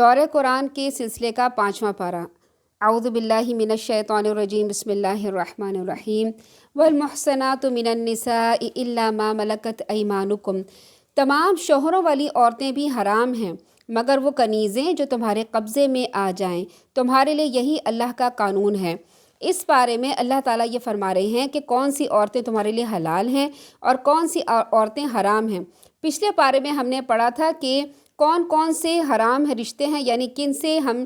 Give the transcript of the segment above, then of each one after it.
دور قرآن کے سلسلے کا 5واں پارہ۔ اعوذ باللہ من الشیطان الرجیم، بسم اللہ الرحمن الرحیم۔ والمحصنات من النساء الا ما ملکت ایمانکم، تمام شوہروں والی عورتیں بھی حرام ہیں مگر وہ کنیزیں جو تمہارے قبضے میں آ جائیں، تمہارے لیے یہی اللہ کا قانون ہے۔ اس بارے میں اللہ تعالیٰ یہ فرما رہے ہیں کہ کون سی عورتیں تمہارے لیے حلال ہیں اور کون سی عورتیں حرام ہیں۔ پچھلے پارے میں ہم نے پڑھا تھا کہ کون کون سے حرام رشتے ہیں، یعنی کن سے ہم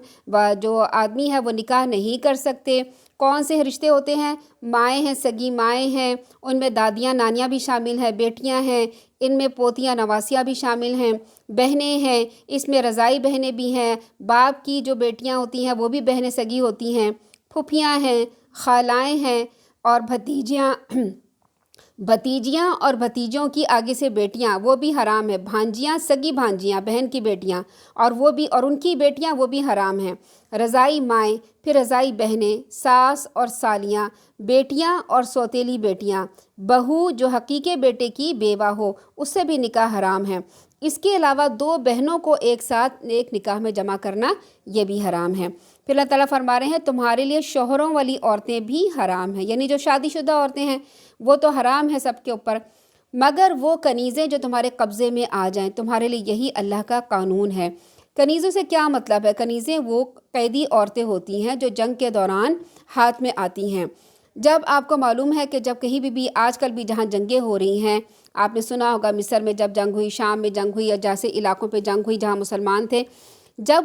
جو آدمی ہے وہ نکاح نہیں کر سکتے۔ کون سے رشتے ہوتے ہیں؟ مائیں ہیں، سگی مائیں ہیں، ان میں دادیاں نانیاں بھی شامل ہیں، بیٹیاں ہیں، ان میں پوتیاں نواسیاں بھی شامل ہیں، بہنیں ہیں، اس میں رضائی بہنیں بھی ہیں، باپ کی جو بیٹیاں ہوتی ہیں وہ بھی بہنیں سگی ہوتی ہیں، پھوپھیاں ہیں، خالائیں ہیں، اور بھتیجیاں اور بھتیجوں کی آگے سے بیٹیاں وہ بھی حرام ہے۔ بھانجیاں، سگی بھانجیاں، بہن کی بیٹیاں، اور ان کی بیٹیاں وہ بھی حرام ہیں۔ رضائی مائیں، پھر رضائی بہنیں، ساس اور سالیاں، بیٹیاں اور سوتیلی بیٹیاں، بہو جو حقیقی بیٹے کی بیوہ ہو اس سے بھی نکاح حرام ہے۔ اس کے علاوہ 2 بہنوں کو ایک ساتھ ایک نکاح میں جمع کرنا یہ بھی حرام ہے۔ پھر اللہ تعالیٰ فرما رہے ہیں تمہارے لیے شوہروں والی عورتیں بھی حرام ہیں، یعنی جو شادی شدہ عورتیں ہیں وہ تو حرام ہیں سب کے اوپر، مگر وہ کنیزیں جو تمہارے قبضے میں آ جائیں، تمہارے لیے یہی اللہ کا قانون ہے۔ کنیزوں سے کیا مطلب ہے؟ کنیزیں وہ قیدی عورتیں ہوتی ہیں جو جنگ کے دوران ہاتھ میں آتی ہیں۔ جب آپ کو معلوم ہے کہ جب کہیں بھی آج کل بھی جہاں جنگیں ہو رہی ہیں، آپ نے سنا ہوگا مصر میں جب جنگ ہوئی، شام میں جنگ ہوئی، یا جیسے علاقوں پہ جنگ ہوئی جہاں مسلمان تھے، جب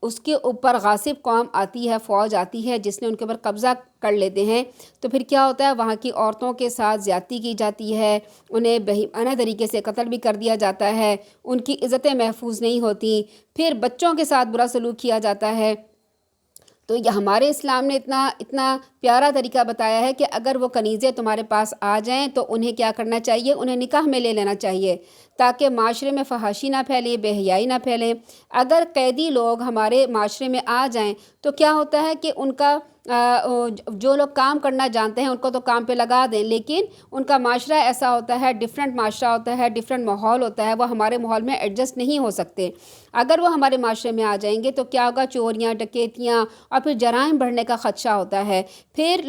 اس کے اوپر غاصب قوم آتی ہے، فوج آتی ہے جس نے ان کے اوپر قبضہ کر لیتے ہیں، تو پھر کیا ہوتا ہے؟ وہاں کی عورتوں کے ساتھ زیادتی کی جاتی ہے، انہیں بہیمانہ طریقے سے قتل بھی کر دیا جاتا ہے، ان کی عزتیں محفوظ نہیں ہوتی، پھر بچوں کے ساتھ برا سلوک کیا جاتا ہے۔ تو یہ ہمارے اسلام نے اتنا پیارا طریقہ بتایا ہے کہ اگر وہ کنیزیں تمہارے پاس آ جائیں تو انہیں کیا کرنا چاہیے؟ انہیں نکاح میں لے لینا چاہیے تاکہ معاشرے میں فحاشی نہ پھیلے، بے حیائی نہ پھیلے۔ اگر قیدی لوگ ہمارے معاشرے میں آ جائیں تو کیا ہوتا ہے کہ ان کا جو لوگ کام کرنا جانتے ہیں ان کو تو کام پہ لگا دیں، لیکن ان کا معاشرہ ایسا ہوتا ہے، ڈیفرنٹ معاشرہ ہوتا ہے، ڈیفرنٹ ماحول ہوتا ہے، وہ ہمارے ماحول میں ایڈجسٹ نہیں ہو سکتے۔ اگر وہ ہمارے معاشرے میں آ جائیں گے تو کیا ہوگا؟ چوریاں، ڈکیتیاں اور پھر جرائم بڑھنے کا خدشہ ہوتا ہے۔ پھر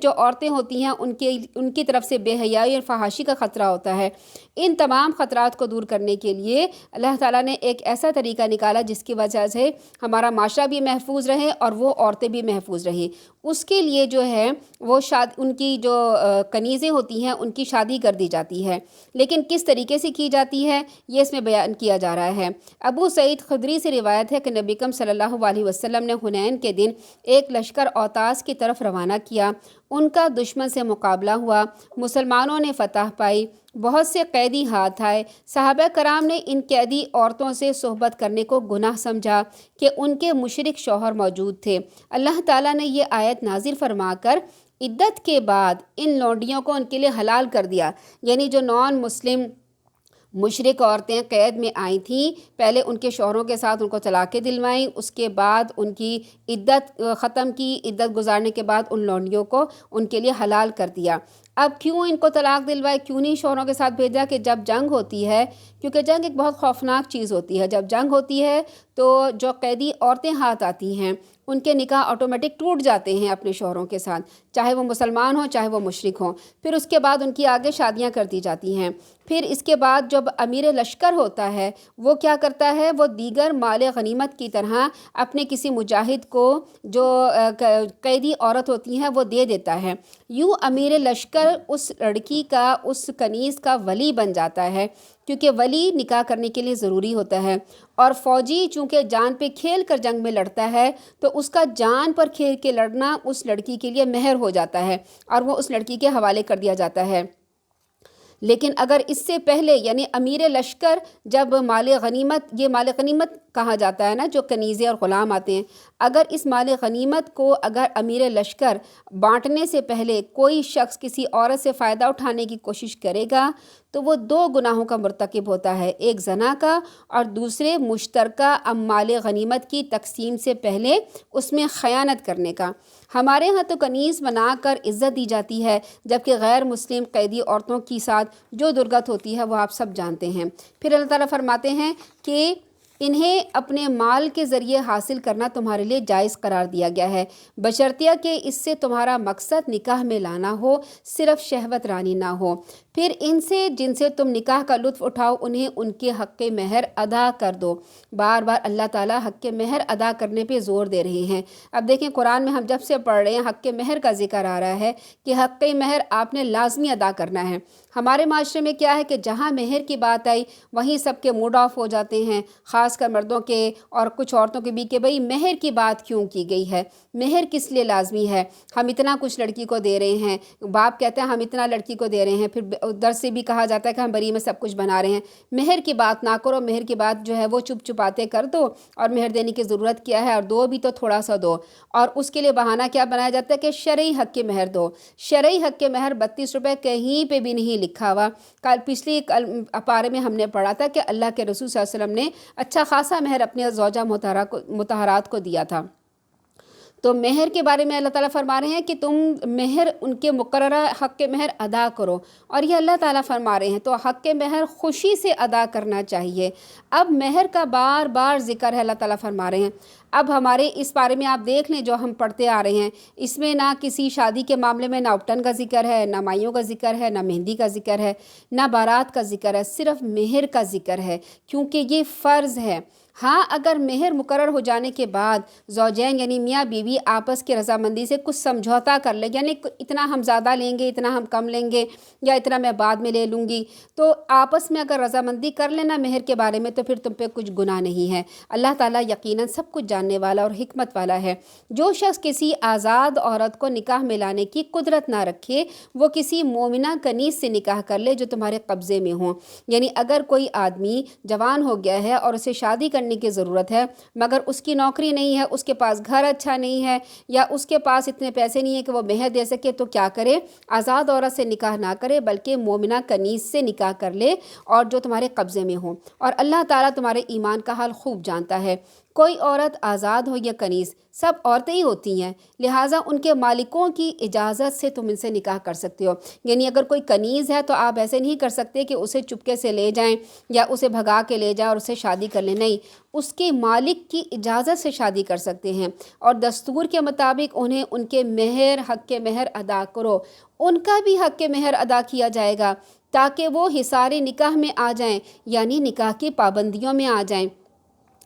جو عورتیں ہوتی ہیں ان کی طرف سے بے حیائی اور فحاشی کا خطرہ ہوتا ہے۔ ان تمام خطرات کو دور کرنے کے لیے اللہ تعالیٰ نے ایک ایسا طریقہ نکالا جس کی وجہ سے ہمارا معاشرہ بھی محفوظ رہے اور وہ عورتیں بھی محفوظ رہیں۔ اس کے لیے جو ہے وہ ان کی جو کنیزیں ہوتی ہیں ان کی شادی کر دی جاتی ہے، لیکن کس طریقے سے کی جاتی ہے یہ اس میں بیان کیا جا رہا ہے۔ ابو سعید خدری سے روایت ہے کہ نبی اکرم صلی اللہ علیہ وسلم نے حنین کے دن ایک لشکر اوطاس کی طرف روانہ کیا، ان کا دشمن سے مقابلہ ہوا، مسلمانوں نے فتح پائی، بہت سے قیدی ہاتھ آئے۔ صحابہ کرام نے ان قیدی عورتوں سے صحبت کرنے کو گناہ سمجھا کہ ان کے مشرک شوہر موجود تھے۔ اللہ تعالیٰ نے یہ آیت نازل فرما کر عدت کے بعد ان لونڈیوں کو ان کے لیے حلال کر دیا، یعنی جو نان مسلم مشرک عورتیں قید میں آئی تھیں، پہلے ان کے شوہروں کے ساتھ ان کو طلاقیں دلوائیں، اس کے بعد ان کی عدت ختم کی، عدت گزارنے کے بعد ان لونڈیوں کو ان کے لیے حلال کر دیا۔ اب کیوں ان کو طلاق دلوائے، کیوں نہیں شوہروں کے ساتھ بھیجا؟ کہ جب جنگ ہوتی ہے، کیونکہ جنگ ایک بہت خوفناک چیز ہوتی ہے، جب جنگ ہوتی ہے تو جو قیدی عورتیں ہاتھ آتی ہیں ان کے نکاح آٹومیٹک ٹوٹ جاتے ہیں اپنے شوہروں کے ساتھ، چاہے وہ مسلمان ہوں چاہے وہ مشرک ہوں۔ پھر اس کے بعد ان کی آگے شادیاں کر دی جاتی ہیں۔ پھر اس کے بعد جب امیر لشکر ہوتا ہے وہ کیا کرتا ہے؟ وہ دیگر مال غنیمت کی طرح اپنے کسی مجاہد کو جو قیدی عورت ہوتی ہیں وہ دے دیتا ہے۔ یوں امیر لشکر اس لڑکی کا، اس کنیز کا ولی بن جاتا ہے، کیونکہ ولی نکاح کرنے کے لیے ضروری ہوتا ہے، اور فوجی چونکہ جان پہ کھیل کر جنگ میں لڑتا ہے تو اس کا جان پر کھیل کے لڑنا اس لڑکی کے لیے مہر ہو جاتا ہے اور وہ اس لڑکی کے حوالے کر دیا جاتا ہے۔ لیکن اگر اس سے پہلے یعنی امیر لشکر جب مال غنیمت، یہ مال غنیمت کہا جاتا ہے نا جو کنیزیں اور غلام آتے ہیں، اگر اس مال غنیمت کو اگر امیر لشکر بانٹنے سے پہلے کوئی شخص کسی عورت سے فائدہ اٹھانے کی کوشش کرے گا تو وہ 2 گناہوں کا مرتکب ہوتا ہے، ایک زنا کا اور دوسرے مشترکہ مال غنیمت کی تقسیم سے پہلے اس میں خیانت کرنے کا۔ ہمارے ہاں تو کنیز بنا کر عزت دی جاتی ہے، جبکہ غیر مسلم قیدی عورتوں کی ساتھ جو درگت ہوتی ہے وہ آپ سب جانتے ہیں۔ پھر اللہ تعالیٰ فرماتے ہیں کہ انہیں اپنے مال کے ذریعے حاصل کرنا تمہارے لیے جائز قرار دیا گیا ہے، بشرطیہ کہ اس سے تمہارا مقصد نکاح میں لانا ہو، صرف شہوت رانی نہ ہو۔ پھر ان سے جن سے تم نکاح کا لطف اٹھاؤ انہیں ان کے حق مہر ادا کر دو۔ بار بار اللہ تعالیٰ حق مہر ادا کرنے پہ زور دے رہے ہیں۔ اب دیکھیں قرآن میں ہم جب سے پڑھ رہے ہیں حق مہر کا ذکر آ رہا ہے کہ حق مہر آپ نے لازمی ادا کرنا ہے۔ ہمارے معاشرے میں کیا ہے کہ جہاں مہر کی بات آئی وہیں سب کے موڈ آف ہو جاتے ہیں، خاص کر مردوں کے اور کچھ عورتوں کے بھی، کہ بھئی مہر کی بات کیوں کی گئی ہے، مہر کس لیے لازمی ہے، ہم اتنا کچھ لڑکی کو دے رہے ہیں، باپ کہتے ہیں ہم اتنا لڑکی کو دے رہے ہیں، پھر ادھر سے بھی کہا جاتا ہے کہ ہم بری میں سب کچھ بنا رہے ہیں۔ مہر کی بات نہ کرو، مہر کی بات جو ہے وہ چپ چپاتے کر دو، اور مہر دینے کی ضرورت کیا ہے، اور دو بھی تو تھوڑا سا دو، اور اس کے لیے بہانہ کیا بنایا جاتا ہے کہ شرعی حق کے مہر دو۔ شرعی حق کے مہر 32 روپے کہیں پہ بھی نہیں لکھا ہوا۔ پچھلی پارے میں ہم نے پڑھا تھا کہ اللہ کے رسول صلی اللہ علیہ وسلم نے اچھا خاصا مہر اپنے زوجہ مطہرات کو دیا تھا۔ تو مہر کے بارے میں اللہ تعالیٰ فرما رہے ہیں کہ تم مہر ان کے مقررہ حق کے مہر ادا کرو، اور یہ اللہ تعالیٰ فرما رہے ہیں تو حق کے مہر خوشی سے ادا کرنا چاہیے۔ اب مہر کا بار بار ذکر ہے، اللہ تعالیٰ فرما رہے ہیں۔ اب ہمارے اس بارے میں آپ دیکھ لیں جو ہم پڑھتے آ رہے ہیں، اس میں نہ کسی شادی کے معاملے میں نہ اپٹن کا ذکر ہے، نہ مائیوں کا ذکر ہے، نہ مہندی کا ذکر ہے، نہ بارات کا ذکر ہے، صرف مہر کا ذکر ہے، کیونکہ یہ فرض ہے۔ ہاں اگر مہر مقرر ہو جانے کے بعد زوجین یعنی میاں بیوی آپس کی رضامندی سے کچھ سمجھوتا کر لے، یعنی اتنا ہم زیادہ لیں گے، اتنا ہم کم لیں گے، یا اتنا میں بعد میں لے لوں گی، تو آپس میں اگر رضامندی کر لینا مہر کے بارے میں تو پھر تم پہ کچھ گناہ نہیں ہے۔ اللہ تعالیٰ یقیناً سب کچھ جاننے والا اور حکمت والا ہے۔ جو شخص کسی آزاد عورت کو نکاح میں لانے کی قدرت نہ رکھے وہ کسی مومنہ کنیز سے نکاح کر لے جو تمہارے قبضے میں ہوں۔ یعنی اگر کوئی آدمی جوان ہو گیا ہے اور اسے شادی کرنے کی ضرورت ہے مگر اس کی نوکری نہیں ہے، اس کے پاس گھر اچھا نہیں ہے، یا اس کے پاس اتنے پیسے نہیں ہیں کہ وہ مہر دے سکے، تو کیا کرے؟ آزاد عورت سے نکاح نہ کرے بلکہ مومنہ کنیز سے نکاح کر لے، اور جو تمہارے قبضے میں ہوں۔ اور اللہ تعالیٰ تمہارے ایمان کا حال خوب جانتا ہے۔ کوئی عورت آزاد ہو یا کنیز، سب عورتیں ہی ہوتی ہیں، لہٰذا ان کے مالکوں کی اجازت سے تم ان سے نکاح کر سکتے ہو۔ یعنی اگر کوئی کنیز ہے تو آپ ایسے نہیں کر سکتے کہ اسے چپکے سے لے جائیں یا اسے بھگا کے لے جائیں اور اسے شادی کر لیں، نہیں، اس کے مالک کی اجازت سے شادی کر سکتے ہیں، اور دستور کے مطابق انہیں ان کے مہر حق کے مہر ادا کرو، ان کا بھی حق کے مہر ادا کیا جائے گا تاکہ وہ حصار نکاح میں آ جائیں، یعنی نکاح کی پابندیوں میں آ جائیں۔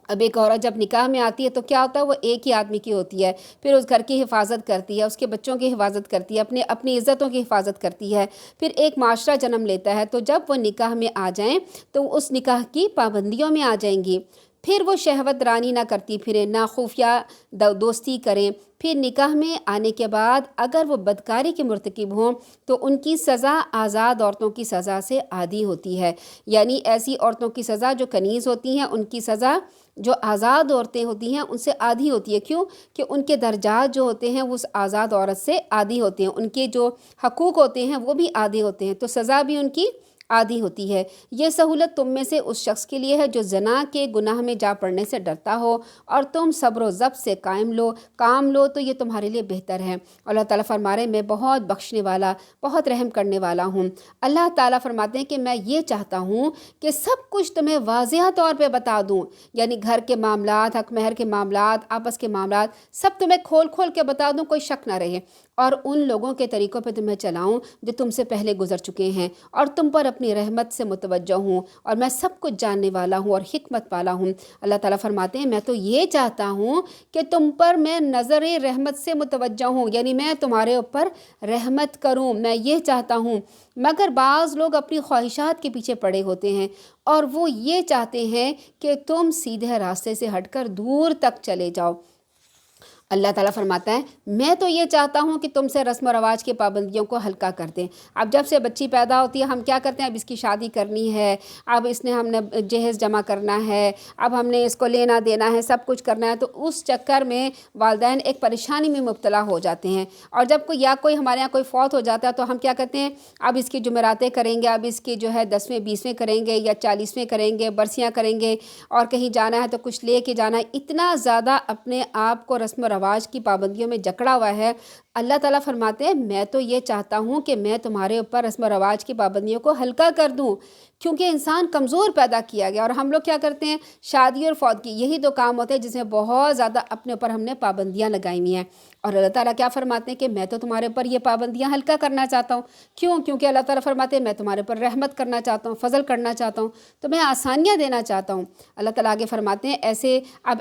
اب ایک عورت جب نکاح میں آتی ہے تو کیا ہوتا ہے، وہ ایک ہی آدمی کی ہوتی ہے، پھر اس گھر کی حفاظت کرتی ہے، اس کے بچوں کی حفاظت کرتی ہے، اپنی عزتوں کی حفاظت کرتی ہے، پھر ایک معاشرہ جنم لیتا ہے۔ تو جب وہ نکاح میں آ جائیں تو اس نکاح کی پابندیوں میں آ جائیں گی، پھر وہ شہوت رانی نہ کرتی پھریں، نہ خفیہ دوستی کریں۔ پھر نکاح میں آنے کے بعد اگر وہ بدکاری کے مرتکب ہوں تو ان کی سزا آزاد عورتوں کی سزا سے آدھی ہوتی ہے، یعنی ایسی عورتوں کی سزا جو کنیز ہوتی ہیں ان کی سزا جو آزاد عورتیں ہوتی ہیں ان سے آدھی ہوتی ہے۔ کیوں؟ کہ ان کے درجات جو ہوتے ہیں وہ اس آزاد عورت سے آدھی ہوتے ہیں، ان کے جو حقوق ہوتے ہیں وہ بھی آدھے ہوتے ہیں، تو سزا بھی ان کی آدھی ہوتی ہے۔ یہ سہولت تم میں سے اس شخص کے لیے ہے جو زنا کے گناہ میں جا پڑنے سے ڈرتا ہو، اور تم صبر و ضبط سے کام لو تو یہ تمہارے لیے بہتر ہے۔ اللہ تعالیٰ فرما رہے ہیں میں بہت بخشنے والا، بہت رحم کرنے والا ہوں۔ اللہ تعالیٰ فرماتے ہیں کہ میں یہ چاہتا ہوں کہ سب کچھ تمہیں واضح طور پہ بتا دوں، یعنی گھر کے معاملات، حق مہر کے معاملات، آپس کے معاملات، سب تمہیں کھول کھول کے بتا دوں، کوئی شک نہ رہے، اور ان لوگوں کے طریقوں پہ تمہیں چلاؤں جو تم سے پہلے گزر چکے ہیں، اور تم پر اپنی رحمت سے متوجہ ہوں، اور میں سب کچھ جاننے والا ہوں اور حکمت والا ہوں۔ اللہ تعالیٰ فرماتے ہیں میں تو یہ چاہتا ہوں کہ تم پر میں نظر رحمت سے متوجہ ہوں، یعنی میں تمہارے اوپر رحمت کروں، میں یہ چاہتا ہوں۔ مگر بعض لوگ اپنی خواہشات کے پیچھے پڑے ہوتے ہیں اور وہ یہ چاہتے ہیں کہ تم سیدھے راستے سے ہٹ کر دور تک چلے جاؤ۔ اللہ تعالیٰ فرماتا ہے میں تو یہ چاہتا ہوں کہ تم سے رسم و رواج کی پابندیوں کو ہلکا کر دیں۔ اب جب سے بچی پیدا ہوتی ہے ہم کیا کرتے ہیں، اب اس کی شادی کرنی ہے، اب ہم نے جہیز جمع کرنا ہے، اب ہم نے اس کو لینا دینا ہے، سب کچھ کرنا ہے، تو اس چکر میں والدین ایک پریشانی میں مبتلا ہو جاتے ہیں، اور جب کوئی ہمارے یہاں کوئی فوت ہو جاتا ہے تو ہم کیا کرتے ہیں، اب اس کی جمعراتیں کریں گے، اب اس کی جو ہے 10ویں 20ویں کریں گے یا 40ویں کریں گے، برسیاں کریں گے، اور کہیں جانا ہے تو کچھ لے کے جانا ہے۔ اتنا زیادہ اپنے آپ کو رسم و رواج کی پابندیوں میں جکڑا ہوا ہے اللہ تعالیٰ فرماتے ہیں میں تو یہ چاہتا ہوں کہ میں تمہارے اوپر رسم و رواج کی پابندیوں کو ہلکا کر دوں، کیونکہ انسان کمزور پیدا کیا گیا، اور ہم لوگ کیا کرتے ہیں، شادی اور فوت کی یہی دو کام ہوتے ہیں جس میں بہت زیادہ اپنے اوپر ہم نے پابندیاں لگائی ہوئی ہیں۔ اور اللہ تعالیٰ کیا فرماتے ہیں کہ میں تو تمہارے اوپر یہ پابندیاں ہلکا کرنا چاہتا ہوں۔ کیوں؟ کیونکہ اللہ تعالیٰ فرماتے ہیں میں تمہارے اوپر رحمت کرنا چاہتا ہوں، فضل کرنا چاہتا ہوں، تمہیں آسانیاں دینا چاہتا ہوں۔ اللہ تعالیٰ آگے فرماتے ہیں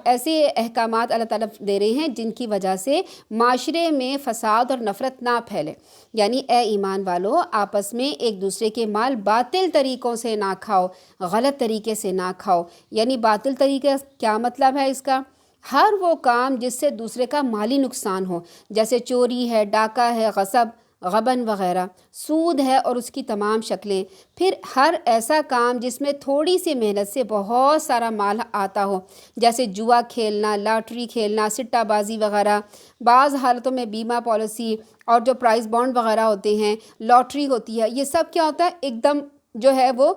ایسے احکامات اللہ تعالیٰ دے رہے ہیں جن کی وجہ سے معاشرے میں فساد اور نفرت نہ پھیلے، یعنی اے ایمان والو، آپس میں ایک دوسرے کے مال باطل طریقوں سے نہ کھاؤ، غلط طریقے سے نہ کھاؤ۔ یعنی باطل طریقے کیا مطلب ہے اس کا؟ ہر وہ کام جس سے دوسرے کا مالی نقصان ہو، جیسے چوری ہے، ڈاکہ ہے، غصب، غبن وغیرہ، سود ہے اور اس کی تمام شکلیں، پھر ہر ایسا کام جس میں تھوڑی سی محنت سے بہت سارا مال آتا ہو، جیسے جوا کھیلنا، لاٹری کھیلنا، سٹہ بازی وغیرہ، بعض حالتوں میں بیمہ پالیسی اور جو پرائز بانڈ وغیرہ ہوتے ہیں، لاٹری ہوتی ہے، یہ سب کیا ہوتا ہے، ایک دم جو ہے وہ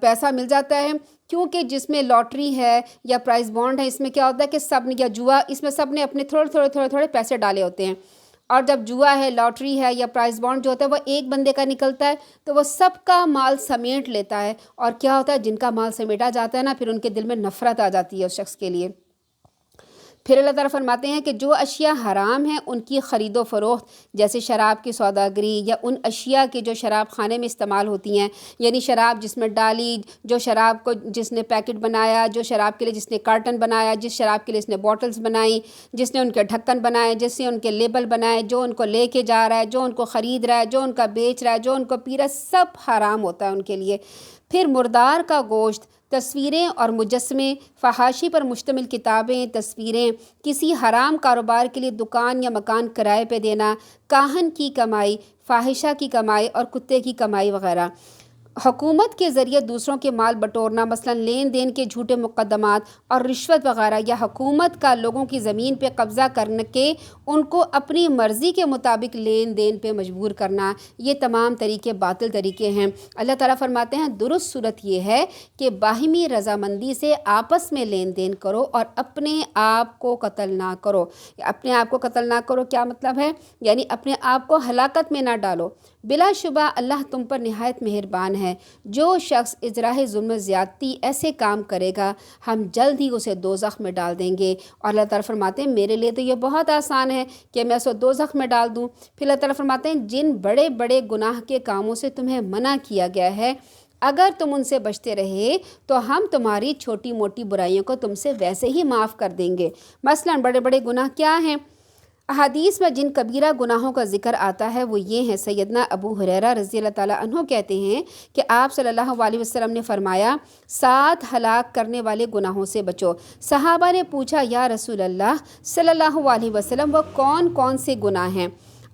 پیسہ مل جاتا ہے، کیونکہ جس میں لاٹری ہے یا پرائز بانڈ ہے، اس میں کیا ہوتا ہے کہ سب نے، یا جوا، اس میں سب نے اپنے تھوڑے پیسے ڈالے ہوتے ہیں، اور جب جوا ہے، لاٹری ہے یا پرائز بانڈ جو ہوتا ہے وہ ایک بندے کا نکلتا ہے تو وہ سب کا مال سمیٹ لیتا ہے، اور کیا ہوتا ہے، جن کا مال سمیٹا جاتا ہے نا، پھر ان کے دل میں نفرت آ جاتی ہے اس شخص کے لیے۔ پھر اللہ تعالیٰ فرماتے ہیں کہ جو اشیاء حرام ہیں ان کی خرید و فروخت، جیسے شراب کی سوداگری یا ان اشیاء کی جو شراب خانے میں استعمال ہوتی ہیں، یعنی شراب جس میں ڈالی، جو شراب کو جس نے پیکٹ بنایا، جو شراب کے لیے جس نے کارٹن بنایا، جس شراب کے لیے جس نے بوٹلز بنائی، جس نے ان کے ڈھکن بنائے، جس نے ان کے لیبل بنائے، جو ان کو لے کے جا رہا ہے، جو ان کو خرید رہا ہے، جو ان کا بیچ رہا ہے، جو ان کو پی رہا ہے، سب حرام ہوتا ہے ان کے لیے۔ پھر مردار کا گوشت، تصویریں اور مجسمے، فحاشی پر مشتمل کتابیں، تصویریں، کسی حرام کاروبار کے لیے دکان یا مکان کرائے پہ دینا، کاہن کی کمائی، فاحشہ کی کمائی اور کتے کی کمائی وغیرہ، حکومت کے ذریعے دوسروں کے مال بٹورنا، مثلا لین دین کے جھوٹے مقدمات اور رشوت وغیرہ، یا حکومت کا لوگوں کی زمین پہ قبضہ کرنے کے ان کو اپنی مرضی کے مطابق لین دین پہ مجبور کرنا، یہ تمام طریقے باطل طریقے ہیں۔ اللہ تعالیٰ فرماتے ہیں درست صورت یہ ہے کہ باہمی رضامندی سے آپس میں لین دین کرو اور اپنے آپ کو قتل نہ کرو۔ اپنے آپ کو قتل نہ کرو کیا مطلب ہے؟ یعنی اپنے آپ کو ہلاکت میں نہ ڈالو۔ بلا شبہ اللہ تم پر نہایت مہربان ہے۔ جو شخص اجراء ظلم زیادتی ایسے کام کرے گا ہم جلد ہی اسے دوزخ میں ڈال دیں گے۔ اور اللہ تعالیٰ فرماتے ہیں میرے لیے تو یہ بہت آسان ہے کہ میں اسے دوزخ میں ڈال دوں۔ پھر اللہ تعالیٰ فرماتے ہیں جن بڑے بڑے گناہ کے کاموں سے تمہیں منع کیا گیا ہے اگر تم ان سے بچتے رہے تو ہم تمہاری چھوٹی موٹی برائیوں کو تم سے ویسے ہی معاف کر دیں گے۔ مثلا بڑے بڑے گناہ کیا ہیں؟ احادیث میں جن کبیرہ گناہوں کا ذکر آتا ہے وہ یہ ہیں۔ سیدنا ابو ہریرہ رضی اللہ تعالیٰ عنہ کہتے ہیں کہ آپ صلی اللہ علیہ وسلم نے فرمایا 7 ہلاک کرنے والے گناہوں سے بچو۔ صحابہ نے پوچھا یا رسول اللہ صلی اللہ علیہ وسلم وہ کون کون سے گناہ ہیں؟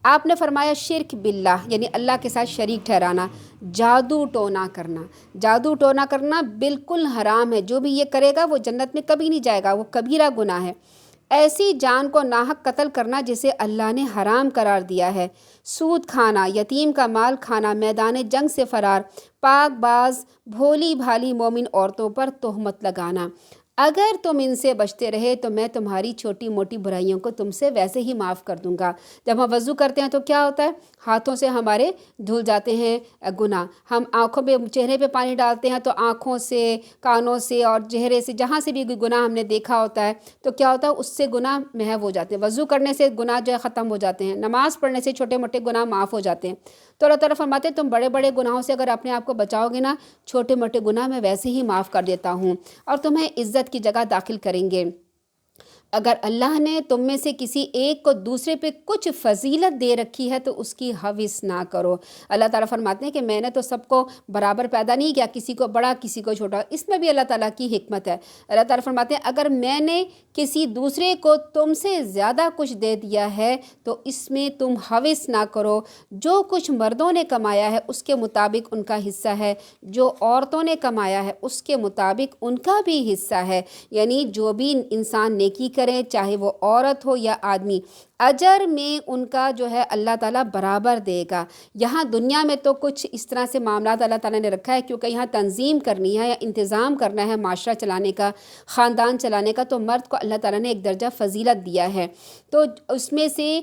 آپ نے فرمایا شرک باللہ، یعنی اللہ کے ساتھ شریک ٹھہرانا، جادو ٹونا کرنا۔ جادو ٹونا کرنا بالکل حرام ہے، جو بھی یہ کرے گا وہ جنت میں کبھی نہیں جائے گا، وہ کبیرہ گناہ ہے۔ ایسی جان کو ناحق قتل کرنا جسے اللہ نے حرام قرار دیا ہے، سود کھانا، یتیم کا مال کھانا، میدان جنگ سے فرار، پاک باز بھولی بھالی مومن عورتوں پر تہمت لگانا۔ اگر تم ان سے بچتے رہے تو میں تمہاری چھوٹی موٹی برائیوں کو تم سے ویسے ہی معاف کر دوں گا۔ جب ہم وضو کرتے ہیں تو کیا ہوتا ہے؟ ہاتھوں سے ہمارے دھل جاتے ہیں گناہ، ہم آنکھوں پہ چہرے پہ پانی ڈالتے ہیں تو آنکھوں سے، کانوں سے اور چہرے سے جہاں سے بھی گناہ ہم نے دیکھا ہوتا ہے تو کیا ہوتا ہے اس سے گناہ محو ہو جاتے ہیں۔ وضو کرنے سے گناہ جو ہے ختم ہو جاتے ہیں، نماز پڑھنے سے چھوٹے موٹے گناہ معاف ہو جاتے ہیں۔ تو اللہ تعالیٰ فرماتے ہیں تم بڑے بڑے گناہوں سے اگر اپنے آپ کو بچاؤ گے نا، چھوٹے موٹے گناہ میں ویسے ہی معاف کر دیتا ہوں اور تمہیں عزت کی جگہ داخل کریں گے۔ اگر اللہ نے تم میں سے کسی ایک کو دوسرے پہ کچھ فضیلت دے رکھی ہے تو اس کی حوث نہ کرو۔ اللہ تعالیٰ فرماتے ہیں کہ میں نے تو سب کو برابر پیدا نہیں کیا، کسی کو بڑا کسی کو چھوٹا، اس میں بھی اللہ تعالیٰ کی حکمت ہے۔ اللہ تعالیٰ فرماتے ہیں اگر میں نے کسی دوسرے کو تم سے زیادہ کچھ دے دیا ہے تو اس میں تم حوث نہ کرو۔ جو کچھ مردوں نے کمایا ہے اس کے مطابق ان کا حصہ ہے، جو عورتوں نے کمایا ہے اس کے مطابق ان کا بھی حصہ ہے۔ یعنی جو بھی انسان نیکی کرے کریں چاہے وہ عورت ہو یا آدمی، اجر میں ان کا جو ہے اللہ تعالیٰ برابر دے گا۔ یہاں دنیا میں تو کچھ اس طرح سے معاملات اللہ تعالیٰ نے رکھا ہے، کیونکہ یہاں تنظیم کرنی ہے یا انتظام کرنا ہے معاشرہ چلانے کا، خاندان چلانے کا، تو مرد کو اللہ تعالیٰ نے ایک درجہ فضیلت دیا ہے۔ تو اس میں سے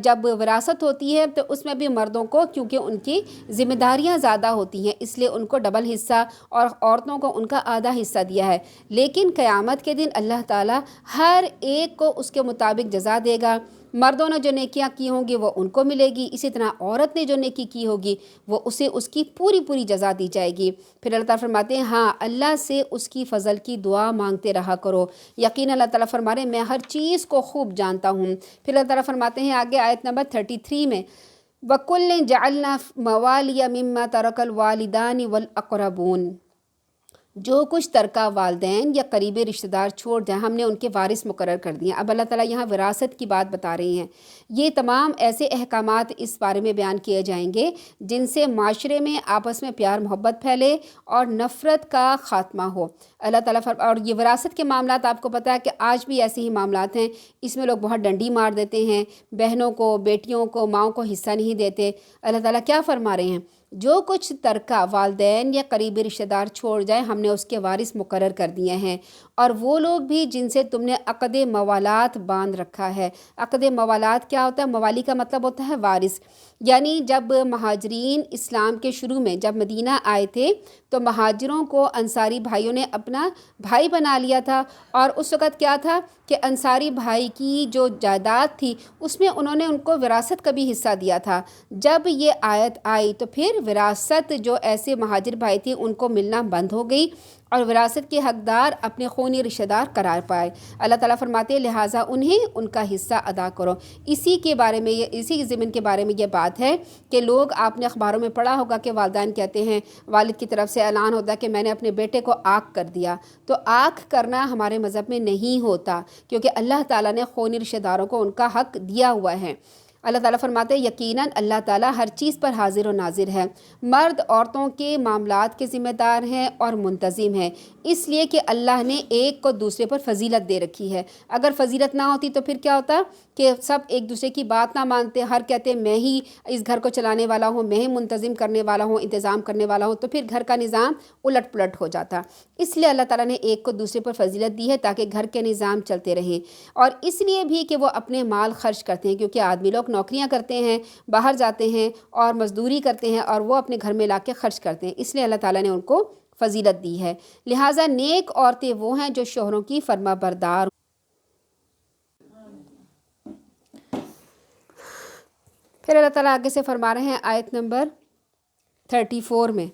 جب وراثت ہوتی ہے تو اس میں بھی مردوں کو، کیونکہ ان کی ذمہ داریاں زیادہ ہوتی ہیں، اس لیے ان کو ڈبل حصہ اور عورتوں کو ان کا آدھا حصہ دیا ہے۔ لیکن قیامت کے دن اللہ تعالیٰ ہر ایک کو اس کے مطابق جزا دے گا۔ مردوں نے جو نیکیاں کی ہوں گی وہ ان کو ملے گی، اسی طرح عورت نے جو نیکی کی ہوگی وہ اسے اس کی پوری جزا دی جائے گی۔ پھر اللہ تعالیٰ فرماتے ہیں ہاں اللہ سے اس کی فضل کی دعا مانگتے رہا کرو، یقین اللہ تعالیٰ فرما رہے ہیں میں ہر چیز کو خوب جانتا ہوں۔ پھر اللہ تعالیٰ فرماتے ہیں آگے آیت نمبر 33 میں وَكُلٍّ جَعَلْنَا مَوَالِيَ مِمَّا تَرَكَ الْوَالِدَانِ وَالْأَقْرَبُونَ، جو کچھ ترکہ والدین یا قریبی رشتہ دار چھوڑ جائیں ہم نے ان کے وارث مقرر کر دیے۔ اب اللہ تعالیٰ یہاں وراثت کی بات بتا رہی ہیں۔ یہ تمام ایسے احکامات اس بارے میں بیان کیے جائیں گے جن سے معاشرے میں آپس میں پیار محبت پھیلے اور نفرت کا خاتمہ ہو۔ اللہ تعالیٰ اور یہ وراثت کے معاملات آپ کو پتہ ہے کہ آج بھی ایسے ہی معاملات ہیں، اس میں لوگ بہت ڈنڈی مار دیتے ہیں، بہنوں کو، بیٹیوں کو، ماؤں کو حصہ نہیں دیتے۔ اللہ تعالیٰ کیا فرما رہے ہیں؟ جو کچھ ترکہ والدین یا قریبی رشتہ دار چھوڑ جائیں ہم نے اس کے وارث مقرر کر دیے ہیں، اور وہ لوگ بھی جن سے تم نے عقد موالات باندھ رکھا ہے۔ عقد موالات کیا ہوتا ہے؟ موالی کا مطلب ہوتا ہے وارث، یعنی جب مہاجرین اسلام کے شروع میں جب مدینہ آئے تھے تو مہاجروں کو انصاری بھائیوں نے اپنا بھائی بنا لیا تھا، اور اس وقت کیا تھا کہ انصاری بھائی کی جو جائیداد تھی اس میں انہوں نے ان کو وراثت کا بھی حصہ دیا تھا۔ جب یہ آیت آئی تو پھر وراثت جو ایسے مہاجر بھائی تھے ان کو ملنا بند ہو گئی، اور وراثت کے حقدار اپنے خونی رشتہ دار قرار پائے۔ اللہ تعالیٰ فرماتے ہیں لہٰذا انہیں ان کا حصہ ادا کرو۔ اسی کے بارے میں اسی ضمن کے بارے میں یہ بات ہے کہ لوگ آپ نے اخباروں میں پڑھا ہوگا کہ والدین کہتے ہیں، والد کی طرف سے اعلان ہوتا ہے کہ میں نے اپنے بیٹے کو آنکھ کر دیا۔ تو آنکھ کرنا ہمارے مذہب میں نہیں ہوتا، کیونکہ اللہ تعالیٰ نے خونی رشتہ داروں کو ان کا حق دیا ہوا ہے۔ اللہ تعالیٰ فرماتے ہیں یقیناً اللہ تعالیٰ ہر چیز پر حاضر و ناظر ہے۔ مرد عورتوں کے معاملات کے ذمہ دار ہیں اور منتظم ہیں، اس لیے کہ اللہ نے ایک کو دوسرے پر فضیلت دے رکھی ہے۔ اگر فضیلت نہ ہوتی تو پھر کیا ہوتا کہ سب ایک دوسرے کی بات نہ مانتے، ہر کہتے میں ہی اس گھر کو چلانے والا ہوں، میں ہی منتظم کرنے والا ہوں، انتظام کرنے والا ہوں، تو پھر گھر کا نظام الٹ پلٹ ہو جاتا۔ اس لیے اللہ تعالیٰ نے ایک کو دوسرے پر فضیلت دی ہے تاکہ گھر کے نظام چلتے رہیں، اور اس لیے بھی کہ وہ اپنے مال خرچ کرتے ہیں، کیونکہ آدمی لوگ نوکریاں کرتے ہیں، باہر جاتے ہیں اور مزدوری کرتے ہیں، اور وہ اپنے گھر میں لا کے خرچ کرتے ہیں، اس لیے اللہ تعالیٰ نے ان کو فضیلت دی ہے۔ لہٰذا نیک عورتیں وہ ہیں جو شوہروں کی فرما بردار۔ پھر اللہ تعالیٰ آگے سے فرما رہے ہیں آیت نمبر 34 میں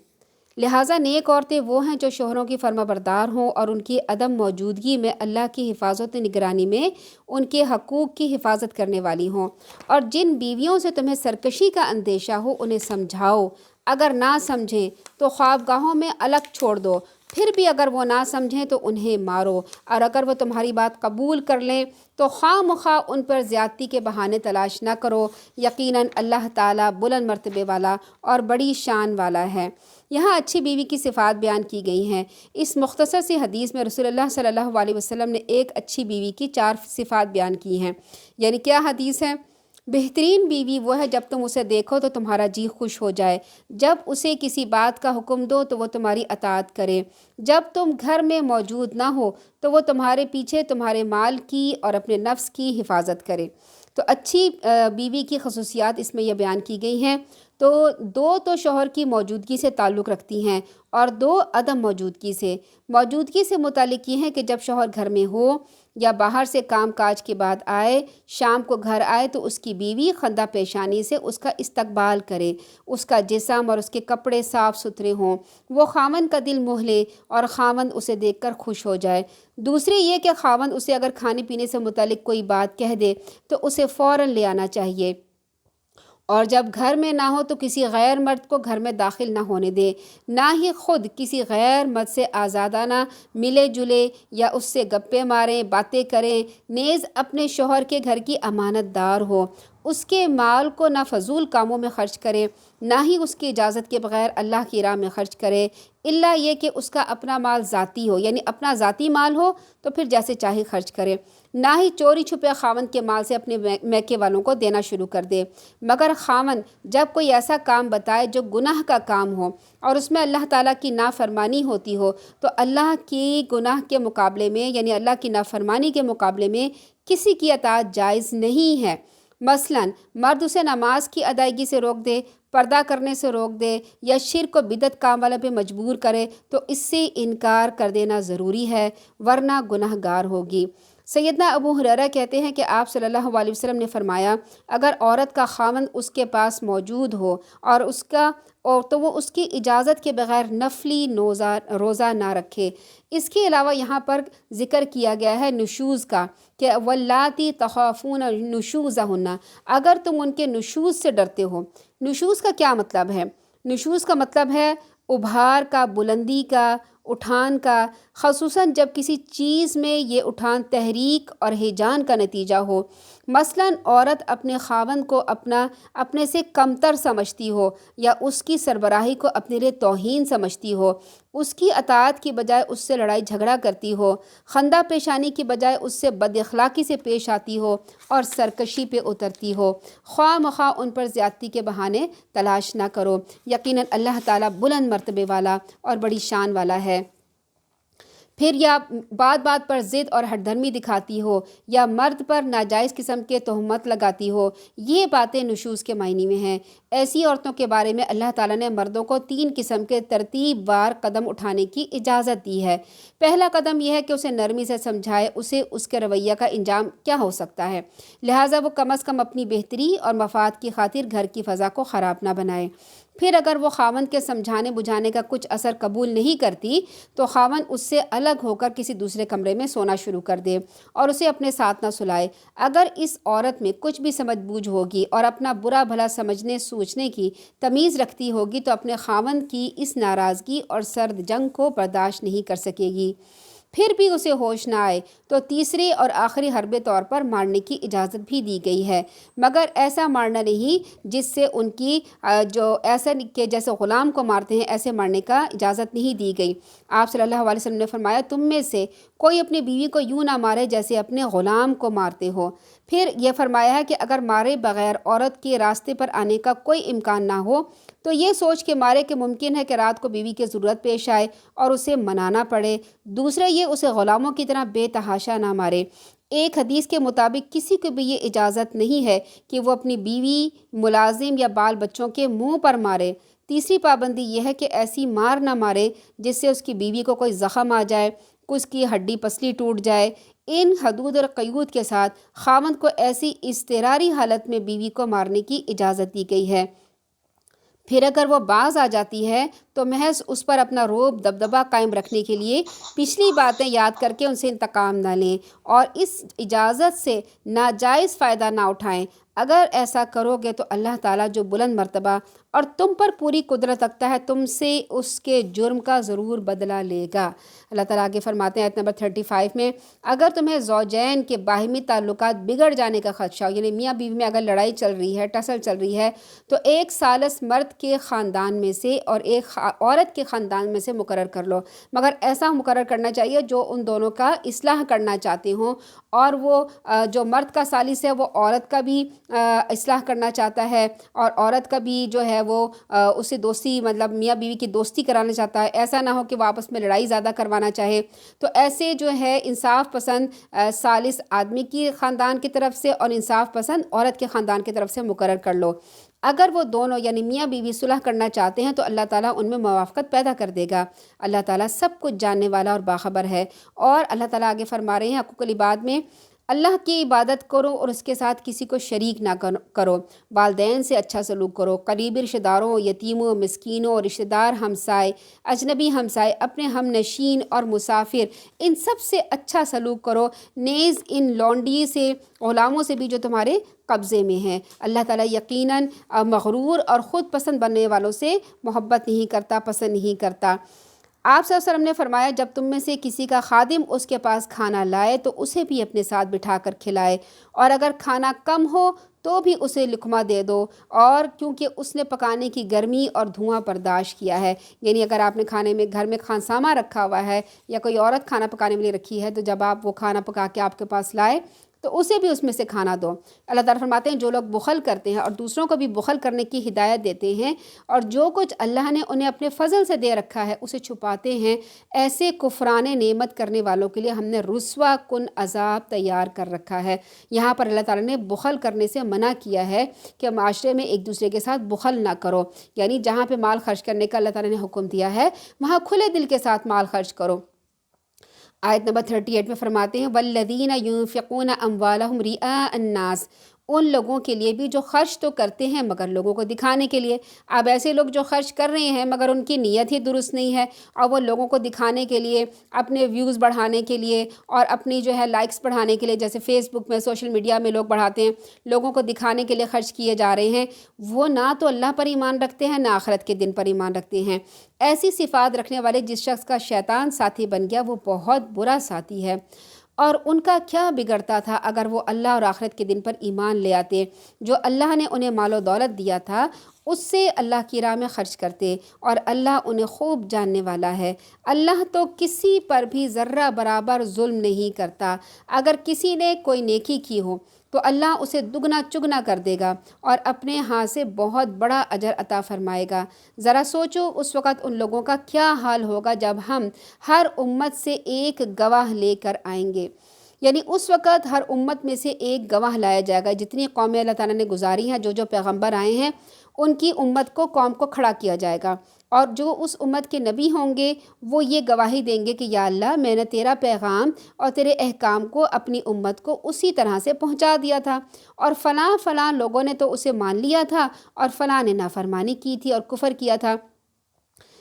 لہٰذا نیک عورتیں وہ ہیں جو شوہروں کی فرما بردار ہوں اور ان کی عدم موجودگی میں اللہ کی حفاظت و نگرانی میں ان کے حقوق کی حفاظت کرنے والی ہوں، اور جن بیویوں سے تمہیں سرکشی کا اندیشہ ہو انہیں سمجھاؤ، اگر نہ سمجھیں تو خوابگاہوں میں الگ چھوڑ دو، پھر بھی اگر وہ نہ سمجھیں تو انہیں مارو، اور اگر وہ تمہاری بات قبول کر لیں تو خواہ مخواہ ان پر زیادتی کے بہانے تلاش نہ کرو، یقیناً اللہ تعالیٰ بلند مرتبے والا اور بڑی شان والا ہے۔ یہاں اچھی بیوی کی صفات بیان کی گئی ہیں۔ اس مختصر سی حدیث میں رسول اللہ صلی اللہ علیہ وسلم نے ایک اچھی بیوی کی 4 صفات بیان کی ہیں۔ یعنی کیا حدیث ہے؟ بہترین بیوی وہ ہے جب تم اسے دیکھو تو تمہارا جی خوش ہو جائے، جب اسے کسی بات کا حکم دو تو وہ تمہاری اطاعت کرے، جب تم گھر میں موجود نہ ہو تو وہ تمہارے پیچھے تمہارے مال کی اور اپنے نفس کی حفاظت کرے۔ تو اچھی بیوی کی خصوصیات اس میں یہ بیان کی گئی ہیں۔ تو 2 تو شوہر کی موجودگی سے تعلق رکھتی ہیں اور 2 عدم موجودگی سے۔ موجودگی سے متعلق یہ ہے کہ جب شوہر گھر میں ہو یا باہر سے کام کاج کے بعد آئے، شام کو گھر آئے تو اس کی بیوی خندہ پیشانی سے اس کا استقبال کرے، اس کا جسم اور اس کے کپڑے صاف ستھرے ہوں، وہ خاوند کا دل موہ لے اور خاوند اسے دیکھ کر خوش ہو جائے۔ دوسری یہ کہ خاوند اسے اگر کھانے پینے سے متعلق کوئی بات کہہ دے تو اسے فوراً لے آنا چاہیے، اور جب گھر میں نہ ہو تو کسی غیر مرد کو گھر میں داخل نہ ہونے دے، نہ ہی خود کسی غیر مرد سے آزادانہ ملے جلے یا اس سے گپے ماریں، باتیں کریں، نیز اپنے شوہر کے گھر کی امانت دار ہو، اس کے مال کو نہ فضول کاموں میں خرچ کرے، نہ ہی اس کی اجازت کے بغیر اللہ کی راہ میں خرچ کرے، الا یہ کہ اس کا اپنا مال ذاتی ہو، یعنی اپنا ذاتی مال ہو تو پھر جیسے چاہے خرچ کرے، نہ ہی چوری چھپے خاوند کے مال سے اپنے میکے والوں کو دینا شروع کر دے۔ مگر خاوند جب کوئی ایسا کام بتائے جو گناہ کا کام ہو اور اس میں اللہ تعالیٰ کی نافرمانی ہوتی ہو، تو اللہ کی گناہ کے مقابلے میں، یعنی اللہ کی نافرمانی کے مقابلے میں کسی کی اطاعت جائز نہیں ہے۔ مثلاً مرد اسے نماز کی ادائیگی سے روک دے، پردہ کرنے سے روک دے، یا شرک و بدعت کام والے پہ مجبور کرے، تو اس سے انکار کر دینا ضروری ہے، ورنہ گناہ گار ہوگی۔ سیدنا ابو ہریرہ کہتے ہیں کہ آپ صلی اللہ علیہ وسلم نے فرمایا، اگر عورت کا خاوند اس کے پاس موجود ہو اور تو وہ اس کی اجازت کے بغیر نفلی روزہ نہ رکھے۔ اس کے علاوہ یہاں پر ذکر کیا گیا ہے نشوز کا، کہ واللاتی تخافون نشوزہن، اگر تم ان کے نشوز سے ڈرتے ہو۔ نشوز کا کیا مطلب ہے؟ نشوز کا مطلب ہے ابھار کا، بلندی کا، اٹھان کا، خصوصاً جب کسی چیز میں یہ اٹھان تحریک اور ہیجان کا نتیجہ ہو۔ مثلاً عورت اپنے خاوند کو اپنے سے کمتر سمجھتی ہو، یا اس کی سربراہی کو اپنے لیے توہین سمجھتی ہو، اس کی اطاعت کی بجائے اس سے لڑائی جھگڑا کرتی ہو، خندہ پیشانی کی بجائے اس سے بد اخلاقی سے پیش آتی ہو اور سرکشی پہ اترتی ہو، خواہ مخواہ ان پر زیادتی کے بہانے تلاش نہ کرو۔ یقیناً اللہ تعالیٰ بلند مرتبے والا اور بڑی شان والا ہے۔ پھر یا بات بات پر ضد اور ہٹ دھرمی دکھاتی ہو، یا مرد پر ناجائز قسم کے تہمت لگاتی ہو، یہ باتیں نشوز کے معنی میں ہیں۔ ایسی عورتوں کے بارے میں اللہ تعالیٰ نے مردوں کو 3 قسم کے ترتیب وار قدم اٹھانے کی اجازت دی ہے۔ پہلا قدم یہ ہے کہ اسے نرمی سے سمجھائے اسے اس کے رویہ کا انجام کیا ہو سکتا ہے، لہٰذا وہ کم از کم اپنی بہتری اور مفاد کی خاطر گھر کی فضا کو خراب نہ بنائے۔ پھر اگر وہ خاوند کے سمجھانے بجھانے کا کچھ اثر قبول نہیں کرتی، تو خاوند اس سے الگ ہو کر کسی دوسرے کمرے میں سونا شروع کر دے اور اسے اپنے ساتھ نہ سلائے۔ اگر اس عورت میں کچھ بھی سمجھ بوجھ ہوگی اور اپنا برا بھلا سمجھنے سوچنے کی تمیز رکھتی ہوگی، تو اپنے خاوند کی اس ناراضگی اور سرد جنگ کو برداشت نہیں کر سکے گی۔ پھر بھی اسے ہوش نہ آئے تو تیسرے اور آخری حربے طور پر مارنے کی اجازت بھی دی گئی ہے، مگر ایسا مارنا نہیں جس سے ان کی جو ایسا کہ جیسے غلام کو مارتے ہیں ایسے مارنے کا اجازت نہیں دی گئی۔ آپ صلی اللہ علیہ وسلم نے فرمایا، تم میں سے کوئی اپنی بیوی کو یوں نہ مارے جیسے اپنے غلام کو مارتے ہو۔ پھر یہ فرمایا ہے کہ اگر مارے بغیر عورت کے راستے پر آنے کا کوئی امکان نہ ہو، تو یہ سوچ کے مارے کہ ممکن ہے کہ رات کو بیوی کی ضرورت پیش آئے اور اسے منانا پڑے۔ دوسرے یہ اسے غلاموں کی طرح بے تحاشا نہ مارے۔ ایک حدیث کے مطابق کسی کو بھی یہ اجازت نہیں ہے کہ وہ اپنی بیوی، ملازم یا بال بچوں کے منہ پر مارے۔ تیسری پابندی یہ ہے کہ ایسی مار نہ مارے جس سے اس کی بیوی کو کوئی زخم آ جائے، اس کی ہڈی پسلی ٹوٹ جائے۔ ان حدود اور قیود کے ساتھ خاوند کو ایسی اضطراری حالت میں بیوی کو مارنے کی اجازت دی گئی ہے۔ پھر اگر وہ باز آ جاتی ہے تو محض اس پر اپنا رعب دبدبہ قائم رکھنے کے لیے پچھلی باتیں یاد کر کے ان سے انتقام نہ لیں اور اس اجازت سے ناجائز فائدہ نہ اٹھائیں۔ اگر ایسا کرو گے تو اللہ تعالیٰ جو بلند مرتبہ اور تم پر پوری قدرت رکھتا ہے، تم سے اس کے جرم کا ضرور بدلہ لے گا۔ اللہ تعالیٰ آگے فرماتے ہیں آیت نمبر 35 میں، اگر تمہیں زوجین کے باہمی تعلقات بگڑ جانے کا خدشہ ہو، یعنی میاں بیوی میں اگر لڑائی چل رہی ہے، ٹسل چل رہی ہے، تو ایک ثالث مرد کے خاندان میں سے اور ایک عورت کے خاندان میں سے مقرر کر لو، مگر ایسا مقرر کرنا چاہیے جو ان دونوں کا اصلاح کرنا چاہتے ہوں، اور وہ جو مرد کا ثالث ہے وہ عورت کا بھی اصلاح کرنا چاہتا ہے، اور عورت کا بھی جو ہے وہ اسے دوستی، مطلب میاں بیوی کی دوستی کرانا چاہتا ہے۔ ایسا نہ ہو کہ وہ آپس میں لڑائی زیادہ کروانا چاہے، تو ایسے جو ہے انصاف پسند ثالث آدمی کی خاندان کی طرف سے اور انصاف پسند عورت کے خاندان کی طرف سے مقرر کر لو۔ اگر وہ دونوں یعنی میاں بیوی صلح کرنا چاہتے ہیں تو اللہ تعالیٰ ان میں موافقت پیدا کر دے گا۔ اللہ تعالیٰ سب کچھ جاننے والا اور باخبر ہے۔ اور اللہ تعالیٰ آگے فرما رہے ہیں حقوق العباد میں، اللہ کی عبادت کرو اور اس کے ساتھ کسی کو شریک نہ کرو، والدین سے اچھا سلوک کرو، قریبی رشتہ داروں، یتیموں، مسکینوں، رشتہ دار، ہمسائے، اجنبی ہمسائے، اپنے ہم نشین اور مسافر، ان سب سے اچھا سلوک کرو، نیز ان لونڈی سے، غلاموں سے بھی جو تمہارے قبضے میں ہیں۔ اللہ تعالیٰ یقیناً مغرور اور خود پسند بننے والوں سے محبت نہیں کرتا، پسند نہیں کرتا۔ آپ صلی اللہ علیہ وسلم نے فرمایا جب تم میں سے کسی کا خادم اس کے پاس کھانا لائے تو اسے بھی اپنے ساتھ بٹھا کر کھلائے، اور اگر کھانا کم ہو تو بھی اسے لقمہ دے دو، اور کیونکہ اس نے پکانے کی گرمی اور دھواں برداشت کیا ہے۔ یعنی اگر آپ نے کھانے میں گھر میں خانسامہ رکھا ہوا ہے یا کوئی عورت کھانا پکانے کے لیے رکھی ہے، تو جب آپ وہ کھانا پکا کے آپ کے پاس لائے تو اسے بھی اس میں سے کھانا دو۔ اللہ تعالیٰ فرماتے ہیں جو لوگ بخل کرتے ہیں اور دوسروں کو بھی بخل کرنے کی ہدایت دیتے ہیں، اور جو کچھ اللہ نے انہیں اپنے فضل سے دے رکھا ہے اسے چھپاتے ہیں، ایسے کفران نعمت کرنے والوں کے لیے ہم نے رسوا کن عذاب تیار کر رکھا ہے۔ یہاں پر اللہ تعالیٰ نے بخل کرنے سے منع کیا ہے کہ معاشرے میں ایک دوسرے کے ساتھ بخل نہ کرو، یعنی جہاں پہ مال خرچ کرنے کا اللہ تعالیٰ نے حکم دیا ہے وہاں کھلے دل کے ساتھ مال خرچ کرو۔ آیت نمبر 38 میں فرماتے ہیں والذین ينفقون اموالهم رئاء الناس، ان لوگوں کے لیے بھی جو خرچ تو کرتے ہیں مگر لوگوں کو دکھانے کے لیے۔ اب ایسے لوگ جو خرچ کر رہے ہیں مگر ان کی نیت ہی درست نہیں ہے، اور وہ لوگوں کو دکھانے کے لیے، اپنے ویوز بڑھانے کے لیے اور اپنی جو ہے لائکس بڑھانے کے لیے، جیسے فیس بک میں، سوشل میڈیا میں لوگ بڑھاتے ہیں، لوگوں کو دکھانے کے لیے خرچ کیے جا رہے ہیں، وہ نہ تو اللہ پر ایمان رکھتے ہیں نہ آخرت کے دن پر ایمان رکھتے ہیں۔ ایسی صفات رکھنے والے جس شخص کا شیطان ساتھی بن گیا وہ بہت برا ساتھی ہے۔ اور ان کا کیا بگڑتا تھا اگر وہ اللہ اور آخرت کے دن پر ایمان لے آتے، جو اللہ نے انہیں مال و دولت دیا تھا اس سے اللہ کی راہ میں خرچ کرتے، اور اللہ انہیں خوب جاننے والا ہے۔ اللہ تو کسی پر بھی ذرہ برابر ظلم نہیں کرتا۔ اگر کسی نے کوئی نیکی کی ہو تو اللہ اسے دگنا چگنا کر دے گا اور اپنے ہاں سے بہت بڑا اجر عطا فرمائے گا۔ ذرا سوچو اس وقت ان لوگوں کا کیا حال ہوگا جب ہم ہر امت سے ایک گواہ لے کر آئیں گے۔ یعنی اس وقت ہر امت میں سے ایک گواہ لایا جائے گا، جتنی قومیں اللہ تعالیٰ نے گزاری ہیں، جو پیغمبر آئے ہیں ان کی امت کو، قوم کو کھڑا کیا جائے گا، اور جو اس امت کے نبی ہوں گے وہ یہ گواہی دیں گے کہ یا اللہ میں نے تیرا پیغام اور تیرے احکام کو اپنی امت کو اسی طرح سے پہنچا دیا تھا، اور فلاں فلاں لوگوں نے تو اسے مان لیا تھا اور فلاں نے نافرمانی کی تھی اور کفر کیا تھا۔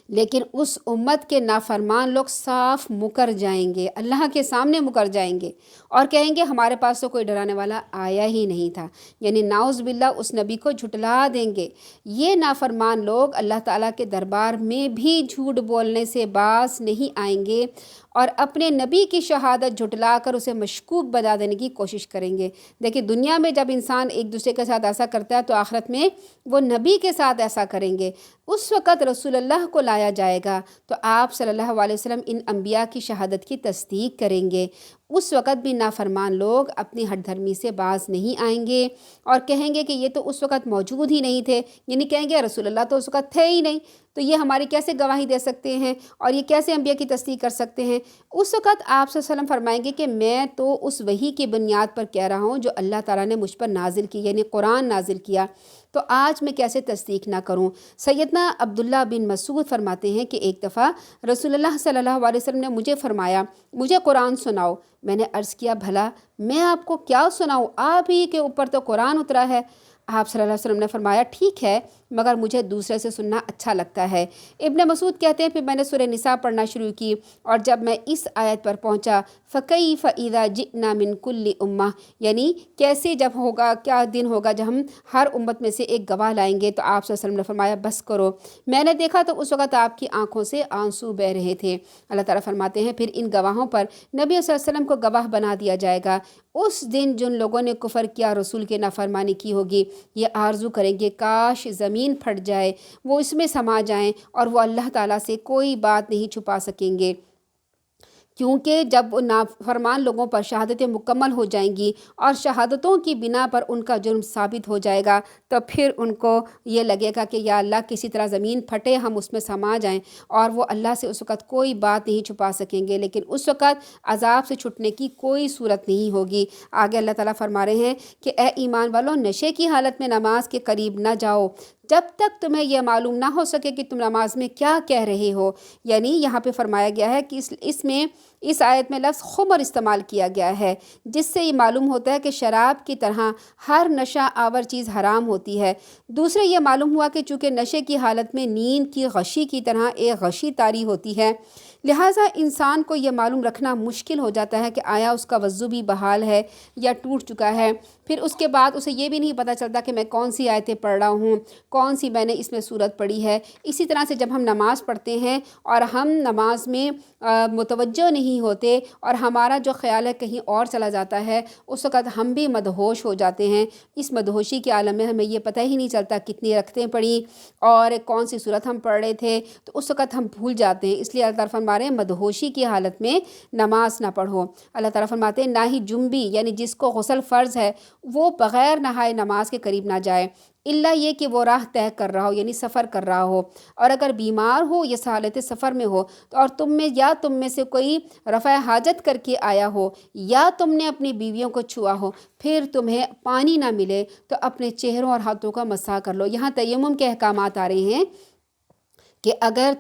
لیکن اس امت کے نافرمان لوگ صاف مکر جائیں گے، اللہ کے سامنے مکر جائیں گے اور کہیں گے ہمارے پاس تو کوئی ڈرانے والا آیا ہی نہیں تھا، یعنی نعوذ باللہ اس نبی کو جھٹلا دیں گے۔ یہ نافرمان لوگ اللہ تعالیٰ کے دربار میں بھی جھوٹ بولنے سے باز نہیں آئیں گے اور اپنے نبی کی شہادت جھٹلا کر اسے مشکوک بنا دینے کی کوشش کریں گے۔ دیکھیں دنیا میں جب انسان ایک دوسرے کے ساتھ ایسا کرتا ہے تو آخرت میں وہ نبی کے ساتھ ایسا کریں گے۔ اس وقت رسول اللہ کو لایا جائے گا تو آپ صلی اللہ علیہ وسلم ان انبیاء کی شہادت کی تصدیق کریں گے۔ اس وقت بھی نافرمان لوگ اپنی ہٹ دھرمی سے باز نہیں آئیں گے اور کہیں گے کہ یہ تو اس وقت موجود ہی نہیں تھے، یعنی کہیں گے رسول اللہ تو اس وقت تھے ہی نہیں، تو یہ ہماری کیسے گواہی دے سکتے ہیں اور یہ کیسے انبیاء کی تصدیق کر سکتے ہیں۔ اس وقت آپ صلی اللہ علیہ وسلم فرمائیں گے کہ میں تو اس وحی کی بنیاد پر کہہ رہا ہوں جو اللہ تعالیٰ نے مجھ پر نازل کی، یعنی قرآن نازل کیا، تو آج میں کیسے تصدیق نہ کروں۔ سیدنا عبداللہ بن مسعود فرماتے ہیں کہ ایک دفعہ رسول اللہ صلی اللہ علیہ وسلم نے مجھے فرمایا مجھے قرآن سناؤ۔ میں نے عرض کیا بھلا میں آپ کو کیا سناؤں، آپ ہی کے اوپر تو قرآن اترا ہے۔ آپ صلی اللہ علیہ وسلم نے فرمایا ٹھیک ہے مگر مجھے دوسرے سے سننا اچھا لگتا ہے۔ ابن مسعود کہتے ہیں پھر میں نے سورہ نساء پڑھنا شروع کی اور جب میں اس آیت پر پہنچا فَكَيْفَ إِذَا جِئْنَا مِن كُلِّ أُمَّةٍ، یعنی کیسے جب ہوگا، کیا دن ہوگا جب ہم ہر امت میں سے ایک گواہ لائیں گے، تو آپ صلی اللہ علیہ وسلم نے فرمایا بس کرو۔ میں نے دیکھا تو اس وقت آپ کی آنکھوں سے آنسو بہہ رہے تھے۔ اللہ تعالیٰ فرماتے ہیں پھر ان گواہوں پر نبی صلی اللہ علیہ وسلم کو گواہ بنا دیا جائے گا۔ اس دن جن لوگوں نے کفر کیا، رسول کے نافرمانی کی ہوگی، یہ آرزو کریں گے کاش زمین پھٹ جائے، وہ اس میں سما جائیں اور وہ اللہ تعالیٰ سے کوئی بات نہیں چھپا سکیں گے، کیونکہ جب نافرمان لوگوں پر شہادتیں مکمل ہو جائیں گی اور شہادتوں کی بنا پر ان کا جرم ثابت ہو جائے گا تو پھر ان کو یہ لگے گا کہ یا اللہ کسی طرح زمین پھٹے، ہم اس میں سما جائیں، اور وہ اللہ سے اس وقت کوئی بات نہیں چھپا سکیں گے، لیکن اس وقت عذاب سے چھٹنے کی کوئی صورت نہیں ہوگی۔ آگے اللہ تعالیٰ فرما رہے ہیں کہ اے ایمان والو نشے کی حالت میں نماز کے قریب نہ جاؤ جب تک تمہیں یہ معلوم نہ ہو سکے کہ تم نماز میں کیا کہہ رہے ہو۔ یعنی یہاں پہ فرمایا گیا ہے کہ اس آیت میں لفظ خمر استعمال کیا گیا ہے، جس سے یہ معلوم ہوتا ہے کہ شراب کی طرح ہر نشہ آور چیز حرام ہوتی ہے۔ دوسرے یہ معلوم ہوا کہ چونکہ نشے کی حالت میں نیند کی غشی کی طرح ایک غشی طاری ہوتی ہے، لہٰذا انسان کو یہ معلوم رکھنا مشکل ہو جاتا ہے کہ آیا اس کا وضو بھی بحال ہے یا ٹوٹ چکا ہے۔ پھر اس کے بعد اسے یہ بھی نہیں پتہ چلتا کہ میں کون سی آیتیں پڑھ رہا ہوں، کون سی میں نے اس میں صورت پڑھی ہے۔ اسی طرح سے جب ہم نماز پڑھتے ہیں اور ہم نماز میں متوجہ نہیں ہوتے اور ہمارا جو خیال ہے کہیں اور چلا جاتا ہے، اس وقت ہم بھی مدہوش ہو جاتے ہیں۔ اس مدہوشی کے عالم میں ہمیں یہ پتہ ہی نہیں چلتا کتنی رکعتیں پڑھیں اور کون سی صورت ہم پڑھ رہے تھے، تو اس وقت ہم بھول جاتے ہیں۔ اس لیے اللہ تعالیٰ فرما رہے ہیں مدہوشی کی حالت میں نماز نہ پڑھو۔ اللہ تعالیٰ فرماتے ہیں نہ ہی جنبی یعنی جس کو غسل فرض ہے وہ بغیر نہائے نماز کے قریب نہ جائے، الا یہ کہ وہ راہ طے کر رہا ہو یعنی سفر کر رہا ہو، اور اگر بیمار ہو یا حالت سفر میں ہو تو اور تم میں سے کوئی رفع حاجت کر کے آیا ہو یا تم نے اپنی بیویوں کو چھوا ہو، پھر تمہیں پانی نہ ملے تو اپنے چہروں اور ہاتھوں کا مسح کر لو۔ یہاں تیمم کے احکامات آ رہے ہیں کہ اگر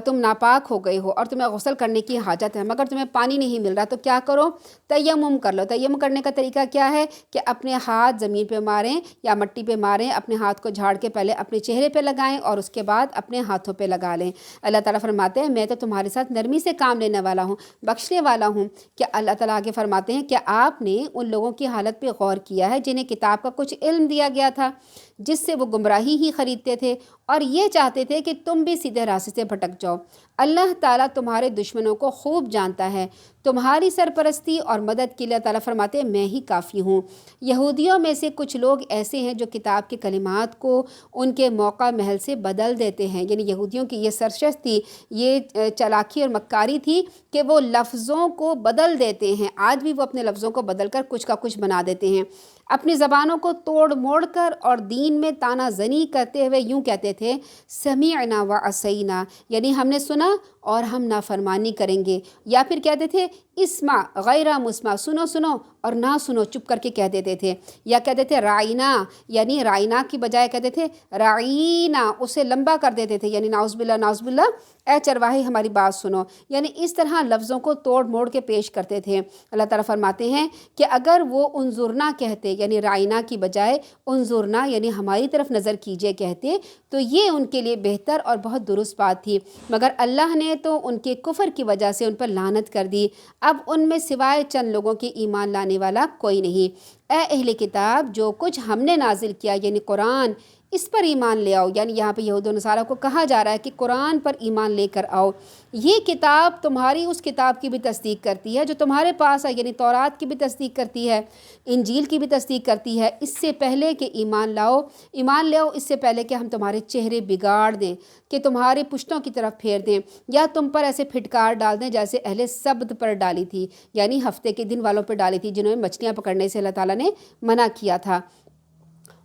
تم ناپاک ہو گئے ہو اور تمہیں غسل کرنے کی حاجت ہے مگر تمہیں پانی نہیں مل رہا تو کیا کرو؟ تیمم کر لو۔ تیمم کرنے کا طریقہ کیا ہے کہ اپنے ہاتھ زمین پہ ماریں یا مٹی پہ ماریں، اپنے ہاتھ کو جھاڑ کے پہلے اپنے چہرے پہ لگائیں اور اس کے بعد اپنے ہاتھوں پہ لگا لیں۔ اللہ تعالیٰ فرماتے ہیں میں تو تمہارے ساتھ نرمی سے کام لینے والا ہوں، بخشنے والا ہوں۔ کہ اللہ تعالیٰ آگے فرماتے ہیں کہ آپ نے ان لوگوں کی حالت پہ غور کیا ہے جنہیں کتاب کا کچھ علم دیا گیا تھا، جس سے وہ گمراہی ہی خریدتے تھے اور یہ چاہتے تھے کہ تم بھی سیدھے راستے سے بھٹک جاؤ۔ اللہ تعالیٰ تمہارے دشمنوں کو خوب جانتا ہے، تمہاری سرپرستی اور مدد کے لیے تعالیٰ فرماتے ہیں میں ہی کافی ہوں۔ یہودیوں میں سے کچھ لوگ ایسے ہیں جو کتاب کے کلمات کو ان کے موقع محل سے بدل دیتے ہیں، یعنی یہودیوں کی یہ سرشت تھی، یہ چالاکی اور مکاری تھی کہ وہ لفظوں کو بدل دیتے ہیں۔ آج بھی وہ اپنے لفظوں کو بدل کر کچھ کا کچھ بنا دیتے ہیں، اپنی زبانوں کو توڑ موڑ کر اور دین میں تانا زنی کرتے ہوئے یوں کہتے تھے سمعنا وعصینا، یعنی ہم نے سنا اور ہم نافرمانی کریں گے، یا پھر کہتے تھے اسمع غیر مسمع، سنو اور نہ سنو، چپ کر کے کہہ دیتے تھے، یا کہتے تھے رائنا، یعنی رائنا کی بجائے کہتے تھے رائینا، اسے لمبا کر دیتے تھے، یعنی نعوذ باللہ اے چرواہے ہماری بات سنو، یعنی اس طرح لفظوں کو توڑ موڑ کے پیش کرتے تھے۔ اللہ تعالیٰ فرماتے ہیں کہ اگر وہ انظرنا کہتے یعنی رائنا کی بجائے انظرنا یعنی ہماری طرف نظر کیجئے کہتے تو یہ ان کے لیے بہتر اور بہت درست بات تھی، مگر اللہ نے تو ان کے کفر کی وجہ سے ان پر لعنت کر دی۔ اب ان میں سوائے چند لوگوں کے ایمان لانے والا کوئی نہیں۔ اے اہل کتاب جو کچھ ہم نے نازل کیا یعنی قرآن، اس پر ایمان لے آؤ، یعنی یہاں پہ یہود و نصارہ کو کہا جا رہا ہے کہ قرآن پر ایمان لے کر آؤ۔ یہ کتاب تمہاری اس کتاب کی بھی تصدیق کرتی ہے جو تمہارے پاس ہے، یعنی تورات کی بھی تصدیق کرتی ہے، انجیل کی بھی تصدیق کرتی ہے۔ اس سے پہلے کہ ایمان لے آؤ اس سے پہلے کہ ہم تمہارے چہرے بگاڑ دیں، کہ تمہارے پشتوں کی طرف پھیر دیں، یا تم پر ایسے پھٹکار ڈال دیں جیسے اہل سبت پر ڈالی تھی، یعنی ہفتے کے دن والوں پر ڈالی تھی جنہوں نے مچھلیاں پکڑنے سے اللہ تعالیٰ نے منع کیا تھا۔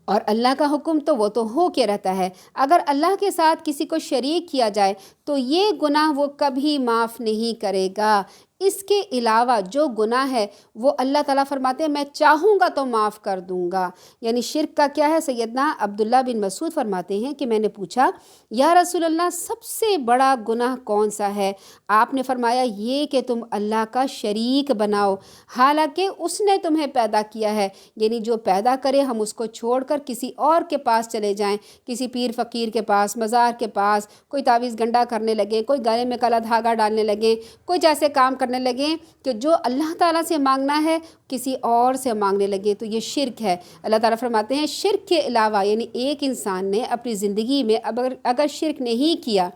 اور اللہ کا حکم تو وہ تو ہو کے رہتا ہے، اگر اللہ کے ساتھ کسی کو شریک کیا جائے تو یہ گناہ وہ کبھی معاف نہیں کرے گا۔ اس کے علاوہ جو گناہ ہے وہ اللہ تعالیٰ فرماتے ہیں میں چاہوں گا تو معاف کر دوں گا۔ یعنی شرک کا کیا ہے؟ سیدنا عبداللہ بن مسعود فرماتے ہیں کہ میں نے پوچھا یا رسول اللہ سب سے بڑا گناہ کون سا ہے؟ آپ نے فرمایا یہ کہ تم اللہ کا شریک بناؤ حالانکہ اس نے تمہیں پیدا کیا ہے، یعنی جو پیدا کرے ہم اس کو چھوڑ کر کسی اور کے پاس چلے جائیں، کسی پیر فقیر کے پاس، مزار کے پاس، کوئی تعویذ گنڈا کرنے لگے، کوئی گلے میں کالا دھاگا ڈالنے لگے، کوئی جیسے کام کرنے لگیں کہ جو اللہ تعالیٰ سے مانگنا ہے کسی اور سے مانگنے لگے، تو یہ شرک ہے۔ اللہ تعالیٰ فرماتے ہیں شرک کے علاوہ یعنی ایک انسان نے اپنی زندگی میں اگر شرک نہیں کیا،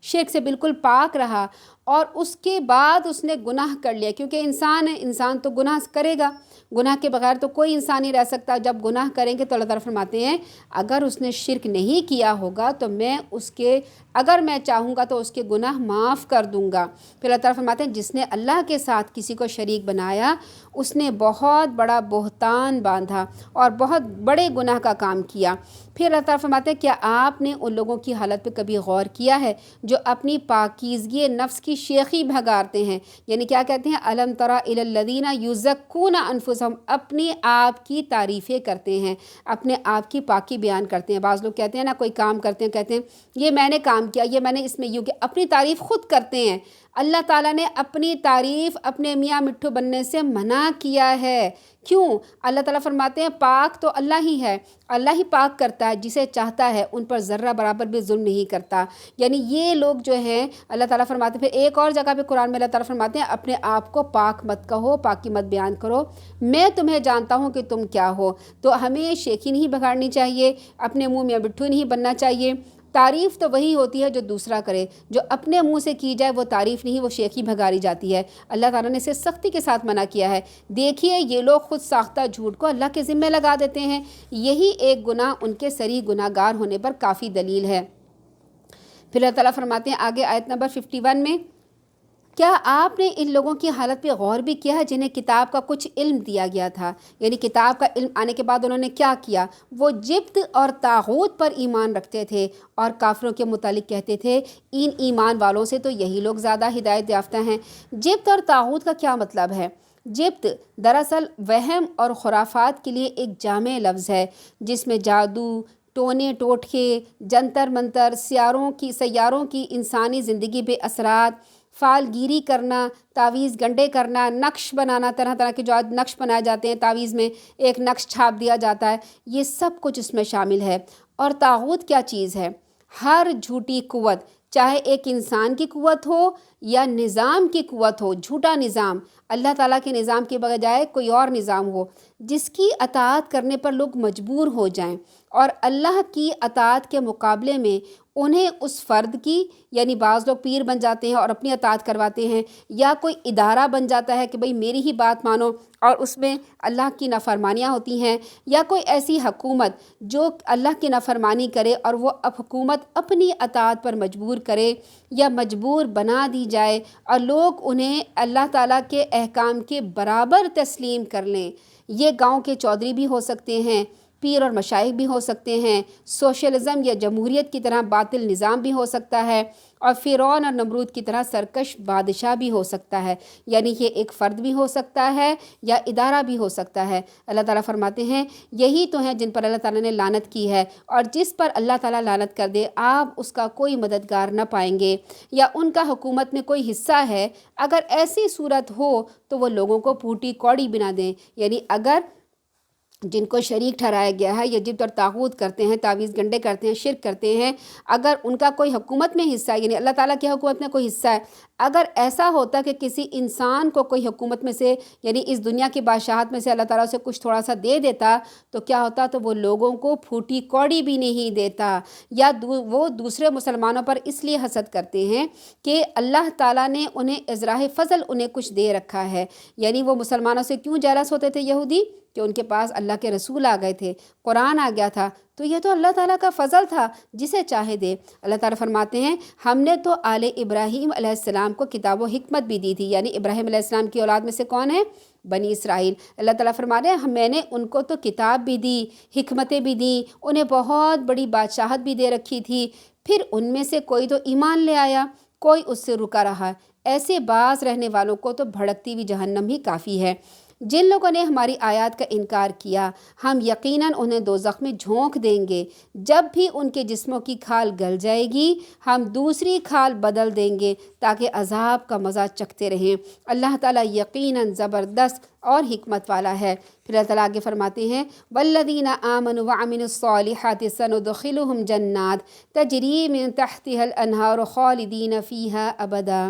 شرک سے بالکل پاک رہا اور اس کے بعد اس نے گناہ کر لیا، کیونکہ انسان ہے، انسان تو گناہ کرے گا، گناہ کے بغیر تو کوئی انسان نہیں رہ سکتا۔ جب گناہ کریں گے تو اللہ تعالیٰ فرماتے ہیں اگر اس نے شرک نہیں کیا ہوگا تو اگر میں چاہوں گا تو اس کے گناہ معاف کر دوں گا۔ پھر اللہ تعالیٰ فرماتے ہیں جس نے اللہ کے ساتھ کسی کو شریک بنایا اس نے بہت بڑا بہتان باندھا اور بہت بڑے گناہ کا کام کیا۔ پھر اللہ تعالیٰ فرماتے ہیں کیا آپ نے ان لوگوں کی حالت پہ کبھی غور کیا ہے جو اپنی پاکیزگی نفس کی شیخی بھگارتے ہیں؟ یعنی کیا کہتے ہیں الم تری الی الذین یزکون انفسہم، اپنے آپ کی تعریفیں کرتے ہیں، اپنے آپ کی پاکی بیان کرتے ہیں۔ بعض لوگ کہتے ہیں نا کوئی کام کرتے ہیں کہتے ہیں یہ میں نے کام کیا، یہ میں نے اس میں یوں کہ اپنی تعریف خود کرتے ہیں، اللہ تعالیٰ نے اپنی تعریف اپنے میاں مٹھو بننے سے منع کیا ہے۔ کیوں؟ اللہ تعالیٰ فرماتے ہیں پاک تو اللہ ہی ہے، اللہ ہی پاک کرتا ہے جسے چاہتا ہے، ان پر ذرہ برابر بھی ظلم نہیں کرتا۔ یعنی یہ لوگ جو ہیں اللہ تعالیٰ فرماتے ہیں، پھر ایک اور جگہ پہ قرآن میں اللہ تعالیٰ فرماتے ہیں اپنے آپ کو پاک مت کہو، پاکی مت بیان کرو، میں تمہیں جانتا ہوں کہ تم کیا ہو۔ تو ہمیں شیخی نہیں بگاڑنی چاہیے، اپنے منہ میاں مٹھو نہیں بننا چاہیے۔ تعریف تو وہی ہوتی ہے جو دوسرا کرے، جو اپنے منہ سے کی جائے وہ تعریف نہیں، وہ شیخی بھگاری جاتی ہے۔ اللہ تعالیٰ نے اسے سختی کے ساتھ منع کیا ہے۔ دیکھیے یہ لوگ خود ساختہ جھوٹ کو اللہ کے ذمہ لگا دیتے ہیں، یہی ایک گناہ ان کے صریح گناہ گار ہونے پر کافی دلیل ہے۔ پھر اللہ تعالیٰ فرماتے ہیں آگے آیت نمبر 51 میں، کیا آپ نے ان لوگوں کی حالت پہ غور بھی کیا ہے جنہیں کتاب کا کچھ علم دیا گیا تھا؟ یعنی کتاب کا علم آنے کے بعد انہوں نے کیا کیا؟ وہ جبت اور طاغوت پر ایمان رکھتے تھے اور کافروں کے متعلق کہتے تھے ان ایمان والوں سے تو یہی لوگ زیادہ ہدایت یافتہ ہیں۔ جبت اور طاغوت کا کیا مطلب ہے؟ جبت دراصل وہم اور خرافات کے لیے ایک جامع لفظ ہے جس میں جادو، ٹونے ٹوٹکے، جنتر منتر، سیاروں کی انسانی زندگی پہ اثرات، فال گیری کرنا، تعویذ گنڈے کرنا، نقش بنانا، طرح طرح کے جو آج نقش بنائے جاتے ہیں، تعویذ میں ایک نقش چھاپ دیا جاتا ہے، یہ سب کچھ اس میں شامل ہے۔ اور طاغوت کیا چیز ہے؟ ہر جھوٹی قوت، چاہے ایک انسان کی قوت ہو یا نظام کی قوت ہو، جھوٹا نظام، اللہ تعالیٰ کے نظام کے بجائے کوئی اور نظام ہو، جس کی اطاعت کرنے پر لوگ مجبور ہو جائیں اور اللہ کی اطاعت کے مقابلے میں انہیں اس فرد کی، یعنی بعض لوگ پیر بن جاتے ہیں اور اپنی اطاعت کرواتے ہیں، یا کوئی ادارہ بن جاتا ہے کہ بھئی میری ہی بات مانو اور اس میں اللہ کی نافرمانیاں ہوتی ہیں، یا کوئی ایسی حکومت جو اللہ کی نافرمانی کرے اور وہ اب حکومت اپنی اطاعت پر مجبور کرے یا مجبور بنا دی جائے اور لوگ انہیں اللہ تعالیٰ کے احکام کے برابر تسلیم کر لیں۔ یہ گاؤں کے چودھری بھی ہو سکتے ہیں، پیر اور مشائخ بھی ہو سکتے ہیں، سوشلزم یا جمہوریت کی طرح باطل نظام بھی ہو سکتا ہے، اور فرعون اور نمرود کی طرح سرکش بادشاہ بھی ہو سکتا ہے۔ یعنی یہ ایک فرد بھی ہو سکتا ہے یا ادارہ بھی ہو سکتا ہے۔ اللہ تعالیٰ فرماتے ہیں یہی تو ہیں جن پر اللہ تعالیٰ نے لعنت کی ہے، اور جس پر اللہ تعالیٰ لعنت کر دے آپ اس کا کوئی مددگار نہ پائیں گے یا ان کا حکومت میں کوئی حصہ ہے۔ اگر ایسی صورت ہو تو وہ لوگوں کو پھوٹی کوڑی بنا دیں، یعنی اگر جن کو شریک ٹھہرایا گیا ہے یا جبت اور طاغوت کرتے ہیں، تعویذ گنڈے کرتے ہیں، شرک کرتے ہیں، اگر ان کا کوئی حکومت میں حصہ ہے، یعنی اللہ تعالیٰ کی حکومت میں کوئی حصہ ہے، اگر ایسا ہوتا کہ کسی انسان کو کوئی حکومت میں سے، یعنی اس دنیا کی بادشاہت میں سے اللہ تعالیٰ سے کچھ تھوڑا سا دے دیتا تو کیا ہوتا؟ تو وہ لوگوں کو پھوٹی کوڑی بھی نہیں دیتا، یا وہ دوسرے مسلمانوں پر اس لیے حسد کرتے ہیں کہ اللہ تعالیٰ نے انہیں ازراہ فضل انہیں کچھ دے رکھا ہے۔ یعنی وہ مسلمانوں سے کیوں جیلس ہوتے تھے یہودی؟ کہ ان کے پاس اللہ کے رسول آ گئے تھے، قرآن آ گیا تھا، تو یہ تو اللہ تعالیٰ کا فضل تھا، جسے چاہے دے۔ اللہ تعالیٰ فرماتے ہیں ہم نے تو آل ابراہیم علیہ السلام کو کتاب و حکمت بھی دی تھی، یعنی ابراہیم علیہ السلام کی اولاد میں سے کون ہے؟ بنی اسرائیل۔ اللہ تعالیٰ فرما رہے ہیں میں نے ان کو تو کتاب بھی دی، حکمتیں بھی دیں، انہیں بہت بڑی بادشاہت بھی دے رکھی تھی، پھر ان میں سے کوئی تو ایمان لے آیا، کوئی اس سے رکا رہا۔ ایسے باز رہنے والوں کو تو بھڑکتی ہوئی جہنم ہی کافی ہے۔ جن لوگوں نے ہماری آیات کا انکار کیا ہم یقیناً انہیں دوزخ میں جھونک دیں گے، جب بھی ان کے جسموں کی کھال گل جائے گی ہم دوسری کھال بدل دیں گے تاکہ عذاب کا مزہ چکھتے رہیں۔ اللہ تعالیٰ یقیناً زبردست اور حکمت والا ہے۔ پھر اللہ تعالیٰ آگے فرماتے ہیں والذین آمنوا وعملوا الصالحات سندخلهم جنات تجری من تحتها الانہار خالدین فیہا ابدا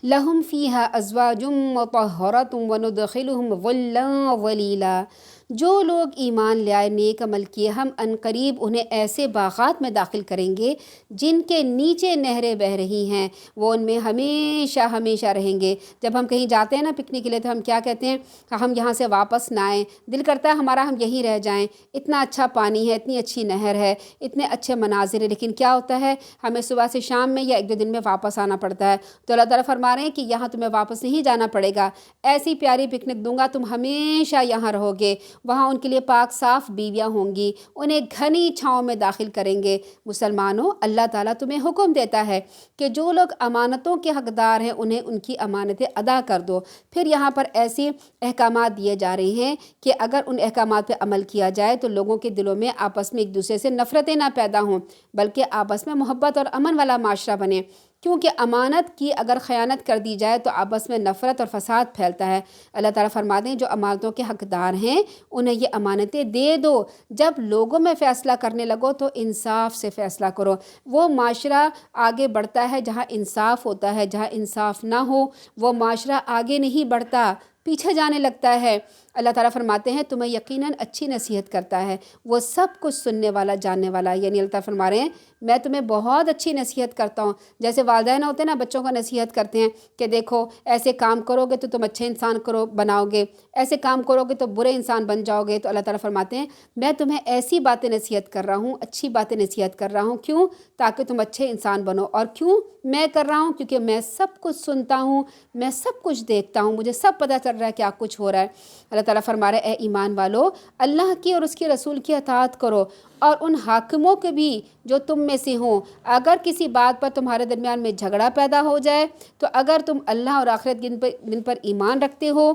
لہم فیہا ازواج مطہرۃ وندخلہم ظلا ظلیلا۔ جو لوگ ایمان لے آئے، نیک عمل کیے، ہم عنقریب انہیں ایسے باغات میں داخل کریں گے جن کے نیچے نہریں بہہ رہی ہیں، وہ ان میں ہمیشہ ہمیشہ رہیں گے۔ جب ہم کہیں جاتے ہیں نا پکنک کے لیے تو ہم کیا کہتے ہیں؟ ہم یہاں سے واپس نہ آئیں، دل کرتا ہے ہمارا ہم یہیں رہ جائیں، اتنا اچھا پانی ہے، اتنی اچھی نہر ہے، اتنے اچھے مناظر ہیں، لیکن کیا ہوتا ہے ہمیں صبح سے شام میں یا ایک دو دن میں واپس آنا پڑتا ہے۔ تو اللہ تعالیٰ فرما رہے ہیں کہ یہاں تمہیں واپس نہیں جانا پڑے گا، ایسی پیاری پکنک دوں گا، تم ہمیشہ یہاں رہو گے۔ وہاں ان کے لیے پاک صاف بیویاں ہوں گی، انہیں گھنی چھاؤں میں داخل کریں گے۔ مسلمانوں، اللہ تعالیٰ تمہیں حکم دیتا ہے کہ جو لوگ امانتوں کے حقدار ہیں انہیں ان کی امانتیں ادا کر دو۔ پھر یہاں پر ایسے احکامات دیے جا رہے ہیں کہ اگر ان احکامات پہ عمل کیا جائے تو لوگوں کے دلوں میں آپس میں ایک دوسرے سے نفرتیں نہ پیدا ہوں، بلکہ آپس میں محبت اور امن والا معاشرہ بنے۔ کیونکہ امانت کی اگر خیانت کر دی جائے تو آپس میں نفرت اور فساد پھیلتا ہے۔ اللہ تعالیٰ فرماتے ہیں جو امانتوں کے حقدار ہیں انہیں یہ امانتیں دے دو۔ جب لوگوں میں فیصلہ کرنے لگو تو انصاف سے فیصلہ کرو۔ وہ معاشرہ آگے بڑھتا ہے جہاں انصاف ہوتا ہے، جہاں انصاف نہ ہو وہ معاشرہ آگے نہیں بڑھتا، پیچھے جانے لگتا ہے۔ اللہ تعالیٰ فرماتے ہیں تمہیں یقیناً اچھی نصیحت کرتا ہے، وہ سب کچھ سننے والا جاننے والا ہے۔ یعنی اللہ تعالیٰ فرما رہے ہیں میں تمہیں بہت اچھی نصیحت کرتا ہوں۔ جیسے والدین ہوتے ہیں نا بچوں کو نصیحت کرتے ہیں کہ دیکھو ایسے کام کرو گے تو تم اچھے انسان بناؤ گے، ایسے کام کرو گے تو برے انسان بن جاؤ گے۔ تو اللہ تعالیٰ فرماتے ہیں میں تمہیں ایسی باتیں نصیحت کر رہا ہوں، اچھی باتیں نصیحت کر رہا ہوں، کیوں؟ تاکہ تم اچھے انسان بنو۔ اور کیوں میں کر رہا ہوں؟ کیونکہ میں سب کچھ سنتا ہوں، میں سب کچھ دیکھتا ہوں، مجھے سب پتہ چل رہا ہے کیا کچھ ہو رہا ہے۔ اللہ تعالیٰ فرما رہے اے ایمان والو اللہ کی اور اس کے رسول کی اطاعت کرو، اور ان حاکموں کے بھی جو تم میں سے ہوں۔ اگر کسی بات پر تمہارے درمیان میں جھگڑا پیدا ہو جائے تو اگر تم اللہ اور آخرت کے دن پر ایمان رکھتے ہو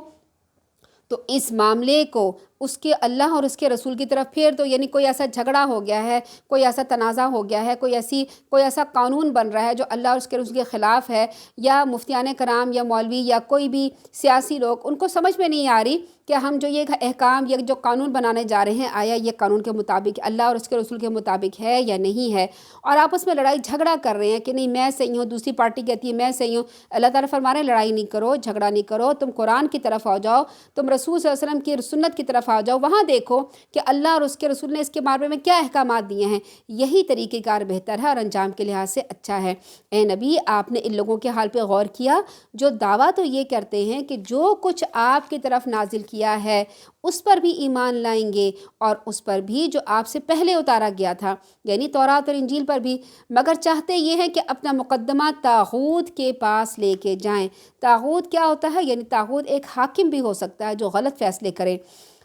تو اس معاملے کو اس کے اللہ اور اس کے رسول کی طرف پھیر دو۔ یعنی کوئی ایسا جھگڑا ہو گیا ہے، کوئی ایسا تنازع ہو گیا ہے، کوئی ایسا قانون بن رہا ہے جو اللہ اور اس کے رسول کے خلاف ہے، یا مفتیان کرام یا مولوی یا کوئی بھی سیاسی لوگ ان کو سمجھ میں نہیں آ رہی کہ ہم جو یہ احکام یا جو قانون بنانے جا رہے ہیں آیا یہ قانون کے مطابق اللہ اور اس کے رسول کے مطابق ہے یا نہیں ہے، اور آپس میں لڑائی جھگڑا کر رہے ہیں کہ نہیں میں صحیح ہوں، دوسری پارٹی کہتی ہے میں صحیح ہوں۔ اللہ تعالیٰ فرما رہے ہیں لڑائی نہیں کرو، جھگڑا نہیں کرو، تم قرآن کی طرف آ جاؤ، تم رسول صلی اللہ علیہ وسلم کی سنت کی طرف آ جاؤ، وہاں دیکھو کہ اللہ اور اس کے رسول نے اس کے بارے میں کیا احکامات دیے ہیں، یہی طریقہ کار بہتر ہے اور انجام کے لحاظ سے اچھا ہے۔ اے نبی آپ نے ان لوگوں کے حال پہ غور کیا جو دعویٰ تو یہ کرتے ہیں کہ جو کچھ آپ کی طرف نازل کیا ہے اس پر بھی ایمان لائیں گے اور اس پر بھی جو آپ سے پہلے اتارا گیا تھا، یعنی تورات اور انجیل پر بھی، مگر چاہتے یہ ہے کہ اپنا مقدمہ طاغوت کے پاس لے کے جائیں۔ طاغوت کیا ہوتا ہے؟ یعنی طاغوت ایک حاکم بھی ہو سکتا ہے جو غلط فیصلے کرے،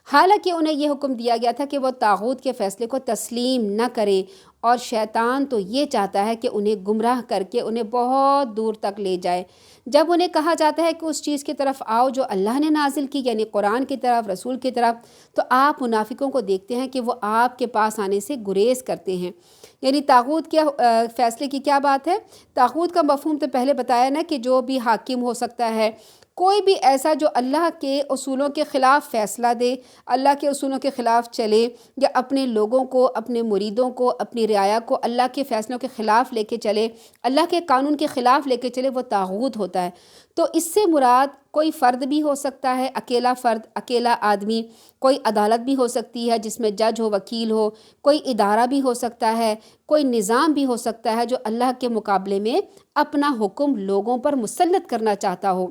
حالانکہ انہیں یہ حکم دیا گیا تھا کہ وہ طاغوت کے فیصلے کو تسلیم نہ کریں، اور شیطان تو یہ چاہتا ہے کہ انہیں گمراہ کر کے انہیں بہت دور تک لے جائے۔ جب انہیں کہا جاتا ہے کہ اس چیز کی طرف آؤ جو اللہ نے نازل کی، یعنی قرآن کی طرف، رسول کی طرف، تو آپ منافقوں کو دیکھتے ہیں کہ وہ آپ کے پاس آنے سے گریز کرتے ہیں۔ یعنی طاغوت کے فیصلے کی کیا بات ہے؟ طاغوت کا مفہوم تو پہلے بتایا نا کہ جو بھی حاکم ہو سکتا ہے، کوئی بھی ایسا جو اللہ کے اصولوں کے خلاف فیصلہ دے، اللہ کے اصولوں کے خلاف چلے، یا اپنے لوگوں کو، اپنے مریدوں کو، اپنی رعایا کو اللہ کے فیصلوں کے خلاف لے کے چلے، اللہ کے قانون کے خلاف لے کے چلے، وہ طاغوت ہوتا ہے۔ تو اس سے مراد کوئی فرد بھی ہو سکتا ہے، اکیلا فرد، اکیلا آدمی، کوئی عدالت بھی ہو سکتی ہے جس میں جج ہو، وکیل ہو، کوئی ادارہ بھی ہو سکتا ہے، کوئی نظام بھی ہو سکتا ہے جو اللہ کے مقابلے میں اپنا حکم لوگوں پر مسلط کرنا چاہتا ہو۔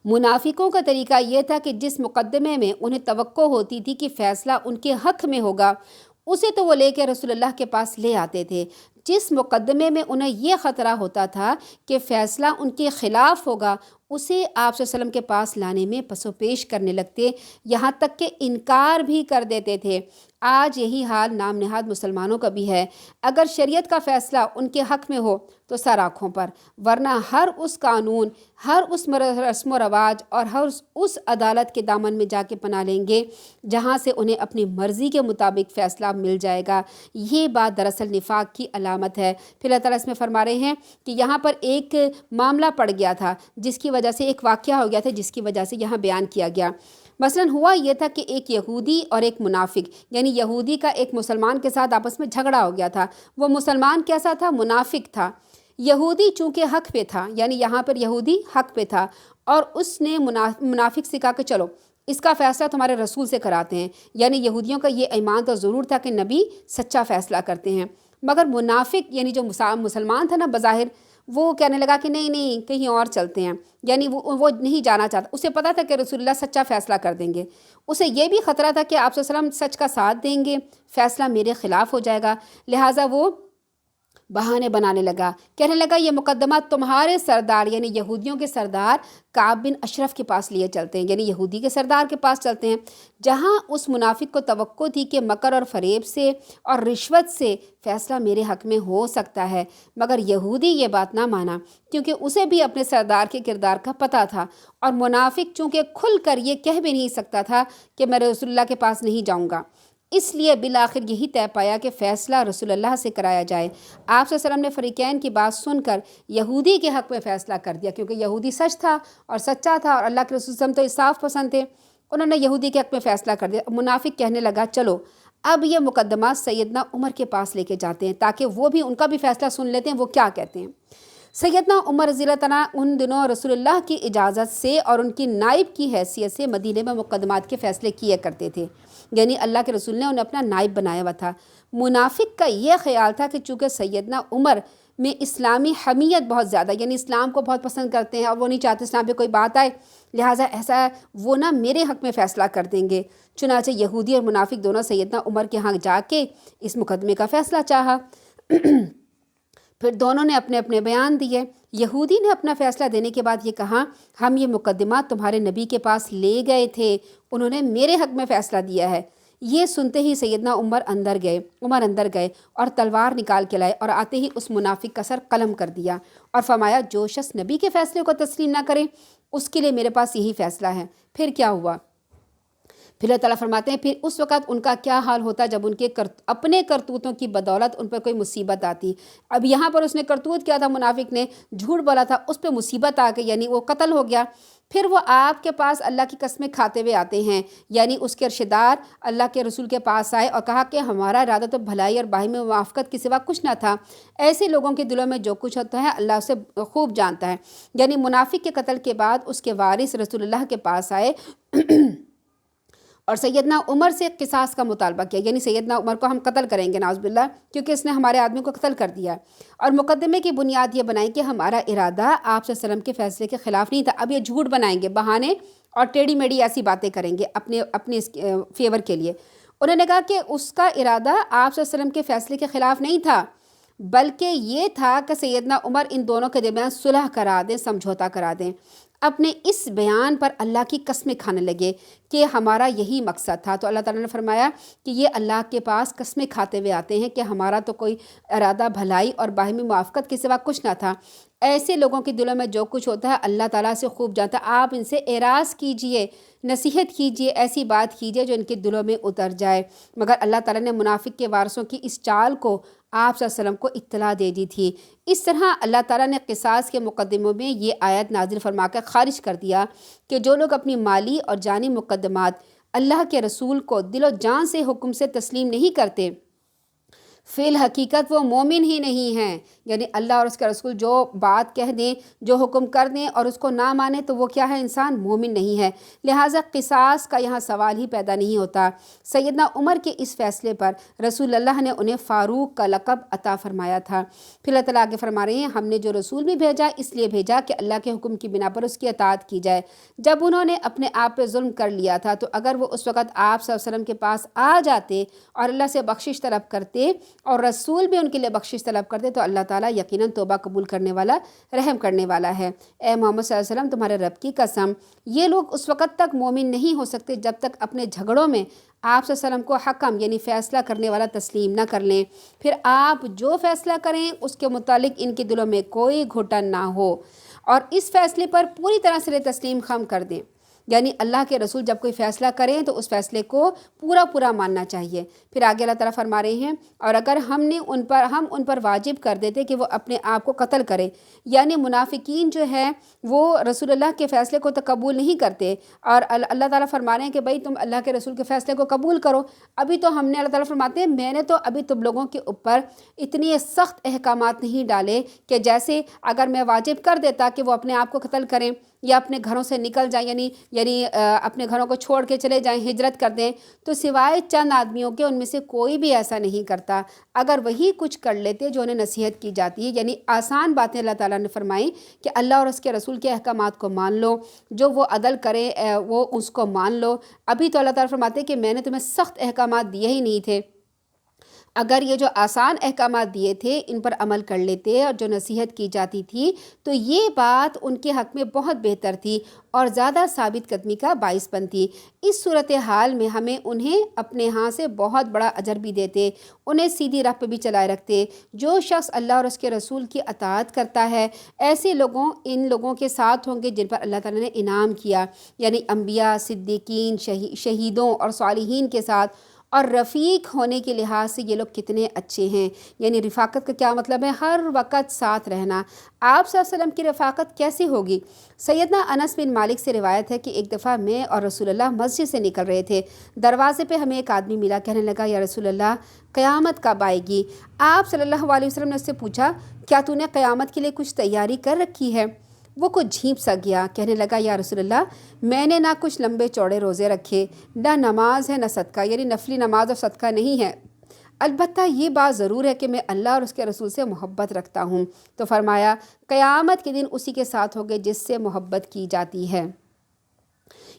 منافقوں کا طریقہ یہ تھا کہ جس مقدمے میں انہیں توقع ہوتی تھی کہ فیصلہ ان کے حق میں ہوگا اسے تو وہ لے کے رسول اللہ کے پاس لے آتے تھے، جس مقدمے میں انہیں یہ خطرہ ہوتا تھا کہ فیصلہ ان کے خلاف ہوگا اسے آپ صلی اللہ علیہ وسلم کے پاس لانے میں پس و پیش کرنے لگتے، یہاں تک کہ انکار بھی کر دیتے تھے۔ آج یہی حال نام نہاد مسلمانوں کا بھی ہے۔ اگر شریعت کا فیصلہ ان کے حق میں ہو تو سر آنکھوں پر، ورنہ ہر اس قانون، ہر اس رسم و رواج اور ہر اس عدالت کے دامن میں جا کے پناہ لیں گے جہاں سے انہیں اپنی مرضی کے مطابق فیصلہ مل جائے گا۔ یہ بات دراصل نفاق کی علامت ہے۔ پھر اللہ تعالیٰ اس میں فرما رہے ہیں کہ یہاں پر ایک معاملہ پڑ گیا تھا جس کی وجہ سے، ایک واقعہ ہو گیا تھا جس کی وجہ سے یہاں بیان کیا گیا۔ مثلا ہوا یہ تھا کہ ایک یہودی اور ایک منافق، یعنی یہودی کا ایک مسلمان کے ساتھ آپس میں جھگڑا ہو گیا تھا۔ وہ مسلمان کیسا تھا؟ منافق تھا۔ یہودی چونکہ حق پہ تھا، یعنی یہاں پر یہودی حق پہ تھا، اور اس نے منافق سے کہا کہ چلو اس کا فیصلہ تمہارے رسول سے کراتے ہیں۔ یعنی یہودیوں کا یہ ایمان تو ضرور تھا کہ نبی سچا فیصلہ کرتے ہیں، مگر منافق یعنی جو مسلمان تھا نا بظاہر، وہ کہنے لگا کہ نہیں کہیں اور چلتے ہیں، یعنی وہ نہیں جانا چاہتا۔ اسے پتہ تھا کہ رسول اللہ سچا فیصلہ کر دیں گے، اسے یہ بھی خطرہ تھا کہ آپ صلی اللہ علیہ وسلم سچ کا ساتھ دیں گے، فیصلہ میرے خلاف ہو جائے گا، لہٰذا وہ بہانے بنانے لگا، کہنے لگا یہ مقدمہ تمہارے سردار یعنی یہودیوں کے سردار کعب بن اشرف کے پاس لیے چلتے ہیں، یعنی یہودی کے سردار کے پاس چلتے ہیں، جہاں اس منافق کو توقع تھی کہ مکر اور فریب سے اور رشوت سے فیصلہ میرے حق میں ہو سکتا ہے، مگر یہودی یہ بات نہ مانا کیونکہ اسے بھی اپنے سردار کے کردار کا پتہ تھا، اور منافق چونکہ کھل کر یہ کہہ بھی نہیں سکتا تھا کہ میں رسول اللہ کے پاس نہیں جاؤں گا، اس لیے بالآخر یہی طے پایا کہ فیصلہ رسول اللہ سے کرایا جائے۔ آپ صلی اللہ علیہ وسلم نے فریقین کی بات سن کر یہودی کے حق میں فیصلہ کر دیا، کیونکہ یہودی سچ تھا اور سچا تھا، اور اللہ کے رسول صلی اللہ علیہ وسلم تو انصاف پسند تھے۔ انہوں نے یہودی کے حق میں فیصلہ کر دیا۔ منافق کہنے لگا چلو اب یہ مقدمہ سیدنا عمر کے پاس لے کے جاتے ہیں تاکہ وہ بھی ان کا بھی فیصلہ سن لیتے ہیں وہ کیا کہتے ہیں۔ سیدنا عمر رضی اللہ عنہ ان دنوں رسول اللہ کی اجازت سے اور ان کی نائب کی حیثیت سے مدینے میں مقدمات کے فیصلے کیے کرتے تھے، یعنی اللہ کے رسول نے انہیں اپنا نائب بنایا ہوا تھا۔ منافق کا یہ خیال تھا کہ چونکہ سیدنا عمر میں اسلامی حمیت بہت زیادہ، یعنی اسلام کو بہت پسند کرتے ہیں اور وہ نہیں چاہتے اسلام پہ کوئی بات آئے، لہٰذا ایسا وہ نہ میرے حق میں فیصلہ کر دیں گے۔ چنانچہ یہودی اور منافق دونوں سیدنا عمر کے ہاں جا کے اس مقدمے کا فیصلہ چاہا۔ پھر دونوں نے اپنے اپنے بیان دیے۔ یہودی نے اپنا فیصلہ دینے کے بعد یہ کہا ہم یہ مقدمات تمہارے نبی کے پاس لے گئے تھے، انہوں نے میرے حق میں فیصلہ دیا ہے۔ یہ سنتے ہی سیدنا عمر اندر گئے اور تلوار نکال کے لائے اور آتے ہی اس منافق کا سر قلم کر دیا اور فرمایا جو شخص نبی کے فیصلے کو تسلیم نہ کرے اس کے لیے میرے پاس یہی فیصلہ ہے۔ پھر کیا ہوا؟ پھر اللہ تعالیٰ فرماتے ہیں پھر اس وقت ان کا کیا حال ہوتا جب ان کے اپنے کرتوتوں کی بدولت ان پر کوئی مصیبت آتی۔ اب یہاں پر اس نے کرتوت کیا تھا، منافق نے جھوٹ بولا تھا، اس پہ مصیبت آ گئی، یعنی وہ قتل ہو گیا۔ پھر وہ آپ کے پاس اللہ کی قسمیں کھاتے ہوئے آتے ہیں، یعنی اس کے رشتہ دار اللہ کے رسول کے پاس آئے اور کہا کہ ہمارا ارادہ تو بھلائی اور باہمی موافقت کے سوا کچھ نہ تھا۔ ایسے لوگوں کے دلوں میں جو کچھ ہوتا ہے اللہ اسے خوب جانتا ہے۔ یعنی منافق کے قتل کے بعد اس کے وارث رسول اللہ کے پاس آئے اور سیدنا عمر سے قصاص کا مطالبہ کیا، یعنی سیدنا عمر کو ہم قتل کریں گے نعوذ باللہ، کیونکہ اس نے ہمارے آدمی کو قتل کر دیا۔ اور مقدمے کی بنیاد یہ بنائی کہ ہمارا ارادہ آپ صلی اللہ علیہ وسلم کے فیصلے کے خلاف نہیں تھا۔ اب یہ جھوٹ بنائیں گے، بہانے اور ٹیڑھی میڑھی ایسی باتیں کریں گے اپنے فیور کے لیے۔ انہوں نے کہا کہ اس کا ارادہ آپ صلی اللہ علیہ وسلم کے فیصلے کے خلاف نہیں تھا، بلکہ یہ تھا کہ سیدنا عمر ان دونوں کے درمیان صلح کرا دیں، سمجھوتا کرا دیں۔ اپنے اس بیان پر اللہ کی قسمیں کھانے لگے کہ ہمارا یہی مقصد تھا۔ تو اللہ تعالیٰ نے فرمایا کہ یہ اللہ کے پاس قسمیں کھاتے ہوئے آتے ہیں کہ ہمارا تو کوئی ارادہ بھلائی اور باہمی موافقت کے سوا کچھ نہ تھا۔ ایسے لوگوں کے دلوں میں جو کچھ ہوتا ہے اللہ تعالیٰ سے خوب جانتا ہے۔ آپ ان سے اعراض کیجئے، نصیحت کیجئے، ایسی بات کیجئے جو ان کے دلوں میں اتر جائے۔ مگر اللہ تعالیٰ نے منافق کے وارثوں کی اس چال کو آپ صلی اللہ علیہ وسلم کو اطلاع دے دی تھی۔ اس طرح اللہ تعالیٰ نے قصاص کے مقدموں میں یہ آیت نازل فرما کر خارج کر دیا کہ جو لوگ اپنی مالی اور جانی مقدمات اللہ کے رسول کو دل و جان سے حکم سے تسلیم نہیں کرتے، فی الحقیقت وہ مومن ہی نہیں ہیں۔ یعنی اللہ اور اس کے رسول جو بات کہہ دیں، جو حکم کر دیں اور اس کو نہ مانے تو وہ کیا ہے، انسان مومن نہیں ہے۔ لہٰذا قصاص کا یہاں سوال ہی پیدا نہیں ہوتا۔ سیدنا عمر کے اس فیصلے پر رسول اللہ نے انہیں فاروق کا لقب عطا فرمایا تھا۔ پھر اللہ تعالیٰ آگے فرما رہے ہیں ہم نے جو رسول بھی بھیجا اس لیے بھیجا کہ اللہ کے حکم کی بنا پر اس کی اطاعت کی جائے۔ جب انہوں نے اپنے آپ پہ ظلم کر لیا تھا تو اگر وہ اس وقت آپ صلی اللہ علیہ وسلم کے پاس آ جاتے اور اللہ سے بخشش طلب کرتے اور رسول بھی ان کے لیے بخشش طلب کرتے تو اللہ تعالیٰ یقیناً توبہ قبول کرنے والا، رحم کرنے والا ہے۔ اے محمد صلی اللہ علیہ وسلم تمہارے رب کی قسم یہ لوگ اس وقت تک مومن نہیں ہو سکتے جب تک اپنے جھگڑوں میں آپ صلی اللہ علیہ وسلم کو حکم یعنی فیصلہ کرنے والا تسلیم نہ کر لیں، پھر آپ جو فیصلہ کریں اس کے متعلق ان کے دلوں میں کوئی گھٹن نہ ہو اور اس فیصلے پر پوری طرح سے تسلیم خم کر دیں۔ یعنی اللہ کے رسول جب کوئی فیصلہ کریں تو اس فیصلے کو پورا ماننا چاہیے۔ پھر آگے اللہ تعالیٰ فرما رہے ہیں اور اگر ہم ان پر واجب کر دیتے کہ وہ اپنے آپ کو قتل کریں، یعنی منافقین جو ہے وہ رسول اللہ کے فیصلے کو تو قبول نہیں کرتے اور اللہ تعالیٰ فرما رہے ہیں کہ بھائی تم اللہ کے رسول کے فیصلے کو قبول کرو۔ ابھی تو ہم نے، اللہ تعالیٰ فرماتے ہیں میں نے تو ابھی تم لوگوں کے اوپر اتنی سخت احکامات نہیں ڈالے کہ جیسے اگر میں واجب کر دیتا کہ وہ اپنے آپ کو قتل کریں یا اپنے گھروں سے نکل جائیں، یعنی اپنے گھروں کو چھوڑ کے چلے جائیں، ہجرت کر دیں، تو سوائے چند آدمیوں کے ان میں سے کوئی بھی ایسا نہیں کرتا۔ اگر وہی کچھ کر لیتے جو انہیں نصیحت کی جاتی ہے، یعنی آسان باتیں اللہ تعالیٰ نے فرمائی کہ اللہ اور اس کے رسول کے احکامات کو مان لو، جو وہ عدل کرے وہ اس کو مان لو۔ ابھی تو اللہ تعالیٰ فرماتے ہیں کہ میں نے تمہیں سخت احکامات دیے ہی نہیں تھے، اگر یہ جو آسان احکامات دیے تھے ان پر عمل کر لیتے اور جو نصیحت کی جاتی تھی تو یہ بات ان کے حق میں بہت بہتر تھی اور زیادہ ثابت قدمی کا باعث بنتی۔ اس صورتحال میں ہمیں انہیں اپنے ہاں سے بہت بڑا اجر بھی دیتے، انہیں سیدھی راہ پہ بھی چلائے رکھتے۔ جو شخص اللہ اور اس کے رسول کی اطاعت کرتا ہے ایسے لوگوں ان لوگوں کے ساتھ ہوں گے جن پر اللہ تعالیٰ نے انعام کیا، یعنی انبیاء، صدیقین، شہیدوں اور صالحین کے ساتھ، اور رفیق ہونے کے لحاظ سے یہ لوگ کتنے اچھے ہیں۔ یعنی رفاقت کا کیا مطلب ہے؟ ہر وقت ساتھ رہنا۔ آپ صلی اللہ علیہ وسلم کی رفاقت کیسی ہوگی؟ سیدنا انس بن مالک سے روایت ہے کہ ایک دفعہ میں اور رسول اللہ مسجد سے نکل رہے تھے، دروازے پہ ہمیں ایک آدمی ملا، کہنے لگا یا رسول اللہ قیامت کب آئے گی؟ آپ صلی اللہ علیہ وسلم نے اس سے پوچھا کیا تو نے قیامت کے لیے کچھ تیاری کر رکھی ہے؟ وہ کچھ جھیپ سا گیا، کہنے لگا یا رسول اللہ میں نے نہ کچھ لمبے چوڑے روزے رکھے، نہ نماز ہے نہ صدقہ، یعنی نفلی نماز اور صدقہ نہیں ہے، البتہ یہ بات ضرور ہے کہ میں اللہ اور اس کے رسول سے محبت رکھتا ہوں۔ تو فرمایا قیامت کے دن اسی کے ساتھ ہوگے جس سے محبت کی جاتی ہے۔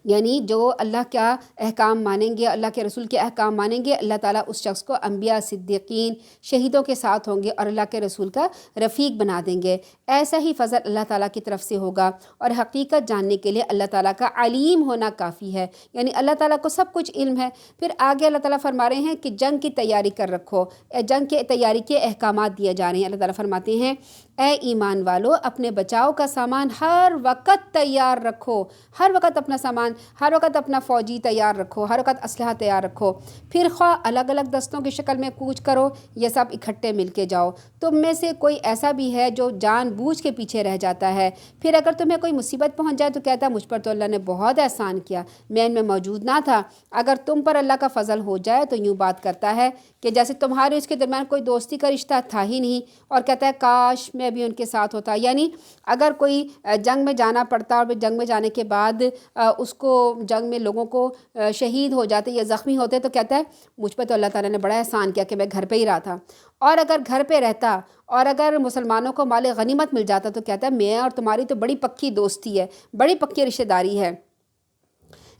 یعنی جو اللہ کا احکام مانیں گے، اللہ کے رسول کے احکام مانیں گے، اللہ تعالیٰ اس شخص کو انبیاء، صدیقین، شہیدوں کے ساتھ ہوں گے اور اللہ کے رسول کا رفیق بنا دیں گے۔ ایسا ہی فضل اللہ تعالیٰ کی طرف سے ہوگا، اور حقیقت جاننے کے لیے اللہ تعالیٰ کا علیم ہونا کافی ہے، یعنی اللہ تعالیٰ کو سب کچھ علم ہے۔ پھر آگے اللہ تعالیٰ فرما رہے ہیں کہ جنگ کی تیاری کر رکھو، جنگ کے تیاری کے احکامات دیے جا رہے ہیں۔ اللہ تعالیٰ فرماتے ہیں اے ایمان والو اپنے بچاؤ کا سامان ہر وقت تیار رکھو، ہر وقت اپنا سامان، ہر وقت اپنا فوجی تیار رکھو، ہر وقت اسلحہ تیار رکھو، پھر خواہ الگ الگ دستوں کی شکل میں کوچ کرو یہ سب اکٹھے مل کے جاؤ۔ تم میں سے کوئی ایسا بھی ہے جو جان بوجھ کے پیچھے رہ جاتا ہے، پھر اگر تمہیں کوئی مصیبت پہنچ جائے تو کہتا ہے مجھ پر تو اللہ نے بہت احسان کیا، میں ان میں موجود نہ تھا۔ اگر تم پر اللہ کا فضل ہو جائے تو یوں بات کرتا ہے کہ جیسے تمہارے اس کے درمیان کوئی دوستی کا رشتہ تھا ہی نہیں، اور کہتا ہے کاش میں بھی ان کے ساتھ ہوتا۔ یعنی اگر کوئی جنگ میں جانا پڑتا اور جنگ میں جانے کے بعد اس کو جنگ میں لوگوں کو شہید ہو جاتے یا زخمی ہوتے تو کہتا ہے مجھ پہ تو اللہ تعالیٰ نے بڑا احسان کیا کہ میں گھر پہ ہی رہا تھا۔ اور اگر گھر پہ رہتا اور اگر مسلمانوں کو مال غنیمت مل جاتا تو کہتا ہے میں اور تمہاری تو بڑی پکی دوستی ہے، بڑی پکی رشتہ داری ہے،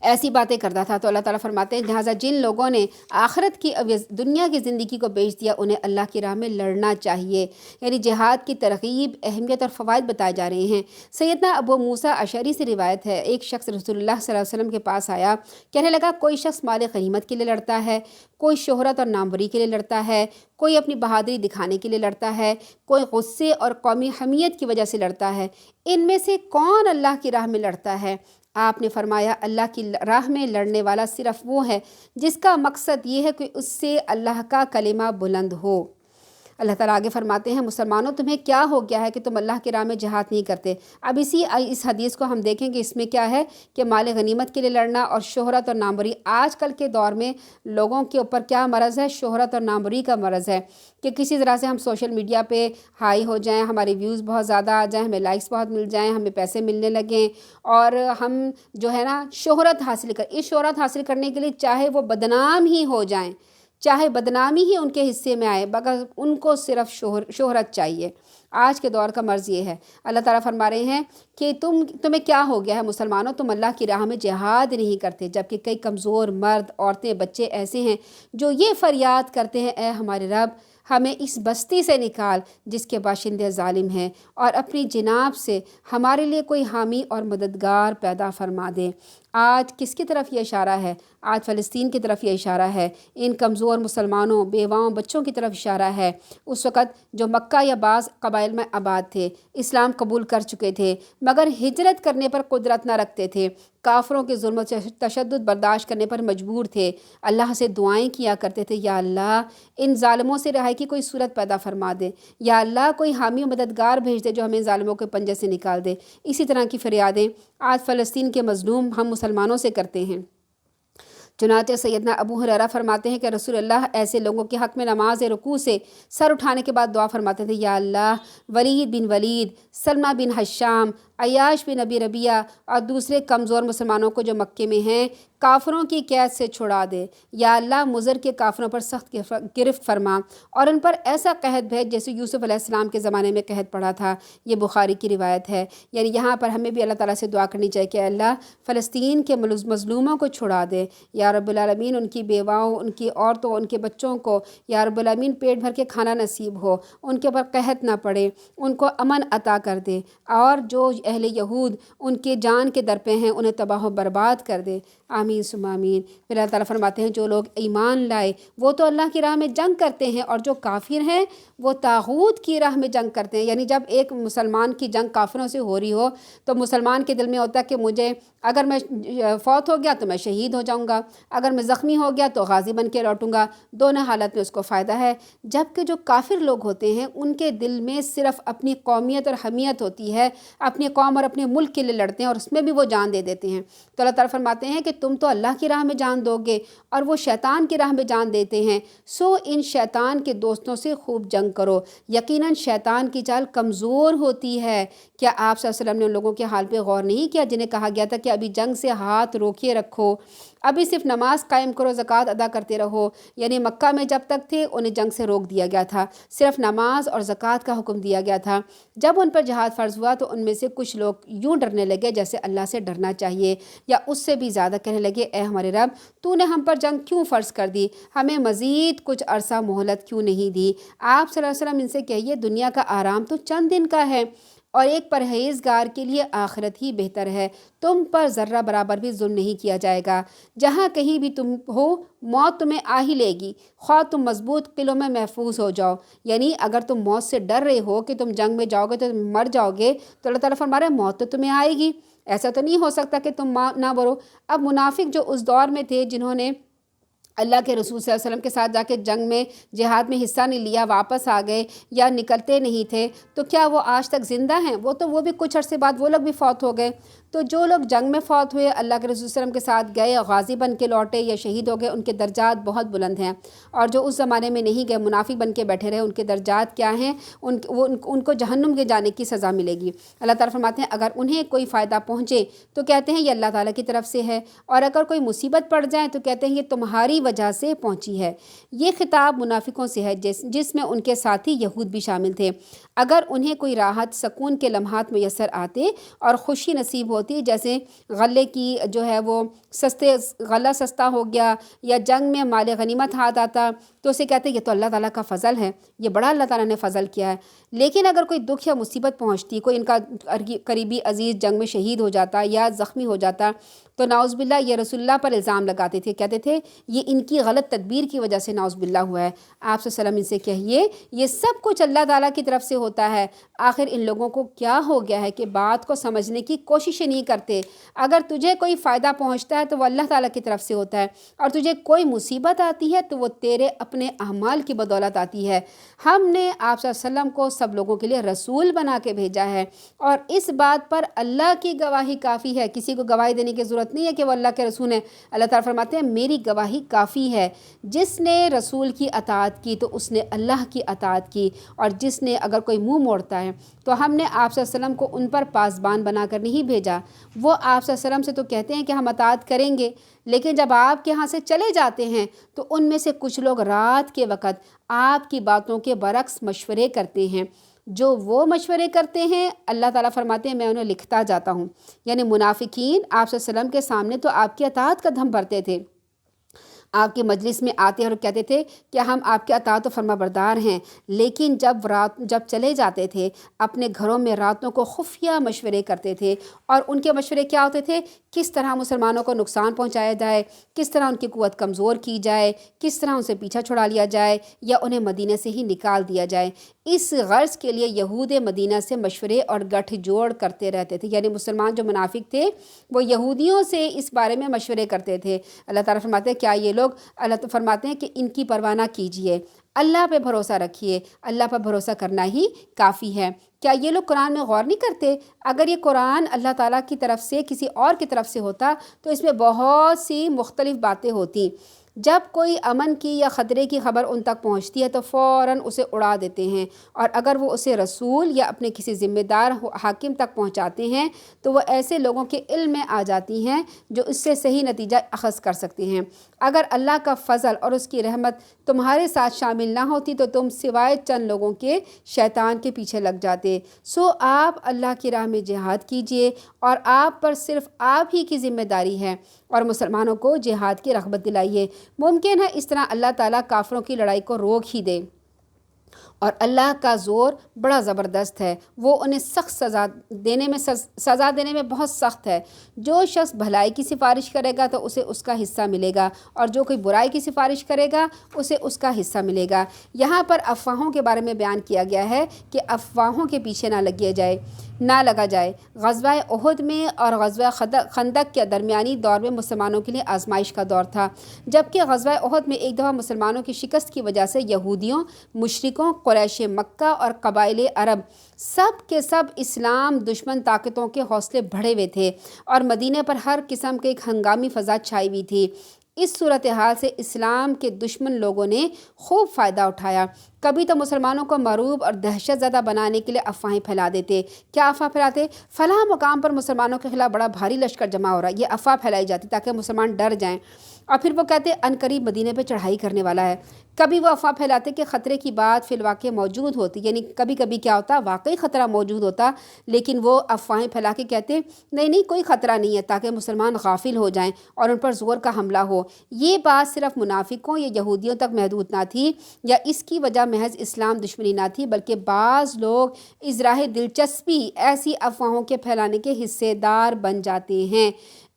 ایسی باتیں کرتا تھا۔ تو اللہ تعالیٰ فرماتے ہیں لہٰذا جن لوگوں نے آخرت کی دنیا کی زندگی کو بیچ دیا انہیں اللہ کی راہ میں لڑنا چاہیے۔ یعنی جہاد کی ترغیب، اہمیت اور فوائد بتائے جا رہے ہیں۔ سیدنا ابو موسیٰ اشعری سے روایت ہے ایک شخص رسول اللہ صلی اللہ علیہ وسلم کے پاس آیا، کہنے لگا کوئی شخص مال غنیمت کے لیے لڑتا ہے، کوئی شہرت اور ناموری کے لیے لڑتا ہے، کوئی اپنی بہادری دکھانے کے لیے لڑتا ہے، کوئی غصے اور قومی حمیت کی وجہ سے لڑتا ہے، ان میں سے کون اللہ کی راہ میں لڑتا ہے؟ آپ نے فرمایا اللہ کی راہ میں لڑنے والا صرف وہ ہے جس کا مقصد یہ ہے کہ اس سے اللہ کا کلمہ بلند ہو۔ اللہ تعالیٰ آگے فرماتے ہیں مسلمانوں تمہیں کیا ہو گیا ہے کہ تم اللہ کی راہ میں جہاد نہیں کرتے؟ اب اس حدیث کو ہم دیکھیں گے، اس میں کیا ہے کہ مال غنیمت کے لیے لڑنا اور شہرت اور ناموری، آج کل کے دور میں لوگوں کے اوپر کیا مرض ہے؟ شہرت اور ناموری کا مرض ہے کہ کسی طرح سے ہم سوشل میڈیا پہ ہائی ہو جائیں، ہمارے ویوز بہت زیادہ آ جائیں، ہمیں لائکس بہت مل جائیں، ہمیں پیسے ملنے لگیں، اور ہم جو ہے نا شہرت حاصل اس شہرت حاصل کرنے کے لیے چاہے وہ بدنام ہی ہو جائیں، چاہے بدنامی ہی ان کے حصے میں آئے، مگر ان کو صرف شہرت چاہیے۔ آج کے دور کا مرض یہ ہے۔ اللہ تعالیٰ فرما رہے ہیں کہ تمہیں کیا ہو گیا ہے مسلمانوں، تم اللہ کی راہ میں جہاد نہیں کرتے، جبکہ کئی کمزور مرد، عورتیں، بچے ایسے ہیں جو یہ فریاد کرتے ہیں اے ہمارے رب ہمیں اس بستی سے نکال جس کے باشندے ظالم ہیں، اور اپنی جناب سے ہمارے لیے کوئی حامی اور مددگار پیدا فرما دے۔ آج کس کی طرف یہ اشارہ ہے؟ آج فلسطین کی طرف یہ اشارہ ہے، ان کمزور مسلمانوں، بیواؤں، بچوں کی طرف اشارہ ہے۔ اس وقت جو مکہ یا بعض قبائل میں آباد تھے، اسلام قبول کر چکے تھے مگر ہجرت کرنے پر قدرت نہ رکھتے تھے، کافروں کے ظلم و تشدد برداشت کرنے پر مجبور تھے، اللہ سے دعائیں کیا کرتے تھے یا اللہ ان ظالموں سے رہائی کی کوئی صورت پیدا فرما دے، یا اللہ کوئی حامی و مددگار بھیج دے جو ہمیں ظالموں کے پنجے سے نکال دے۔ اسی طرح کی فریادیں آج فلسطین کے مظلوم ہم مسلمانوں سے کرتے ہیں۔ چنانچہ سیدنا ابو ہریرہ فرماتے ہیں کہ رسول اللہ ایسے لوگوں کے حق میں نماز رکوع سے سر اٹھانے کے بعد دعا فرماتے تھے یا اللہ ولید بن ولید، سلمہ بن ہشام، عیاش بن ابی ربیعہ اور دوسرے کمزور مسلمانوں کو جو مکے میں ہیں کافروں کی قید سے چھڑا دے، یا اللہ مضر کے کافروں پر سخت گرفت فرما اور ان پر ایسا قحط بھیج جیسے یوسف علیہ السلام کے زمانے میں قحط پڑا تھا۔ یہ بخاری کی روایت ہے۔ یعنی یہاں پر ہمیں بھی اللہ تعالیٰ سے دعا کرنی چاہیے کہ اللہ فلسطین کے مظلوموں کو چھڑا دے، یا رب العالمین ان کی بیواؤں، ان کی عورتوں، ان کے بچوں کو یا رب العالمین پیٹ بھر کے کھانا نصیب ہو، ان کے اوپر قحط نہ پڑے، ان کو امن عطا کر دے، اور جو اہل یہود ان کے جان کے در پہ ہیں انہیں تباہ و برباد کر دے۔ آمین ثم آمین۔ پھر اللہ تعالیٰ فرماتے ہیں جو لوگ ایمان لائے وہ تو اللہ کی راہ میں جنگ کرتے ہیں، اور جو کافر ہیں وہ طاغوت کی راہ میں جنگ کرتے ہیں۔ یعنی جب ایک مسلمان کی جنگ کافروں سے ہو رہی ہو تو مسلمان کے دل میں ہوتا ہے کہ مجھے اگر میں فوت ہو گیا تو میں شہید ہو جاؤں گا، اگر میں زخمی ہو گیا تو غازی بن کے لوٹوں گا، دونوں حالت میں اس کو فائدہ ہے۔ جبکہ جو کافر لوگ ہوتے ہیں ان کے دل میں صرف اپنی قومیت اور حمیت ہوتی ہے، اپنی قوم اور اپنے ملک کے لیے لڑتے ہیں اور اس میں بھی وہ جان دے دیتے ہیں۔ تو اللہ تعالیٰ فرماتے ہیں کہ تم تو اللہ کی راہ میں جان دو گے اور وہ شیطان کی راہ میں جان دیتے ہیں، سو ان شیطان کے دوستوں سے خوب جنگ کرو، یقیناً شیطان کی چال کمزور ہوتی ہے۔ کیا آپ صلی اللہ علیہ وسلم نے ان لوگوں کے حال پہ غور نہیں کیا جنہیں کہا گیا تھا کہ ابھی جنگ سے ہاتھ روکے رکھو، ابھی صرف نماز قائم کرو، زکوٰۃ ادا کرتے رہو؟ یعنی مکہ میں جب تک تھے انہیں جنگ سے روک دیا گیا تھا، صرف نماز اور زکوٰۃ کا حکم دیا گیا تھا۔ جب ان پر جہاد فرض ہوا تو ان میں سے کچھ لوگ یوں ڈرنے لگے جیسے اللہ سے ڈرنا چاہیے، یا اس سے بھی زیادہ کہنے لگے اے ہمارے رب تو نے ہم پر جنگ کیوں فرض کر دی، ہمیں مزید کچھ عرصہ مہلت کیوں نہیں دی؟ آپ صلی اللہ علیہ وسلم ان سے کہیے دنیا کا آرام تو چند دن کا ہے، اور ایک پرہیزگار کے لیے آخرت ہی بہتر ہے۔ تم پر ذرہ برابر بھی ظلم نہیں کیا جائے گا، جہاں کہیں بھی تم ہو موت تمہیں آ ہی لے گی، خواہ تم مضبوط قلعوں میں محفوظ ہو جاؤ۔ یعنی اگر تم موت سے ڈر رہے ہو کہ تم جنگ میں جاؤ گے تو تم مر جاؤ گے، تو اللہ تعالیٰ فرما رہا ہے موت تو تمہیں آئے گی، ایسا تو نہیں ہو سکتا کہ تم نہ مرو۔ اب منافق جو اس دور میں تھے جنہوں نے اللہ کے رسول صلی اللہ علیہ وسلم کے ساتھ جا کے جنگ میں جہاد میں حصہ نہیں لیا، واپس آ گئے یا نکلتے نہیں تھے، تو کیا وہ آج تک زندہ ہیں؟ وہ بھی کچھ عرصے بعد وہ لوگ بھی فوت ہو گئے۔ تو جو لوگ جنگ میں فوت ہوئے، اللہ کے رسول صلی اللہ علیہ وسلم کے ساتھ گئے، غازی بن کے لوٹے یا شہید ہو گئے، ان کے درجات بہت بلند ہیں۔ اور جو اس زمانے میں نہیں گئے، منافق بن کے بیٹھے رہے، ان کے درجات کیا ہیں؟ ان کو جہنم کے جانے کی سزا ملے گی۔ اللہ تعالیٰ فرماتے ہیں اگر انہیں کوئی فائدہ پہنچے تو کہتے ہیں یہ اللہ تعالیٰ کی طرف سے ہے، اور اگر کوئی مصیبت پڑ جائے تو کہتے ہیں یہ تمہاری وجہ سے پہنچی ہے۔ یہ خطاب منافقوں سے ہے جس میں ان کے ساتھی یہود بھی شامل تھے۔ اگر انہیں کوئی راحت سکون کے لمحات میسر آتے اور خوشی نصیب ہوتی، جیسے غلے کی جو ہے وہ غلہ سستا ہو گیا یا جنگ میں مال غنیمت ہاتھ آتا، تو اسے کہتے ہیں یہ تو اللہ تعالیٰ کا فضل ہے، یہ بڑا اللہ تعالیٰ نے فضل کیا ہے۔ لیکن اگر کوئی دکھ یا مصیبت پہنچتی، کوئی ان کا قریبی عزیز جنگ میں شہید ہو جاتا یا زخمی ہو جاتا، تو نعوذ باللہ یہ رسول اللہ پر الزام لگاتے تھے، کہتے تھے یہ ان کی غلط تدبیر کی وجہ سے نعوذ باللہ ہوا ہے۔ آپ صلی اللہ علیہ وسلم ان سے کہیے یہ سب کچھ اللہ تعالیٰ کی طرف سے ہوتا ہے۔ آخر ان لوگوں کو کیا ہو گیا ہے کہ بات کو سمجھنے کی کوششیں نہیں کرتے؟ اگر تجھے کوئی فائدہ پہنچتا ہے تو وہ اللہ تعالیٰ کی طرف سے ہوتا ہے، اور تجھے کوئی مصیبت آتی ہے تو وہ تیرے اپنے اعمال کی بدولت آتی ہے۔ ہم نے آپ صلی اللہ علیہ وسلم کو سب لوگوں کے لیے رسول بنا کے بھیجا ہے، اور اس بات پر اللہ کی گواہی کافی ہے، کسی کو گواہی دینے کی ضرورت نہیں ہے کہ وہ اللہ کے رسول ہیں۔ اللہ تعالیٰ فرماتے ہیں میری گواہی کافی ہے، جس نے رسول کی اطاعت کی تو اس نے اللہ کی اطاعت کی، اور جس نے اگر کوئی منہ موڑتا ہے تو ہم نے آپ صلی اللہ علیہ وسلم کو ان پر پاسبان بنا کر نہیں بھیجا۔ وہ آپ صلی اللہ علیہ وسلم سے تو کہتے ہیں کہ ہم اطاعت کریں گے، لیکن جب آپ کے ہاں سے چلے جاتے ہیں تو ان میں سے کچھ لوگ رات کے وقت آپ کی باتوں کے برعکس مشورے کرتے ہیں۔ جو وہ مشورے کرتے ہیں اللہ تعالیٰ فرماتے ہیں میں انہیں لکھتا جاتا ہوں۔ یعنی منافقین آپ صلی اللہ علیہ وسلم کے سامنے تو آپ کی اطاعت کا دھم بھرتے تھے، آپ کے مجلس میں آتے اور کہتے تھے کہ ہم آپ کے اطاعت و فرما بردار ہیں، لیکن جب چلے جاتے تھے اپنے گھروں میں راتوں کو خفیہ مشورے کرتے تھے، اور ان کے مشورے کیا ہوتے تھے؟ کس طرح مسلمانوں کو نقصان پہنچایا جائے، کس طرح ان کی قوت کمزور کی جائے، کس طرح ان سے پیچھا چھڑا لیا جائے یا انہیں مدینہ سے ہی نکال دیا جائے۔ اس غرض کے لیے یہود مدینہ سے مشورے اور گٹھ جوڑ کرتے رہتے تھے۔ یعنی مسلمان جو منافق تھے وہ یہودیوں سے اس بارے میں مشورے کرتے تھے۔ اللہ تعالیٰ فرماتے ہیں کیا یہ لوگ، اللہ تعالیٰ فرماتے ہیں کہ ان کی پرواہ نہ کیجیے، اللہ پہ بھروسہ رکھیے، اللہ پر بھروسہ کرنا ہی کافی ہے۔ کیا یہ لوگ قرآن میں غور نہیں کرتے؟ اگر یہ قرآن اللہ تعالیٰ کی طرف سے کسی اور کی طرف سے ہوتا تو اس میں بہت سی مختلف باتیں ہوتی۔ جب کوئی امن کی یا خطرے کی خبر ان تک پہنچتی ہے تو فوراً اسے اڑا دیتے ہیں، اور اگر وہ اسے رسول یا اپنے کسی ذمہ دار حاکم تک پہنچاتے ہیں تو وہ ایسے لوگوں کے علم میں آ جاتی ہیں جو اس سے صحیح نتیجہ اخذ کر سکتے ہیں۔ اگر اللہ کا فضل اور اس کی رحمت تمہارے ساتھ شامل نہ ہوتی تو تم سوائے چند لوگوں کے شیطان کے پیچھے لگ جاتے۔ سو آپ اللہ کی راہ میں جہاد کیجیے، اور آپ پر صرف آپ ہی کی ذمہ داری ہے، اور مسلمانوں کو جہاد کی رغبت دلائیے۔ ممکن ہے اس طرح اللہ تعالیٰ کافروں کی لڑائی کو روک ہی دے اور اللہ کا زور بڑا زبردست ہے، وہ انہیں سخت سزا دینے میں بہت سخت ہے۔ جو شخص بھلائی کی سفارش کرے گا تو اسے اس کا حصہ ملے گا، اور جو کوئی برائی کی سفارش کرے گا اسے اس کا حصہ ملے گا۔ یہاں پر افواہوں کے بارے میں بیان کیا گیا ہے کہ افواہوں کے پیچھے نہ لگا جائے۔ غزوہ احد میں اور غزوہ خندق کے درمیانی دور میں مسلمانوں کے لیے آزمائش کا دور تھا، جبکہ غزوہ احد میں ایک دفعہ مسلمانوں کی شکست کی وجہ سے یہودیوں، مشرکوں، قریش مکہ اور قبائل عرب سب کے سب اسلام دشمن طاقتوں کے حوصلے بڑھے ہوئے تھے، اور مدینے پر ہر قسم کے ایک ہنگامی فضا چھائی ہوئی تھی۔ اس صورتحال سے اسلام کے دشمن لوگوں نے خوب فائدہ اٹھایا۔ کبھی تو مسلمانوں کو مرعوب اور دہشت زدہ بنانے کے لیے افواہیں پھیلا دیتے۔ کیا افواہ پھیلاتے؟ فلاں مقام پر مسلمانوں کے خلاف بڑا بھاری لشکر جمع ہو رہا ہے، یہ افواہ پھیلائی جاتی تاکہ مسلمان ڈر جائیں، اور پھر وہ کہتے عنقریب مدینے پہ چڑھائی کرنے والا ہے۔ کبھی وہ افواہ پھیلاتے کہ خطرے کی بات فی الواقع موجود ہوتی، یعنی کبھی کبھی کیا ہوتا، واقعی خطرہ موجود ہوتا، لیکن وہ افواہیں پھیلا کے کہتے نہیں کوئی خطرہ نہیں ہے، تاکہ مسلمان غافل ہو جائیں اور ان پر زور کا حملہ ہو۔ یہ بات صرف منافقوں یا یہودیوں تک محدود نہ تھی، یا اس کی وجہ محض اسلام دشمنی نہ تھی، بلکہ بعض لوگ از راہ دلچسپی ایسی افواہوں کے پھیلانے کے حصے دار بن جاتے ہیں۔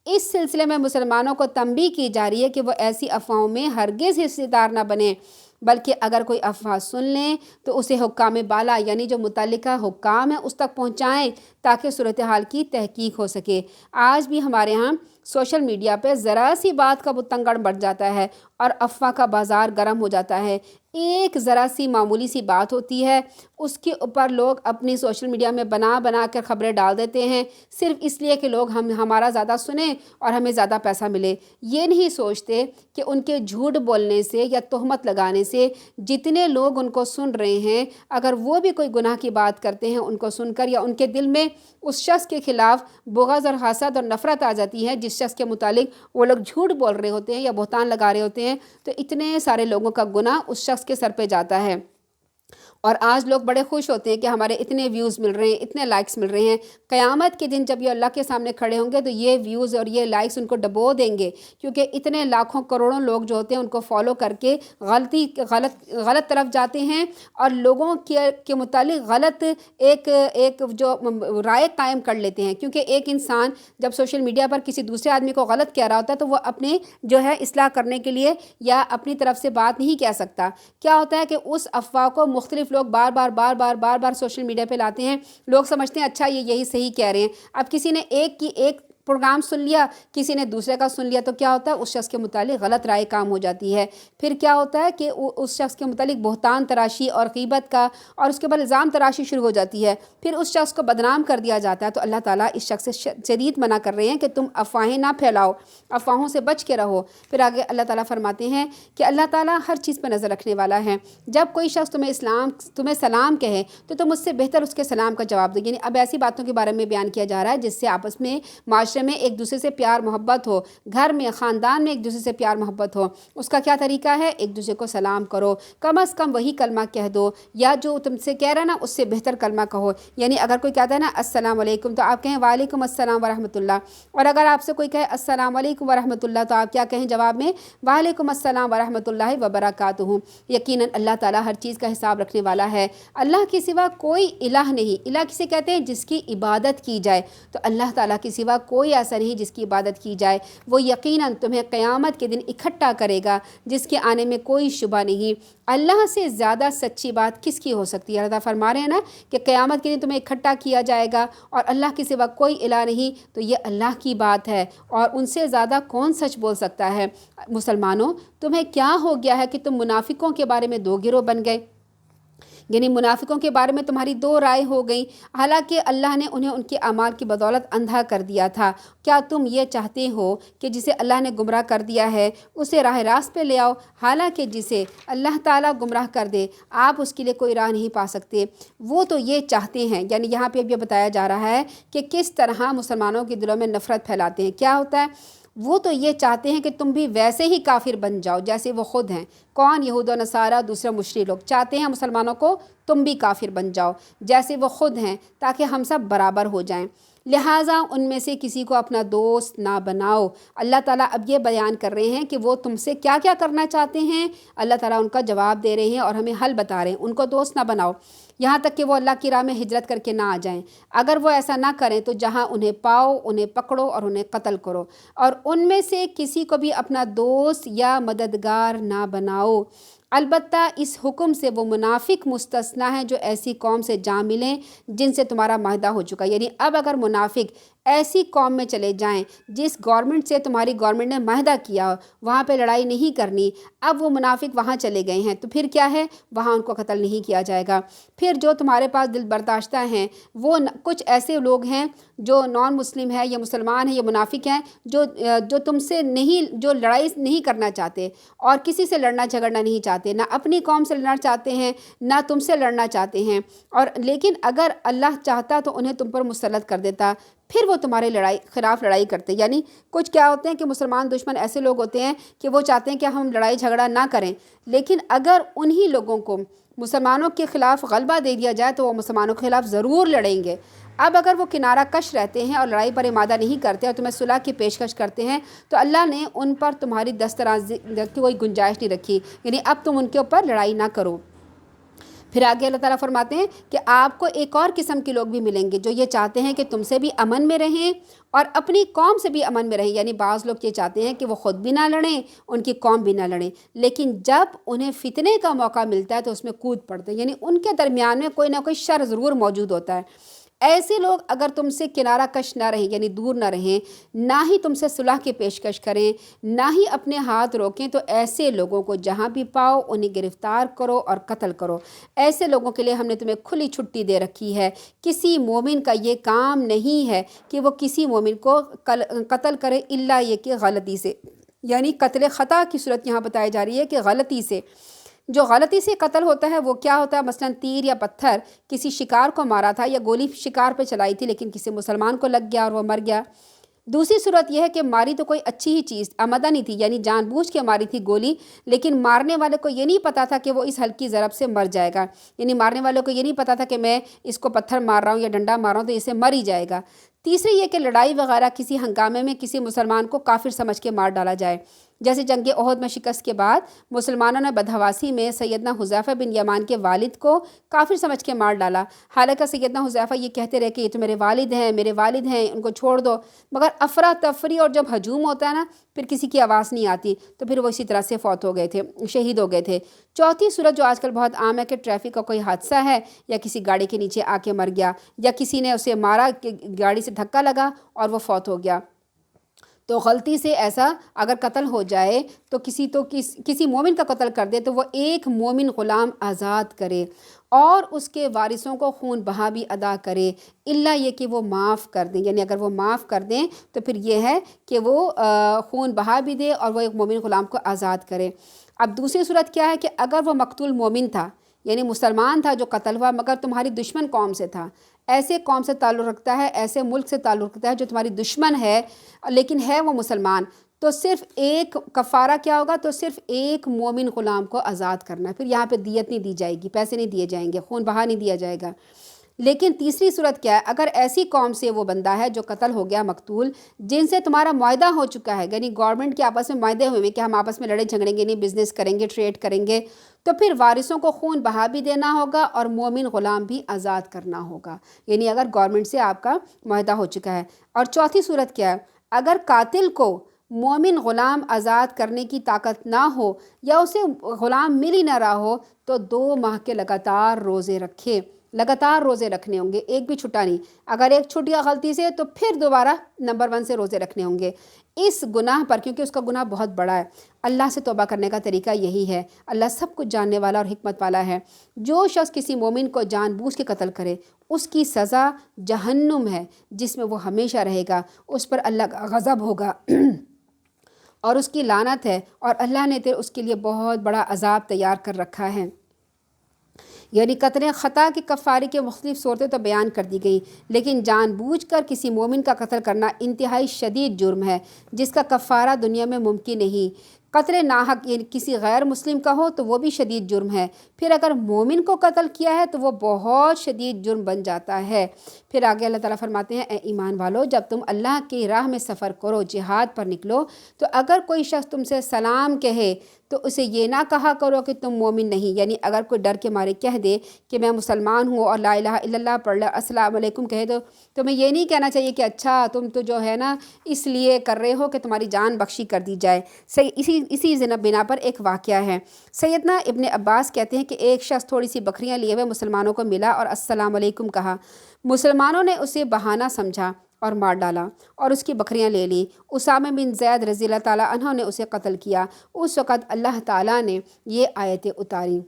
اس سلسلے میں مسلمانوں کو تنبیہ کی جا رہی ہے کہ وہ ایسی افواہوں میں ہرگز حصے دار نہ بنیں، بلکہ اگر کوئی افواہ سن لیں تو اسے حکام بالا یعنی جو متعلقہ حکام ہیں اس تک پہنچائیں، تاکہ صورتحال کی تحقیق ہو سکے۔ آج بھی ہمارے ہاں سوشل میڈیا پہ ذرا سی بات کا بتنگڑ بڑھ جاتا ہے اور افواہ کا بازار گرم ہو جاتا ہے۔ ایک ذرا سی معمولی سی بات ہوتی ہے، اس کے اوپر لوگ اپنی سوشل میڈیا میں بنا کر خبریں ڈال دیتے ہیں، صرف اس لیے کہ لوگ ہمارا زیادہ سنیں اور ہمیں زیادہ پیسہ ملے۔ یہ نہیں سوچتے کہ ان کے جھوٹ بولنے سے یا تہمت لگانے سے جتنے لوگ ان کو سن رہے ہیں، اگر وہ بھی کوئی گناہ کی بات کرتے ہیں ان کو سن کر، یا ان کے دل میں اس شخص کے خلاف بغض اور حسد اور نفرت آ جاتی ہے جس شخص کے متعلق وہ لوگ جھوٹ بول رہے ہوتے ہیں یا بہتان لگا رہے ہوتے ہیں، تو اتنے سارے لوگوں کا گناہ اس شخص کے سر پہ جاتا ہے۔ اور آج لوگ بڑے خوش ہوتے ہیں کہ ہمارے اتنے ویوز مل رہے ہیں، اتنے لائکس مل رہے ہیں۔ قیامت کے دن جب یہ اللہ کے سامنے کھڑے ہوں گے تو یہ ویوز اور یہ لائکس ان کو ڈبو دیں گے، کیونکہ اتنے لاکھوں کروڑوں لوگ جو ہوتے ہیں ان کو فالو کر کے غلط طرف جاتے ہیں، اور لوگوں کے متعلق غلط ایک جو رائے قائم کر لیتے ہیں، کیونکہ ایک انسان جب سوشل میڈیا پر کسی دوسرے آدمی کو غلط کہہ رہا ہوتا ہے تو وہ اپنے جو ہے اصلاح کرنے کے لیے یا اپنی طرف سے بات نہیں کہہ سکتا۔ کیا ہوتا ہے کہ اس افواہ کو مختلف لوگ بار سوشل میڈیا پہ لاتے ہیں، لوگ سمجھتے ہیں اچھا یہی صحیح کہہ رہے ہیں۔ اب کسی نے ایک پروگرام سن لیا، کسی نے دوسرے کا سن لیا، تو کیا ہوتا ہے اس شخص کے متعلق غلط رائے کام ہو جاتی ہے۔ پھر کیا ہوتا ہے کہ اس شخص کے متعلق بہتان تراشی اور غیبت کا اور اس کے بعد الزام تراشی شروع ہو جاتی ہے، پھر اس شخص کو بدنام کر دیا جاتا ہے۔ تو اللہ تعالیٰ اس شخص سے شدید منع کر رہے ہیں کہ تم افواہیں نہ پھیلاؤ، افواہوں سے بچ کے رہو۔ پھر آگے اللہ تعالیٰ فرماتے ہیں کہ اللہ تعالیٰ ہر چیز پہ نظر رکھنے والا ہے۔ جب کوئی شخص تمہیں سلام کہے تو تم اس سے بہتر اس کے سلام کا جواب دو۔ یعنی اب ایسی باتوں کے بارے میں بیان کیا جا رہا ہے جس سے آپس میں معاشرے میں ایک دوسرے سے پیار محبت ہو، گھر میں خاندان میں ایک دوسرے سے پیار محبت ہو۔ اس کا کیا طریقہ ہے؟ ایک دوسرے کو سلام کرو، کم از کم وہی کلمہ کہہ دو، یا جو تم سے کہہ رہا نا اس سے بہتر کلمہ کہو۔ یعنی اگر کوئی کہتا ہے نا السلام علیکم تو آپ کہیں وعلیکم السلام ورحمۃ اللہ، اور اگر آپ سے کوئی کہے السلام علیکم ورحمۃ اللہ تو آپ کیا کہیں جواب میں؟ وعلیکم السلام ورحمۃ اللہ وبرکاتہ۔ یقیناً اللہ تعالیٰ ہر چیز کا حساب رکھنے والا ہے۔ اللہ کے سوا کوئی الہ نہیں۔ الہ کسے کہتے ہیں؟ جس کی عبادت کی جائے۔ تو اللہ تعالیٰ کے سوا کوئی ایسا نہیں جس کی عبادت کی جائے۔ وہ یقیناً تمہیں قیامت کے دن اکٹھا کرے گا جس کے آنے میں کوئی شبہ نہیں۔ اللہ سے زیادہ سچی بات کس کی ہو سکتی ہے؟ اللہ فرما رہے ہیں نا کہ قیامت کے دن تمہیں اکٹھا کیا جائے گا اور اللہ کے سوا کوئی الہ نہیں، تو یہ اللہ کی بات ہے، اور ان سے زیادہ کون سچ بول سکتا ہے؟ مسلمانوں، تمہیں کیا ہو گیا ہے کہ تم منافقوں کے بارے میں دو گروہ بن گئے؟ یعنی منافقوں کے بارے میں تمہاری دو رائے ہو گئیں، حالانکہ اللہ نے انہیں ان کے اعمال کی بدولت اندھا کر دیا تھا۔ کیا تم یہ چاہتے ہو کہ جسے اللہ نے گمراہ کر دیا ہے اسے راہ راست پہ لے آؤ؟ حالانکہ جسے اللہ تعالیٰ گمراہ کر دے آپ اس کے لیے کوئی راہ نہیں پا سکتے۔ وہ تو یہ چاہتے ہیں، یعنی یہاں پہ اب یہ بتایا جا رہا ہے کہ کس طرح مسلمانوں کے دلوں میں نفرت پھیلاتے ہیں۔ کیا ہوتا ہے؟ وہ تو یہ چاہتے ہیں کہ تم بھی ویسے ہی کافر بن جاؤ جیسے وہ خود ہیں۔ کون؟ یہود و نصارہ، دوسرے مشرک لوگ چاہتے ہیں مسلمانوں کو تم بھی کافر بن جاؤ جیسے وہ خود ہیں، تاکہ ہم سب برابر ہو جائیں۔ لہٰذا ان میں سے کسی کو اپنا دوست نہ بناؤ۔ اللہ تعالیٰ اب یہ بیان کر رہے ہیں کہ وہ تم سے کیا کیا کرنا چاہتے ہیں، اللہ تعالیٰ ان کا جواب دے رہے ہیں اور ہمیں حل بتا رہے ہیں۔ ان کو دوست نہ بناؤ یہاں تک کہ وہ اللہ کی راہ میں ہجرت کر کے نہ آ جائیں۔ اگر وہ ایسا نہ کریں تو جہاں انہیں پاؤ انہیں پکڑو اور انہیں قتل کرو، اور ان میں سے کسی کو بھی اپنا دوست یا مددگار نہ بناؤ۔ البتہ اس حکم سے وہ منافق مستثنیٰ ہیں جو ایسی قوم سے جا ملیں جن سے تمہارا معاہدہ ہو چکا۔ یعنی اب اگر منافق ایسی قوم میں چلے جائیں جس گورنمنٹ سے تمہاری گورنمنٹ نے معاہدہ کیا، وہاں پہ لڑائی نہیں کرنی، اب وہ منافق وہاں چلے گئے ہیں تو پھر کیا ہے، وہاں ان کو قتل نہیں کیا جائے گا۔ پھر جو تمہارے پاس دل برداشتہ ہیں، وہ کچھ ایسے لوگ ہیں جو نان مسلم ہیں یا مسلمان ہیں یا منافق ہیں، جو تم سے نہیں، جو لڑائی نہیں کرنا چاہتے اور کسی سے لڑنا جھگڑنا نہیں چاہتے، نہ اپنی قوم سے لڑنا چاہتے ہیں نہ تم سے لڑنا چاہتے ہیں، اور لیکن اگر اللہ چاہتا تو انہیں تم پر مسلط کر دیتا، پھر وہ تمہارے خلاف لڑائی کرتے۔ یعنی کچھ کیا ہوتے ہیں کہ مسلمان دشمن ایسے لوگ ہوتے ہیں کہ وہ چاہتے ہیں کہ ہم لڑائی جھگڑا نہ کریں، لیکن اگر انہی لوگوں کو مسلمانوں کے خلاف غلبہ دے دیا جائے تو وہ مسلمانوں کے خلاف ضرور لڑیں گے۔ اب اگر وہ کنارہ کش رہتے ہیں اور لڑائی پر ارادہ نہیں کرتے اور تمہیں صلح کی پیشکش کرتے ہیں تو اللہ نے ان پر تمہاری دسترازی کی کوئی گنجائش نہیں رکھی، یعنی اب تم ان کے اوپر لڑائی نہ کرو۔ پھر آگے اللہ تعالیٰ فرماتے ہیں کہ آپ کو ایک اور قسم کے لوگ بھی ملیں گے جو یہ چاہتے ہیں کہ تم سے بھی امن میں رہیں اور اپنی قوم سے بھی امن میں رہیں۔ یعنی بعض لوگ یہ چاہتے ہیں کہ وہ خود بھی نہ لڑیں، ان کی قوم بھی نہ لڑیں، لیکن جب انہیں فتنے کا موقع ملتا ہے تو اس میں کود پڑتے ہیں، یعنی ان کے درمیان میں کوئی نہ کوئی شر ضرور موجود ہوتا ہے۔ ایسے لوگ اگر تم سے کنارہ کش نہ رہیں، یعنی دور نہ رہیں، نہ ہی تم سے صلح کی پیشکش کریں، نہ ہی اپنے ہاتھ روکیں، تو ایسے لوگوں کو جہاں بھی پاؤ انہیں گرفتار کرو اور قتل کرو۔ ایسے لوگوں کے لیے ہم نے تمہیں کھلی چھٹی دے رکھی ہے۔ کسی مومن کا یہ کام نہیں ہے کہ وہ کسی مومن کو قتل کرے الا یہ کہ غلطی سے، یعنی قتل خطا کی صورت یہاں بتائی جا رہی ہے کہ غلطی سے۔ جو غلطی سے قتل ہوتا ہے وہ کیا ہوتا ہے، مثلا تیر یا پتھر کسی شکار کو مارا تھا یا گولی شکار پہ چلائی تھی لیکن کسی مسلمان کو لگ گیا اور وہ مر گیا۔ دوسری صورت یہ ہے کہ ماری تو کوئی اچھی ہی چیز آمدہ نہیں تھی، یعنی جان بوجھ کے ماری تھی گولی، لیکن مارنے والے کو یہ نہیں پتا تھا کہ وہ اس ہلکی ضرب سے مر جائے گا، یعنی مارنے والے کو یہ نہیں پتا تھا کہ میں اس کو پتھر مار رہا ہوں یا ڈنڈا مار رہا ہوں تو اسے مر ہی جائے گا۔ تیسری یہ کہ لڑائی وغیرہ کسی ہنگامے میں کسی مسلمان کو کافر سمجھ کے مار ڈالا جائے، جیسے جنگ احد میں شکست کے بعد مسلمانوں نے بدحواسی میں سیدنا حذیفہ بن یمان کے والد کو کافر سمجھ کے مار ڈالا، حالانکہ سیدنا حذیفہ یہ کہتے رہے کہ یہ تو میرے والد ہیں ان کو چھوڑ دو، مگر افراتفری اور جب ہجوم ہوتا ہے نا پھر کسی کی آواز نہیں آتی تو پھر وہ اسی طرح سے فوت ہو گئے تھے، شہید ہو گئے تھے۔ چوتھی صورت جو آج کل بہت عام ہے کہ ٹریفک کا کوئی حادثہ ہے یا کسی گاڑی کے نیچے آ کے مر گیا یا کسی نے اسے مارا کہ گاڑی سے دھکا لگا اور وہ فوت ہو گیا، تو غلطی سے ایسا اگر قتل ہو جائے تو کسی مومن کا قتل کر دے تو وہ ایک مومن غلام آزاد کرے اور اس کے وارثوں کو خون بہا بھی ادا کرے، الا یہ کہ وہ معاف کر دیں، یعنی اگر وہ معاف کر دیں تو پھر یہ ہے کہ وہ خون بہا بھی دے اور وہ ایک مومن غلام کو آزاد کرے۔ اب دوسری صورت کیا ہے کہ اگر وہ مقتول مومن تھا، یعنی مسلمان تھا جو قتل ہوا مگر تمہاری دشمن قوم سے تھا، ایسے قوم سے تعلق رکھتا ہے، ایسے ملک سے تعلق رکھتا ہے جو تمہاری دشمن ہے لیکن ہے وہ مسلمان، تو صرف ایک کفارہ کیا ہوگا، تو صرف ایک مومن غلام کو آزاد کرنا ہے۔ پھر یہاں پہ دیت نہیں دی جائے گی، پیسے نہیں دیے جائیں گے، خون بہا نہیں دیا جائے گا۔ لیکن تیسری صورت کیا ہے، اگر ایسی قوم سے وہ بندہ ہے جو قتل ہو گیا مقتول، جن سے تمہارا معاہدہ ہو چکا ہے، یعنی گورنمنٹ کے آپس میں معاہدے ہوئے کہ ہم آپس میں لڑے جھگڑیں گے نہیں، بزنس کریں گے، ٹریڈ کریں گے، تو پھر وارثوں کو خون بہا بھی دینا ہوگا اور مومن غلام بھی آزاد کرنا ہوگا، یعنی اگر گورنمنٹ سے آپ کا معاہدہ ہو چکا ہے۔ اور چوتھی صورت کیا ہے، اگر قاتل کو مومن غلام آزاد کرنے کی طاقت نہ ہو یا اسے غلام مل ہی نہ رہا ہو تو 2 ماہ کے لگاتار روزے رکھے، لگاتار روزے رکھنے ہوں گے، ایک بھی چھٹا نہیں، اگر ایک چھٹ گیا غلطی سے تو پھر دوبارہ نمبر 1 سے روزے رکھنے ہوں گے اس گناہ پر، کیونکہ اس کا گناہ بہت بڑا ہے۔ اللہ سے توبہ کرنے کا طریقہ یہی ہے، اللہ سب کچھ جاننے والا اور حکمت والا ہے۔ جو شخص کسی مومن کو جان بوجھ کے قتل کرے اس کی سزا جہنم ہے جس میں وہ ہمیشہ رہے گا، اس پر اللہ کا غضب ہوگا اور اس کی لعنت ہے، اور اللہ نے اس کے لیے بہت بڑا عذاب تیار کر رکھا ہے۔ یعنی قتل خطا کے کفارے کے مختلف صورتیں تو بیان کر دی گئیں، لیکن جان بوجھ کر کسی مومن کا قتل کرنا انتہائی شدید جرم ہے جس کا کفارہ دنیا میں ممکن نہیں۔ قتل ناحق یعنی کسی غیر مسلم کا ہو تو وہ بھی شدید جرم ہے، پھر اگر مومن کو قتل کیا ہے تو وہ بہت شدید جرم بن جاتا ہے۔ پھر آگے اللہ تعالیٰ فرماتے ہیں اے ایمان والو، جب تم اللہ کی راہ میں سفر کرو، جہاد پر نکلو، تو اگر کوئی شخص تم سے سلام کہے تو اسے یہ نہ کہا کرو کہ تم مومن نہیں، یعنی اگر کوئی ڈر کے مارے کہہ دے کہ میں مسلمان ہوں اور لا الہ الا اللہ پڑھ لے، السلام علیکم کہے دو، تمہیں یہ نہیں کہنا چاہیے کہ اچھا تم تو جو ہے نا اس لیے کر رہے ہو کہ تمہاری جان بخشی کر دی جائے۔ اسی بنا پر ایک واقعہ ہے۔ سیدنا ابن عباس کہتے ہیں کہ ایک شخص تھوڑی سی بکریاں لیے ہوئے مسلمانوں کو ملا اور السلام علیکم کہا، مسلمانوں نے اسے بہانہ سمجھا اور مار ڈالا اور اس کی بکریاں لے لی۔ اسامہ بن زید رضی اللہ تعالیٰ عنہ نے اسے قتل کیا۔ اس وقت اللہ تعالیٰ نے یہ آیتیں اتاری۔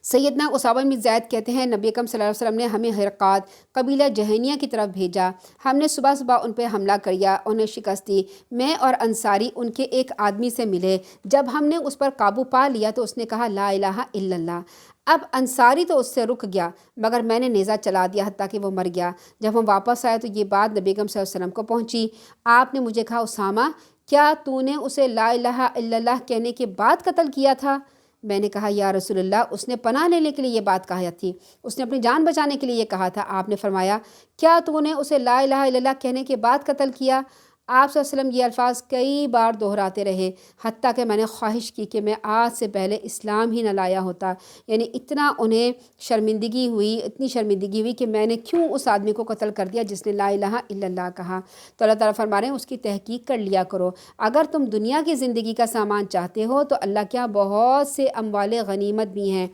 سیدنا اسامہ بن زید کہتے ہیں نبی اکرم صلی اللہ علیہ وسلم نے ہمیں حرقات قبیلہ جہینیہ کی طرف بھیجا، ہم نے صبح صبح ان پہ حملہ کیا، انہیں شکست دی۔ میں اور انصاری ان کے ایک آدمی سے ملے، جب ہم نے اس پر قابو پا لیا تو اس نے کہا لا الہ الا اللہ۔ اب انصاری تو اس سے رک گیا مگر میں نے نیزہ چلا دیا حتیٰ کہ وہ مر گیا۔ جب ہم واپس آئے تو یہ بات نبی اکرم صلی اللہ علیہ وسلم کو پہنچی۔ آپ نے مجھے کہا اسامہ کیا تو نے اسے لا الہ الا اللہ کہنے کے بعد قتل کیا تھا؟ میں نے کہا یا رسول اللہ اس نے پناہ لینے کے لیے یہ بات کہا تھی، اس نے اپنی جان بچانے کے لیے یہ کہا تھا۔ آپ نے فرمایا کیا تو نے اسے لا الہ الا اللہ کہنے کے بعد قتل کیا؟ آپ صلی اللہ علیہ وسلم یہ الفاظ کئی بار دہراتے رہے حتیٰ کہ میں نے خواہش کی کہ میں آج سے پہلے اسلام ہی نہ لایا ہوتا، یعنی اتنا انہیں شرمندگی ہوئی، اتنی شرمندگی ہوئی کہ میں نے کیوں اس آدمی کو قتل کر دیا جس نے لا الہ الا اللہ کہا۔ تو اللہ تعالیٰ فرما رہے ہیں اس کی تحقیق کر لیا کرو۔ اگر تم دنیا کی زندگی کا سامان چاہتے ہو تو اللہ کے یہاں بہت سے اموال غنیمت بھی ہیں،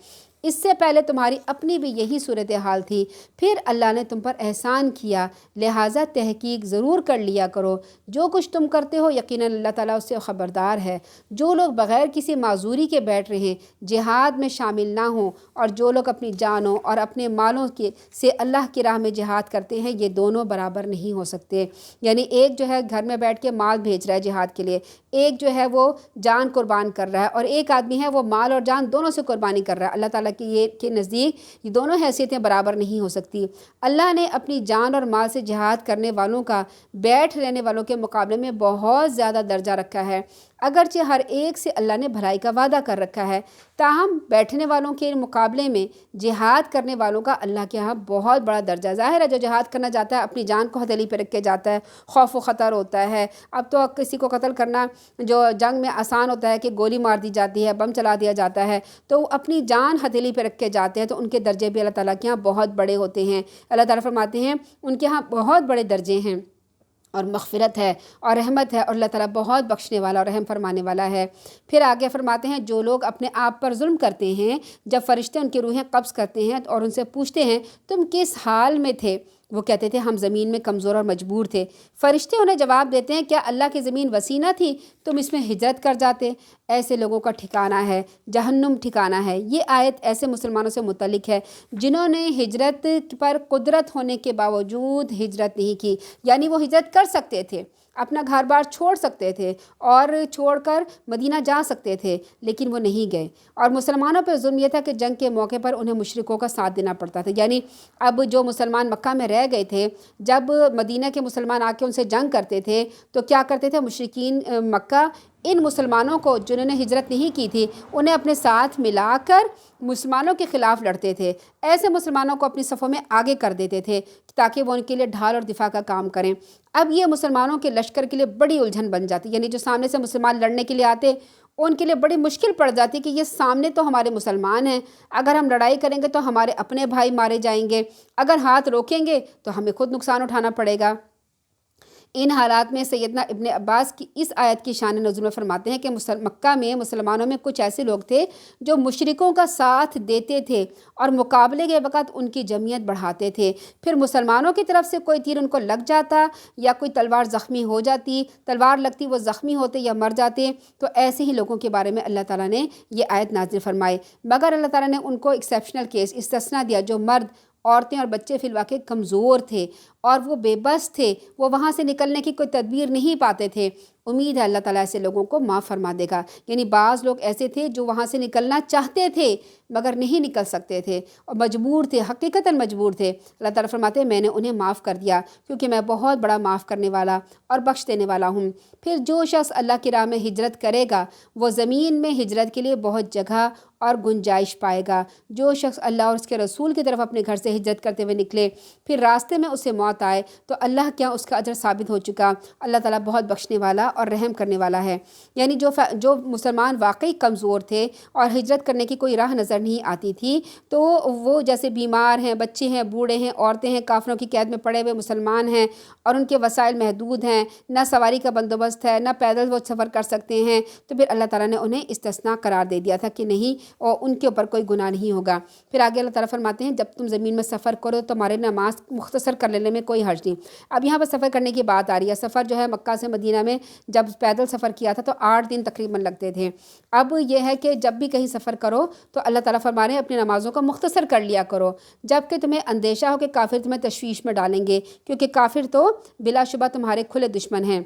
اس سے پہلے تمہاری اپنی بھی یہی صورتحال تھی، پھر اللہ نے تم پر احسان کیا، لہٰذا تحقیق ضرور کر لیا کرو۔ جو کچھ تم کرتے ہو یقیناً اللہ تعالیٰ اس سے خبردار ہے۔ جو لوگ بغیر کسی معذوری کے بیٹھ رہے جہاد میں شامل نہ ہوں اور جو لوگ اپنی جانوں اور اپنے مالوں سے اللہ کی راہ میں جہاد کرتے ہیں، یہ دونوں برابر نہیں ہو سکتے۔ یعنی ایک جو ہے گھر میں بیٹھ کے مال بھیج رہا ہے جہاد کے لیے، ایک جو ہے وہ جان قربان کر رہا ہے، اور ایک آدمی ہے وہ مال اور جان دونوں سے قربانی کر رہا ہے۔ اللہ تعالیٰ کے نزدیک یہ دونوں حیثیتیں برابر نہیں ہو سکتی۔ اللہ نے اپنی جان اور مال سے جہاد کرنے والوں کا بیٹھ رہنے والوں کے مقابلے میں بہت زیادہ درجہ رکھا ہے، اگرچہ ہر ایک سے اللہ نے بھلائی کا وعدہ کر رکھا ہے، تاہم بیٹھنے والوں کے مقابلے میں جہاد کرنے والوں کا اللہ کے ہاں بہت بڑا درجہ۔ ظاہر ہے جو جہاد کرنا جاتا ہے اپنی جان کو ہتھیلی پہ رکھ کے جاتا ہے، خوف و خطر ہوتا ہے۔ اب تو کسی کو قتل کرنا جو جنگ میں آسان ہوتا ہے کہ گولی مار دی جاتی ہے، بم چلا دیا جاتا ہے، تو وہ اپنی جان ہتھیلی پہ رکھ کے جاتے ہیں تو ان کے درجے بھی اللہ تعالیٰ کے ہاں بہت بڑے ہوتے ہیں۔ اللہ تعالیٰ فرماتے ہیں ان کے ہاں بہت بڑے درجے ہیں اور مغفرت ہے اور رحمت ہے، اور اللہ تعالیٰ بہت بخشنے والا اور رحم فرمانے والا ہے۔ پھر آگے فرماتے ہیں جو لوگ اپنے آپ پر ظلم کرتے ہیں، جب فرشتے ان کی روحیں قبض کرتے ہیں اور ان سے پوچھتے ہیں تم کس حال میں تھے، وہ کہتے تھے ہم زمین میں کمزور اور مجبور تھے۔ فرشتے انہیں جواب دیتے ہیں کیا اللہ کی زمین وسیع نہ تھی، تم اس میں ہجرت کر جاتے؟ ایسے لوگوں کا ٹھکانہ ہے جہنم ٹھکانہ ہے۔ یہ آیت ایسے مسلمانوں سے متعلق ہے جنہوں نے ہجرت پر قدرت ہونے کے باوجود ہجرت نہیں کی، یعنی وہ ہجرت کر سکتے تھے، اپنا گھر بار چھوڑ سکتے تھے اور چھوڑ کر مدینہ جا سکتے تھے، لیکن وہ نہیں گئے۔ اور مسلمانوں پہ ظلم یہ تھا کہ جنگ کے موقع پر انہیں مشرکوں کا ساتھ دینا پڑتا تھا، یعنی اب جو مسلمان مکہ میں رہ گئے تھے، جب مدینہ کے مسلمان آ کے ان سے جنگ کرتے تھے تو کیا کرتے تھے مشرکین مکہ ان مسلمانوں کو جنہوں نے ہجرت نہیں کی تھی انہیں اپنے ساتھ ملا کر مسلمانوں کے خلاف لڑتے تھے۔ ایسے مسلمانوں کو اپنی صفوں میں آگے کر دیتے تھے تاکہ وہ ان کے لیے ڈھال اور دفاع کا کام کریں۔ اب یہ مسلمانوں کے لشکر کے لیے بڑی الجھن بن جاتی، یعنی جو سامنے سے مسلمان لڑنے کے لیے آتے ان کے لیے بڑی مشکل پڑ جاتی کہ یہ سامنے تو ہمارے مسلمان ہیں، اگر ہم لڑائی کریں گے تو ہمارے اپنے بھائی مارے جائیں گے، اگر ہاتھ روکیں گے تو ہمیں خود نقصان اٹھانا پڑے گا۔ ان حالات میں سیدنا ابن عباس کی اس آیت کی شان نزول میں فرماتے ہیں کہ مکہ میں مسلمانوں میں کچھ ایسے لوگ تھے جو مشرکوں کا ساتھ دیتے تھے اور مقابلے کے وقت ان کی جمعیت بڑھاتے تھے، پھر مسلمانوں کی طرف سے کوئی تیر ان کو لگ جاتا یا کوئی تلوار زخمی ہو جاتی، تلوار لگتی وہ زخمی ہوتے یا مر جاتے، تو ایسے ہی لوگوں کے بارے میں اللہ تعالیٰ نے یہ آیت نازل فرمائی، مگر اللہ تعالیٰ نے ان کو ایکسیپشنل کیس استثناء دیا جو مرد عورتیں اور بچے فی الواقع کمزور تھے اور وہ بے بس تھے، وہ وہاں سے نکلنے کی کوئی تدبیر نہیں پاتے تھے، امید ہے اللہ تعالیٰ ایسے لوگوں کو معاف فرما دے گا۔ یعنی بعض لوگ ایسے تھے جو وہاں سے نکلنا چاہتے تھے مگر نہیں نکل سکتے تھے اور مجبور تھے، حقیقتاً مجبور تھے۔ اللہ تعالیٰ فرماتے ہیں میں نے انہیں معاف کر دیا کیونکہ میں بہت بڑا معاف کرنے والا اور بخش دینے والا ہوں۔ پھر جو شخص اللہ کی راہ میں ہجرت کرے گا وہ زمین میں ہجرت کے لیے بہت جگہ اور گنجائش پائے گا۔ جو شخص اللہ اور اس کے رسول کی طرف اپنے گھر سے ہجرت کرتے ہوئے نکلے پھر راستے میں اسے موت آئے تو اللہ کیا اس کا اجر ثابت ہو چکا۔ اللہ تعالیٰ بہت بخشنے والا اور رحم کرنے والا ہے۔ یعنی جو مسلمان واقعی کمزور تھے اور ہجرت کرنے کی کوئی راہ نظر نہیں آتی تھی تو وہ جیسے بیمار ہیں، بچے ہیں، بوڑھے ہیں، عورتیں ہیں، کافروں کی قید میں پڑے ہوئے مسلمان ہیں اور ان کے وسائل محدود ہیں، نہ سواری کا بندوبست ہے، نہ پیدل وہ سفر کر سکتے ہیں، تو پھر اللہ تعالیٰ نے انہیں استثناء قرار دے دیا تھا کہ نہیں اور ان کے اوپر کوئی گناہ نہیں ہوگا۔ پھر آگے اللہ تعالیٰ فرماتے ہیں جب تم زمین میں سفر کرو تو تمہارے نماز مختصر کر لینے میں کوئی حرج نہیں۔ اب یہاں پر سفر کرنے کی بات آ رہی ہے۔ سفر جو ہے مکہ سے مدینہ میں جب پیدل سفر کیا تھا تو 8 دن تقریباً لگتے تھے۔ اب یہ ہے کہ جب بھی کہیں سفر کرو تو اللہ تعالیٰ فرما رہے ہیں اپنی نمازوں کو مختصر کر لیا کرو، جب کہ تمہیں اندیشہ ہو کہ کافر تمہیں تشویش میں ڈالیں گے، کیونکہ کافر تو بلا شبہ تمہارے کھلے دشمن ہیں۔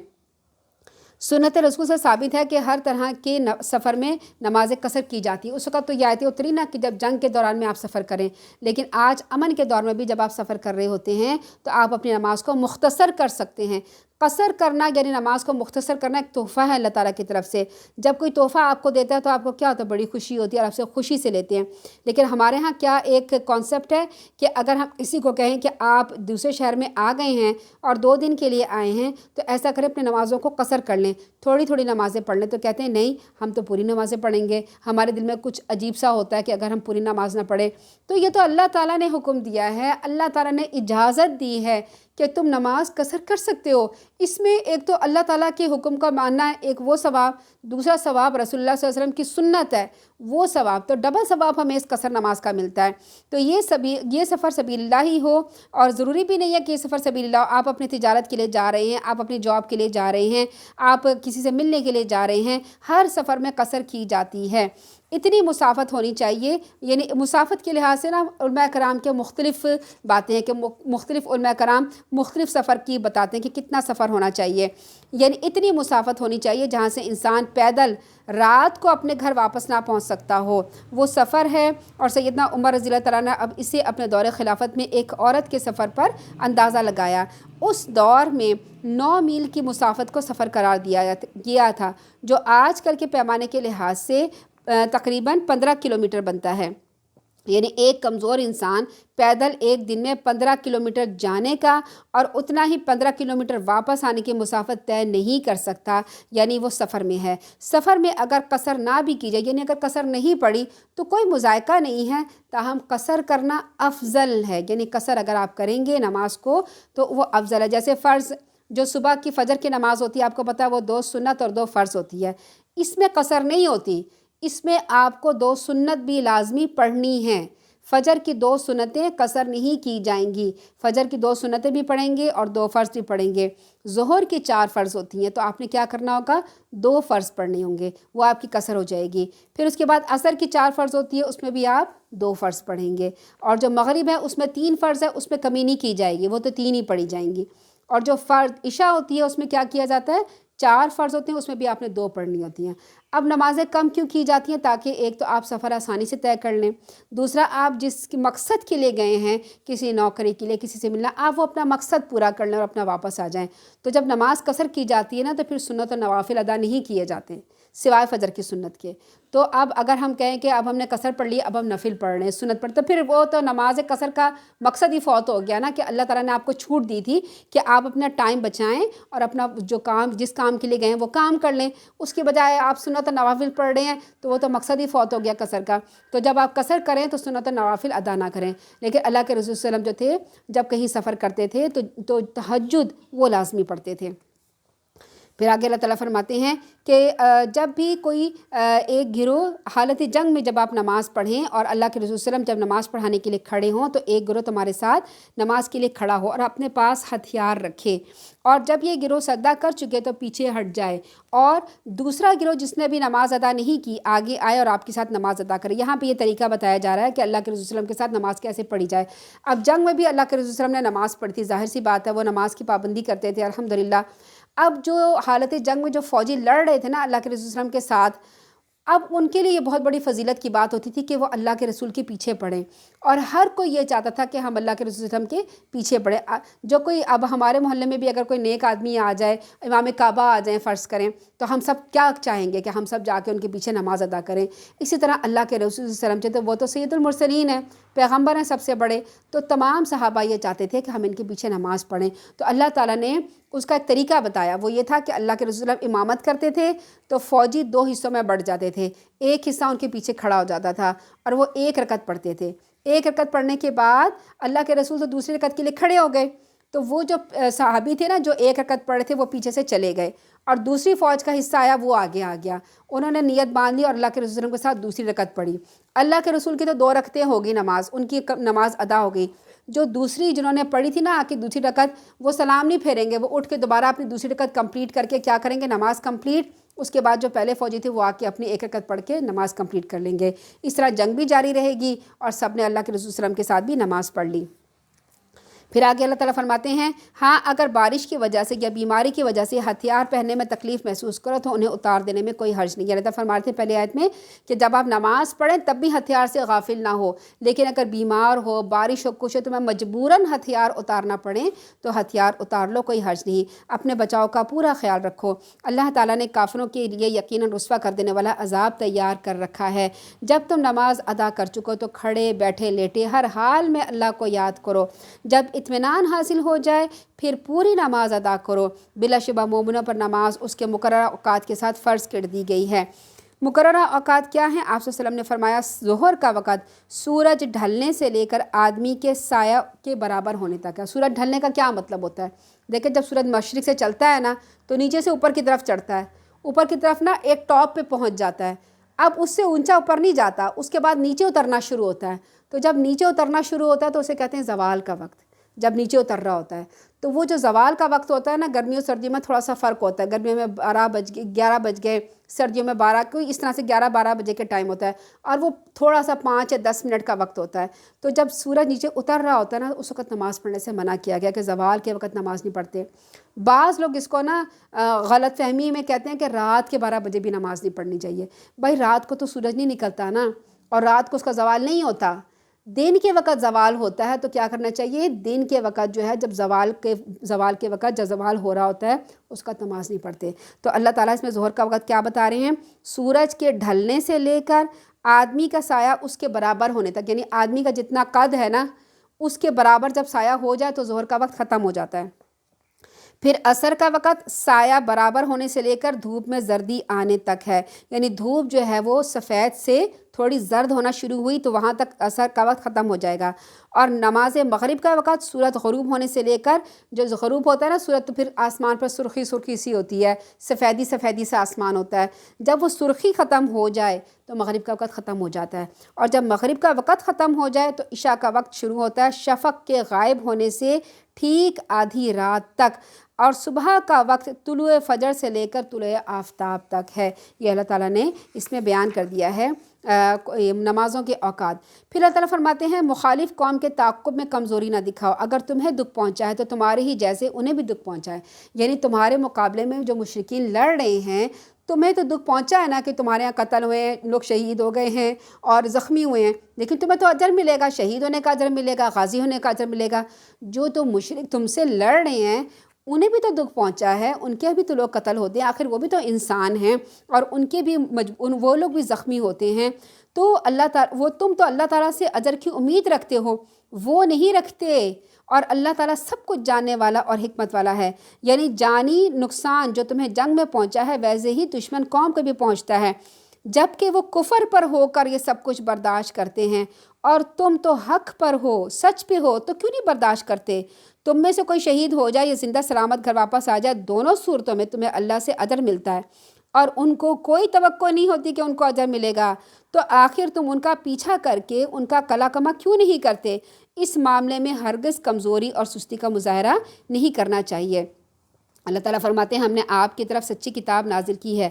سنت رسول سے ثابت ہے کہ ہر طرح کے سفر میں نماز قصر کی جاتی ہے۔ اس وقت تو یہ آیتیں اتری نا کہ جب جنگ کے دوران میں آپ سفر کریں، لیکن آج امن کے دور میں بھی جب آپ سفر کر رہے ہوتے ہیں تو آپ اپنی نماز کو مختصر کر سکتے ہیں۔ قصر کرنا یعنی نماز کو مختصر کرنا ایک تحفہ ہے اللہ تعالیٰ کی طرف سے۔ جب کوئی تحفہ آپ کو دیتا ہے تو آپ کو کیا ہوتا ہے، بڑی خوشی ہوتی ہے اور آپ سے خوشی سے لیتے ہیں۔ لیکن ہمارے ہاں کیا ایک کانسیپٹ ہے کہ اگر ہم کسی کو کہیں کہ آپ دوسرے شہر میں آ گئے ہیں اور 2 دن کے لیے آئے ہیں تو ایسا کریں اپنی نمازوں کو قصر کر لیں، تھوڑی تھوڑی نمازیں پڑھ لیں، تو کہتے ہیں نہیں ہم تو پوری نمازیں پڑھیں گے۔ ہمارے دل میں کچھ عجیب سا ہوتا ہے کہ اگر ہم پوری نماز نہ پڑھیں، تو یہ تو اللہ تعالیٰ نے حکم دیا ہے، اللہ تعالیٰ نے اجازت دی ہے کہ تم نماز قصر کر سکتے ہو۔ اس میں ایک تو اللہ تعالیٰ کے حکم کا ماننا ہے، ایک وہ ثواب، دوسرا ثواب رسول اللہ صلی اللہ علیہ وسلم کی سنت ہے، وہ ثواب، تو ڈبل ثواب ہمیں اس قصر نماز کا ملتا ہے۔ تو یہ سفر سبیل اللہ ہی ہو، اور ضروری بھی نہیں ہے کہ یہ سفر سبیل اللہ ہو۔ آپ اپنی تجارت کے لیے جا رہے ہیں، آپ اپنی جاب کے لیے جا رہے ہیں، آپ کسی سے ملنے کے لیے جا رہے ہیں، ہر سفر میں قصر کی جاتی ہے۔ اتنی مسافت ہونی چاہیے، یعنی مسافت کے لحاظ سے نا علماء کرام کے مختلف باتیں ہیں کہ مختلف علماء کرام مختلف سفر کی بتاتے ہیں کہ کتنا سفر ہونا چاہیے۔ یعنی اتنی مسافت ہونی چاہیے جہاں سے انسان پیدل رات کو اپنے گھر واپس نہ پہنچ سکتا ہو، وہ سفر ہے۔ اور سیدنا عمر رضی اللہ تعالیٰ نے اب اسے اپنے دور خلافت میں ایک عورت کے سفر پر اندازہ لگایا۔ اس دور میں 9 میل کی مسافت کو سفر قرار دیا تھا، جو آج کل کے پیمانے کے لحاظ سے تقریباً 15 کلومیٹر بنتا ہے۔ یعنی ایک کمزور انسان پیدل ایک دن میں 15 کلومیٹر جانے کا اور اتنا ہی 15 کلومیٹر واپس آنے کی مسافت طے نہیں کر سکتا، یعنی وہ سفر میں ہے۔ سفر میں اگر قصر نہ بھی کی جائے، یعنی اگر قصر نہیں پڑی تو کوئی مذائقہ نہیں ہے، تاہم قصر کرنا افضل ہے۔ یعنی قصر اگر آپ کریں گے نماز کو تو وہ افضل ہے۔ جیسے فرض جو صبح کی فجر کی نماز ہوتی ہے، آپ کو پتہ ہے وہ 2 سنت اور 2 فرض ہوتی ہے، اس میں قصر نہیں ہوتی، اس میں آپ کو 2 سنت بھی لازمی پڑھنی ہیں۔ فجر کی 2 سنتیں قصر نہیں کی جائیں گی، فجر کی 2 سنتیں بھی پڑھیں گے اور 2 فرض بھی پڑھیں گے۔ ظہر کی 4 فرض ہوتی ہیں تو آپ نے کیا کرنا ہوگا، 2 فرض پڑھنے ہوں گے، وہ آپ کی قصر ہو جائے گی۔ پھر اس کے بعد عصر کی 4 فرض ہوتی ہے، اس میں بھی آپ 2 فرض پڑھیں گے، اور جو مغرب ہے اس میں 3 فرض ہے، اس میں کمی نہیں کی جائے گی، وہ تو 3 ہی پڑھی جائیں گی۔ اور جو فرض عشاء ہوتی ہے اس میں کیا کیا جاتا ہے، 4 فرض ہوتے ہیں، اس میں بھی آپ نے 2 پڑھنی ہوتی ہیں۔ اب نمازیں کم کیوں کی جاتی ہیں، تاکہ ایک تو آپ سفر آسانی سے طے کر لیں، دوسرا آپ جس مقصد کے لیے گئے ہیں، کسی نوکری کے لیے، کسی سے ملنا، آپ وہ اپنا مقصد پورا کر لیں اور اپنا واپس آ جائیں۔ تو جب نماز قصر کی جاتی ہے نا تو پھر سنت و نوافل ادا نہیں کیے جاتے سوائے فجر کی سنت کے۔ تو اب اگر ہم کہیں کہ اب ہم نے قصر پڑھ لی، اب ہم نفل پڑھ رہے ہیں، سنت پڑھ، تو پھر وہ تو نماز قصر کا مقصد ہی فوت ہو گیا نا، کہ اللہ تعالیٰ نے آپ کو چھوٹ دی تھی کہ آپ اپنا ٹائم بچائیں اور اپنا جو کام جس کام کے لیے گئے ہیں وہ کام کر لیں، اس کے بجائے آپ سنت و نوافل پڑھ رہے ہیں تو وہ تو مقصد ہی فوت ہو گیا قصر کا۔ تو جب آپ قصر کریں تو سنت و نوافل ادا نہ کریں۔ لیکن اللہ کے رسول صلی اللہ علیہ وسلم جو تھے جب کہیں سفر کرتے تھے تو تہجد وہ لازمی پڑھتے تھے۔ پھر آگے اللہ تعالیٰ فرماتے ہیں کہ جب بھی کوئی ایک گروہ حالت جنگ میں جب آپ نماز پڑھیں اور اللہ کے رسول صلی اللہ علیہ وسلم جب نماز پڑھانے کے لیے کھڑے ہوں تو ایک گروہ تمہارے ساتھ نماز کے لیے کھڑا ہو اور اپنے پاس ہتھیار رکھے، اور جب یہ گروہ سجدہ کر چکے تو پیچھے ہٹ جائے، اور دوسرا گروہ جس نے بھی نماز ادا نہیں کی آگے آئے اور آپ کے ساتھ نماز ادا کرے۔ یہاں پہ یہ طریقہ بتایا جا رہا ہے کہ اللہ کے رسول صلی اللہ علیہ وسلم کے ساتھ نماز کیسے پڑھی جائے۔ اب جنگ میں بھی اللہ کے رسول صلی اللہ علیہ وسلم نے نماز پڑھی تھی، ظاہر سی بات ہے وہ نماز کی پابندی کرتے تھے الحمدللہ۔ اب جو حالت جنگ میں جو فوجی لڑ رہے تھے نا اللہ کے رسول صلی اللہ علیہ وسلم کے ساتھ، اب ان کے لیے یہ بہت بڑی فضیلت کی بات ہوتی تھی کہ وہ اللہ کے رسول کے پیچھے پڑھیں، اور ہر کوئی یہ چاہتا تھا کہ ہم اللہ کے رسول صلی اللہ علیہ وسلم کے پیچھے پڑھیں۔ جو کوئی اب ہمارے محلے میں بھی اگر کوئی نیک آدمی آ جائے، امام کعبہ آ جائیں فرض کریں، تو ہم سب کیا چاہیں گے کہ ہم سب جا کے ان کے پیچھے نماز ادا کریں۔ اسی طرح اللہ کے رسول صلی اللہ علیہ وسلم تو وہ تو سید المرسلین ہیں، پیغمبر ہیں سب سے بڑے، تو تمام صحابہ یہ چاہتے تھے کہ ہم ان کے پیچھے نماز پڑھیں۔ تو اللہ تعالیٰ نے اس کا ایک طریقہ بتایا، وہ یہ تھا کہ اللہ کے رسول صلی اللہ علیہ وسلم امامت کرتے تھے تو فوجی 2 حصوں میں بٹ جاتے تھے، ایک حصہ ان کے پیچھے کھڑا ہو جاتا تھا اور وہ 1 رکعت پڑھتے تھے۔ 1 رکعت پڑھنے کے بعد اللہ کے رسول تو دوسری رکعت کے لیے کھڑے ہو گئے، تو وہ جو صحابی تھے نا جو 1 رکعت پڑھے تھے وہ پیچھے سے چلے گئے، اور دوسری فوج کا حصہ آیا وہ آگے آ گیا، انہوں نے نیت باندھ لی اور اللہ کے رسول صلی اللہ علیہ وسلم کے ساتھ دوسری رکعت پڑھی۔ اللہ کے رسول کی تو 2 رکعتیں ہوگی نماز، ان کی نماز ادا ہو گئی۔ جو دوسری جنہوں نے پڑھی تھی نا آ کے دوسری رکعت، وہ سلام نہیں پھیریں گے، وہ اٹھ کے دوبارہ اپنی دوسری رکعت کمپلیٹ کر کے کیا کریں گے، نماز کمپلیٹ۔ اس کے بعد جو پہلے فوجی تھے وہ آ کے اپنی 1 رکعت پڑھ کے نماز کمپلیٹ کر لیں گے۔ اس طرح جنگ بھی جاری رہے گی اور سب نے اللہ کے رسول صلی اللہ علیہ وسلم کے ساتھ بھی نماز پڑھ لی۔ پھر آگے اللہ تعالیٰ فرماتے ہیں، ہاں اگر بارش کی وجہ سے یا بیماری کی وجہ سے ہتھیار پہننے میں تکلیف محسوس کرو تو انہیں اتار دینے میں کوئی حرج نہیں ہے۔ اللہ تعالیٰ فرماتے تھے پہلے آیت میں کہ جب آپ نماز پڑھیں تب بھی ہتھیار سے غافل نہ ہو، لیکن اگر بیمار ہو، بارش ہو، کچھ ہو، تمہیں مجبوراً ہتھیار اتارنا پڑے تو ہتھیار اتار لو، کوئی حرج نہیں۔ اپنے بچاؤ کا پورا خیال رکھو، اللہ تعالیٰ نے کافروں کے لیے یقیناً رسوا کر دینے والا عذاب تیار کر رکھا ہے۔ جب تم نماز ادا کر چکو تو کھڑے بیٹھے لیٹے ہر حال میں اللہ کو یاد کرو، جب اطمینان حاصل ہو جائے پھر پوری نماز ادا کرو۔ بلا شبہ مومنوں پر نماز اس کے مقررہ اوقات کے ساتھ فرض کر دی گئی ہے۔ مقررہ اوقات کیا ہیں؟ آپ صلی اللہ علیہ وسلم نے فرمایا ظہر کا وقت سورج ڈھلنے سے لے کر آدمی کے سایہ کے برابر ہونے تک ہے۔ سورج ڈھلنے کا کیا مطلب ہوتا ہے؟ دیکھیں جب سورج مشرق سے چلتا ہے نا تو نیچے سے اوپر کی طرف چڑھتا ہے، اوپر کی طرف نا ایک ٹاپ پہ پہنچ جاتا ہے، اب اس سے اونچا اوپر نہیں جاتا، اس کے بعد نیچے اترنا شروع ہوتا ہے۔ تو جب نیچے اترنا شروع ہوتا ہے تو اسے کہتے ہیں زوال کا وقت، جب نیچے اتر رہا ہوتا ہے۔ تو وہ جو زوال کا وقت ہوتا ہے نا، گرمیوں سردیوں میں تھوڑا سا فرق ہوتا ہے، گرمیوں میں 11 بج گئے، سردیوں میں 12، کوئی اس طرح سے 11-12 بجے کے ٹائم ہوتا ہے، اور وہ تھوڑا سا 5 یا 10 منٹ کا وقت ہوتا ہے۔ تو جب سورج نیچے اتر رہا ہوتا ہے نا اس وقت نماز پڑھنے سے منع کیا گیا کہ زوال کے وقت نماز نہیں پڑھتے۔ بعض لوگ اس کو نا غلط فہمی میں کہتے ہیں کہ رات کے 12 بجے بھی نماز نہیں پڑھنی چاہیے۔ بھائی رات کو تو سورج نہیں نکلتا نا، اور رات کو اس کا زوال نہیں ہوتا، دن کے وقت زوال ہوتا ہے۔ تو کیا کرنا چاہیے، دن کے وقت جو ہے جب زوال کے وقت جب زوال ہو رہا ہوتا ہے اس کا نماز نہیں پڑھتے۔ تو اللہ تعالیٰ اس میں ظہر کا وقت کیا بتا رہے ہیں، سورج کے ڈھلنے سے لے کر آدمی کا سایہ اس کے برابر ہونے تک، یعنی آدمی کا جتنا قد ہے نا اس کے برابر جب سایہ ہو جائے تو ظہر کا وقت ختم ہو جاتا ہے۔ پھر عصر کا وقت سایہ برابر ہونے سے لے کر دھوپ میں زردی آنے تک ہے، یعنی دھوپ جو ہے وہ سفید سے تھوڑی زرد ہونا شروع ہوئی تو وہاں تک عصر کا وقت ختم ہو جائے گا۔ اور نماز مغرب کا وقت سورج غروب ہونے سے لے کر، جو غروب ہوتا ہے نا سورج تو پھر آسمان پر سرخی سرخی سی ہوتی ہے، سفیدی سفیدی سا آسمان ہوتا ہے، جب وہ سرخی ختم ہو جائے تو مغرب کا وقت ختم ہو جاتا ہے۔ اور جب مغرب کا وقت ختم ہو جائے تو عشاء کا وقت شروع ہوتا ہے شفق کے غائب ہونے سے ٹھیک آدھی رات تک، اور صبح کا وقت طلوع فجر سے لے کر طلوع آفتاب تک ہے۔ یہ اللہ تعالیٰ نے اس میں بیان کر دیا ہے نمازوں کے اوقات۔ پھر اللہ تعالیٰ فرماتے ہیں مخالف قوم کے تعاقب میں کمزوری نہ دکھاؤ، اگر تمہیں دکھ پہنچا ہے تو تمہارے ہی جیسے انہیں بھی دکھ پہنچا ہے، یعنی تمہارے مقابلے میں جو مشرکین لڑ رہے ہیں تمہیں تو دکھ پہنچا ہے نا کہ تمہارے یہاں قتل ہوئے ہیں، لوگ شہید ہو گئے ہیں اور زخمی ہوئے ہیں، لیکن تمہیں تو اجر ملے گا، شہید ہونے کا اجر ملے گا، غازی ہونے کا اجر ملے گا۔ جو تو مشرک تم سے لڑ رہے ہیں انہیں بھی تو دکھ پہنچا ہے، ان کے بھی تو لوگ قتل ہوتے ہیں، آخر وہ بھی تو انسان ہیں، اور ان کے بھی وہ لوگ بھی زخمی ہوتے ہیں۔ تو اللہ تعالیٰ تم تو اللہ تعالیٰ سے اجر کی امید رکھتے ہو، وہ نہیں رکھتے، اور اللہ تعالیٰ سب کچھ جاننے والا اور حکمت والا ہے۔ یعنی جانی نقصان جو تمہیں جنگ میں پہنچا ہے ویسے ہی دشمن قوم کو بھی پہنچتا ہے، جب کہ وہ کفر پر ہو کر یہ سب کچھ برداشت کرتے ہیں، اور تم تو حق پر ہو، سچ پہ ہو، تو کیوں نہیں برداشت کرتے؟ تم میں سے کوئی شہید ہو جائے یا زندہ سلامت گھر واپس آ جائے، دونوں صورتوں میں تمہیں اللہ سے اجر ملتا ہے، اور ان کو کوئی توقع نہیں ہوتی کہ ان کو اجر ملے گا، تو آخر تم ان کا پیچھا کر کے ان کا کلا کما کیوں نہیں کرتے؟ اس معاملے میں ہرگز کمزوری اور سستی کا مظاہرہ نہیں کرنا چاہیے۔ اللہ تعالیٰ فرماتے ہیں ہم نے آپ کی طرف سچی کتاب نازل کی ہے،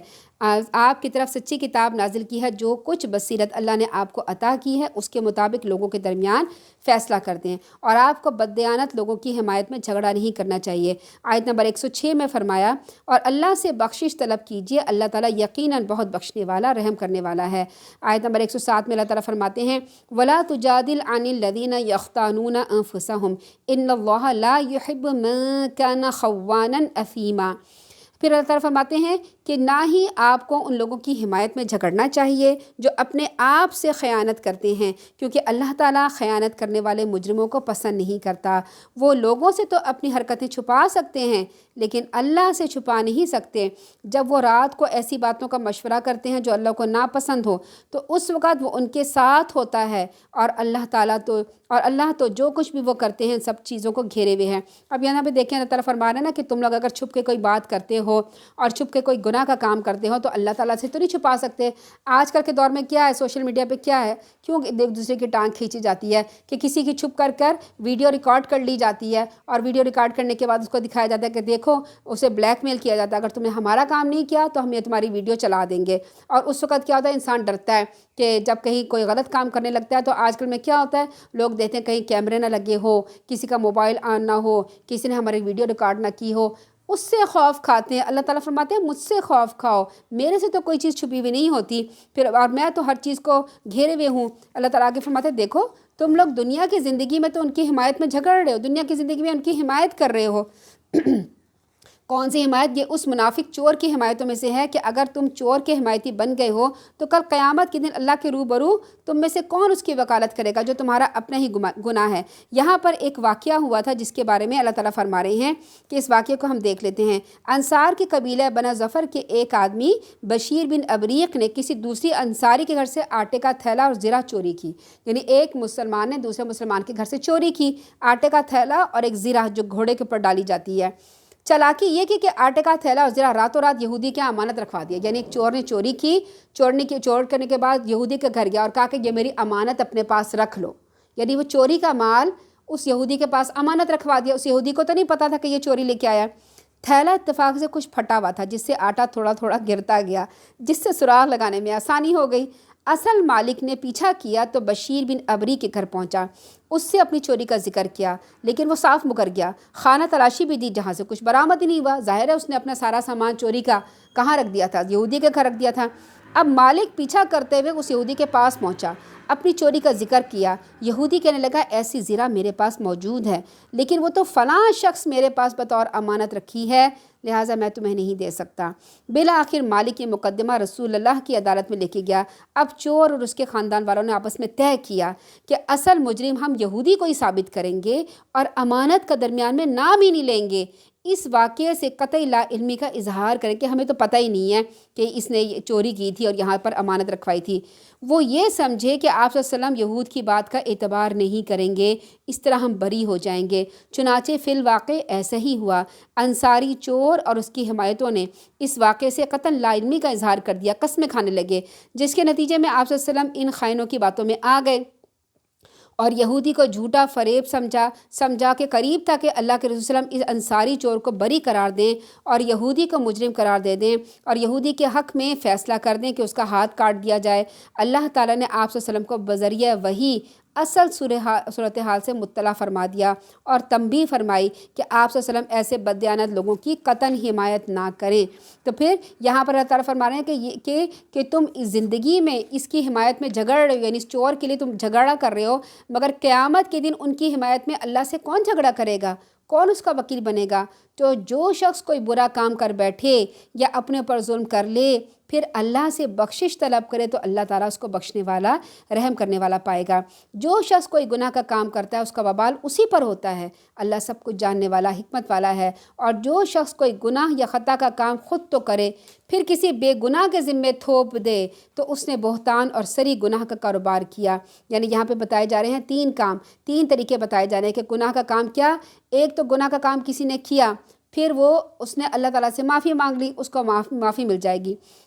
آپ کی طرف سچی کتاب نازل کی ہے، جو کچھ بصیرت اللہ نے آپ کو عطا کی ہے اس کے مطابق لوگوں کے درمیان فیصلہ کرتے ہیں، اور آپ کو بددیانت لوگوں کی حمایت میں جھگڑا نہیں کرنا چاہیے۔ آیت نمبر 106 میں فرمایا اور اللہ سے بخشش طلب کیجیے، اللہ تعالیٰ یقیناً بہت بخشنے والا رحم کرنے والا ہے۔ آیت نمبر 107 میں اللہ تعالیٰ فرماتے ہیں وَلَا تُجَادِلْ عَنِ الَّذِينَ يَخْتَانُونَ أَنفُسَهُمْ إِنَّ اللَّهَ لَا يُحِبُّ مَن كَانَ خَوَّانًا أَثِيمًا۔ پھر اللہ تعالیٰ فرماتے ہیں کہ نہ ہی آپ کو ان لوگوں کی حمایت میں جھگڑنا چاہیے جو اپنے آپ سے خیانت کرتے ہیں، کیونکہ اللہ تعالیٰ خیانت کرنے والے مجرموں کو پسند نہیں کرتا۔ وہ لوگوں سے تو اپنی حرکتیں چھپا سکتے ہیں لیکن اللہ سے چھپا نہیں سکتے۔ جب وہ رات کو ایسی باتوں کا مشورہ کرتے ہیں جو اللہ کو ناپسند ہو تو اس وقت وہ ان کے ساتھ ہوتا ہے، اور اللہ تو جو کچھ بھی وہ کرتے ہیں سب چیزوں کو گھیرے ہوئے ہیں۔ اب یہاں پہ دیکھیں اللہ تعالیٰ فرما رہے ہیں نا کہ تم لوگ اگر چھپ کے کوئی بات کرتے ہو اور چھپ کے کوئی گناہ کا کام کرتے ہو تو اللہ تعالیٰ سے تو نہیں چھپا سکتے۔ آج کل کے دور میں کیا ہے، سوشل میڈیا پہ کیا ہے، کیوں ایک دوسرے کی ٹانگ کھینچی جاتی ہے کہ کسی کی چھپ کر ویڈیو ریکارڈ کر لی جاتی ہے، اور ویڈیو ریکارڈ کرنے کے بعد اس کو دکھایا جاتا ہے کہ دیکھو، اسے بلیک میل کیا جاتا ہے، اگر تم نے ہمارا کام نہیں کیا تو ہم یہ تمہاری ویڈیو چلا دیں گے۔ اور اس وقت کیا ہوتا ہے، انسان ڈرتا ہے کہ جب کہیں کوئی غلط کام کرنے لگتا ہے تو آج کل میں کیا ہوتا ہے، لوگ دیکھتے ہیں کہیں کیمرے نہ لگے ہو، کسی کا موبائل آن نہ ہو، کسی نے ہماری ویڈیو ریکارڈ نہ کی ہو، اس سے خوف کھاتے ہیں۔ اللہ تعالیٰ فرماتے ہیں مجھ سے خوف کھاؤ، میرے سے تو کوئی چیز چھپی ہوئی نہیں ہوتی، پھر اور میں تو ہر چیز کو گھیرے ہوئے ہوں۔ اللہ تعالیٰ آگے فرماتے ہیں دیکھو تم لوگ دنیا کی زندگی میں تو ان کی حمایت میں جھگڑ رہے ہو، دنیا کی زندگی میں ان کی حمایت کر رہے ہو۔ کون سی حمایت؟ یہ اس منافق چور کی حمایتوں میں سے ہے کہ اگر تم چور کے حمایتی بن گئے ہو تو کل قیامت کے دن اللہ کے روبرو تم میں سے کون اس کی وکالت کرے گا جو تمہارا اپنا ہی گناہ ہے۔ یہاں پر ایک واقعہ ہوا تھا جس کے بارے میں اللہ تعالیٰ فرما رہے ہیں کہ اس واقعے کو ہم دیکھ لیتے ہیں۔ انصار کے قبیلہ بنو ظفر کے ایک آدمی بشیر بن ابریق نے کسی دوسری انصاری کے گھر سے آٹے کا تھیلا اور زرہ چوری کی، یعنی ایک مسلمان نے دوسرے مسلمان کے گھر سے چوری کی آٹے کا تھیلا اور ایک زرہ جو گھوڑے کے اوپر ڈالی جاتی ہے۔ چالاکی یہ کی کہ آٹے کا تھیلا اور زرہ راتوں رات یہودی کے امانت رکھوا دیا، یعنی ایک چور نے چوری کی، چور کرنے کے بعد یہودی کے گھر گیا اور کہا کہ یہ میری امانت اپنے پاس رکھ لو، یعنی وہ چوری کا مال اس یہودی کے پاس امانت رکھوا دیا۔ اس یہودی کو تو نہیں پتا تھا کہ یہ چوری لے کے آیا۔ تھیلا اتفاق سے کچھ پھٹا ہوا تھا جس سے آٹا تھوڑا تھوڑا گرتا گیا، جس سے سراغ لگانے میں آسانی ہو گئی۔ اصل مالک نے پیچھا کیا تو بشیر بن ابری کے گھر پہنچا، اس سے اپنی چوری کا ذکر کیا، لیکن وہ صاف مکر گیا۔ خانہ تلاشی بھی دی جہاں سے کچھ برآمد ہی نہیں ہوا۔ ظاہر ہے اس نے اپنا سارا سامان چوری کا کہاں رکھ دیا تھا، یہودی کے گھر رکھ دیا تھا۔ اب مالک پیچھا کرتے ہوئے اس یہودی کے پاس پہنچا، اپنی چوری کا ذکر کیا۔ یہودی کہنے لگا ایسی زرہ میرے پاس موجود ہے لیکن وہ تو فلاں شخص میرے پاس بطور امانت رکھی ہے، لہٰذا میں تمہیں نہیں دے سکتا۔ بالآخر مالک یہ مقدمہ رسول اللہ کی عدالت میں لے کے گیا۔ اب چور اور اس کے خاندان والوں نے آپس میں طے کیا کہ اصل مجرم ہم یہودی کو ہی ثابت کریں گے اور امانت کا درمیان میں نام ہی نہیں لیں گے۔ اس واقعے سے قطعی لا علمی کا اظہار کریں کہ ہمیں تو پتہ ہی نہیں ہے کہ اس نے چوری کی تھی اور یہاں پر امانت رکھوائی تھی۔ وہ یہ سمجھے کہ آپ صلی اللہ علیہ وسلم یہود کی بات کا اعتبار نہیں کریں گے، اس طرح ہم بری ہو جائیں گے۔ چنانچہ فی الواقع ایسا ہی ہوا۔ انصاری چور اور اس کی حمایتوں نے اس واقعے سے قطعاً لا علمی کا اظہار کر دیا، قسمیں کھانے لگے، جس کے نتیجے میں آپ صلی اللہ علیہ وسلم ان خائنوں کی باتوں میں آ گئے اور یہودی کو جھوٹا فریب سمجھا کے قریب تھا کہ اللہ کے رسول صلی اللہ علیہ وسلم اس انصاری چور کو بری قرار دیں اور یہودی کو مجرم قرار دے دیں اور یہودی کے حق میں فیصلہ کر دیں کہ اس کا ہاتھ کاٹ دیا جائے۔ اللہ تعالیٰ نے آپ صلی اللہ علیہ وسلم کو بذریعہ وحی اصل صورتحال سے مطلع فرما دیا اور تنبیہ فرمائی کہ آپ صلی اللہ علیہ وسلم ایسے بددیانت لوگوں کی قطعاً حمایت نہ کریں۔ تو پھر یہاں پر اللہ تعالیٰ فرما رہے ہیں کہ تم اس زندگی میں اس کی حمایت میں جھگڑ رہے ہو، یعنی اس چور کے لیے تم جھگڑا کر رہے ہو، مگر قیامت کے دن ان کی حمایت میں اللہ سے کون جھگڑا کرے گا، کون اس کا وکیل بنے گا؟ تو جو شخص کوئی برا کام کر بیٹھے یا اپنے اوپر ظلم کر لے پھر اللہ سے بخشش طلب کرے تو اللہ تعالیٰ اس کو بخشنے والا رحم کرنے والا پائے گا۔ جو شخص کوئی گناہ کا کام کرتا ہے اس کا وبال اسی پر ہوتا ہے، اللہ سب کچھ جاننے والا حکمت والا ہے۔ اور جو شخص کوئی گناہ یا خطا کا کام خود تو کرے پھر کسی بے گناہ کے ذمے تھوپ دے تو اس نے بہتان اور سری گناہ کا کاروبار کیا۔ یعنی یہاں پہ بتائے جا رہے ہیں تین طریقے بتائے جا رہے ہیں کہ گناہ کا کام کیا۔ ایک تو گناہ کا کام کسی نے کیا پھر اس نے اللہ تعالیٰ سے معافی مانگ لی، اس کو معافی مل جائے گی۔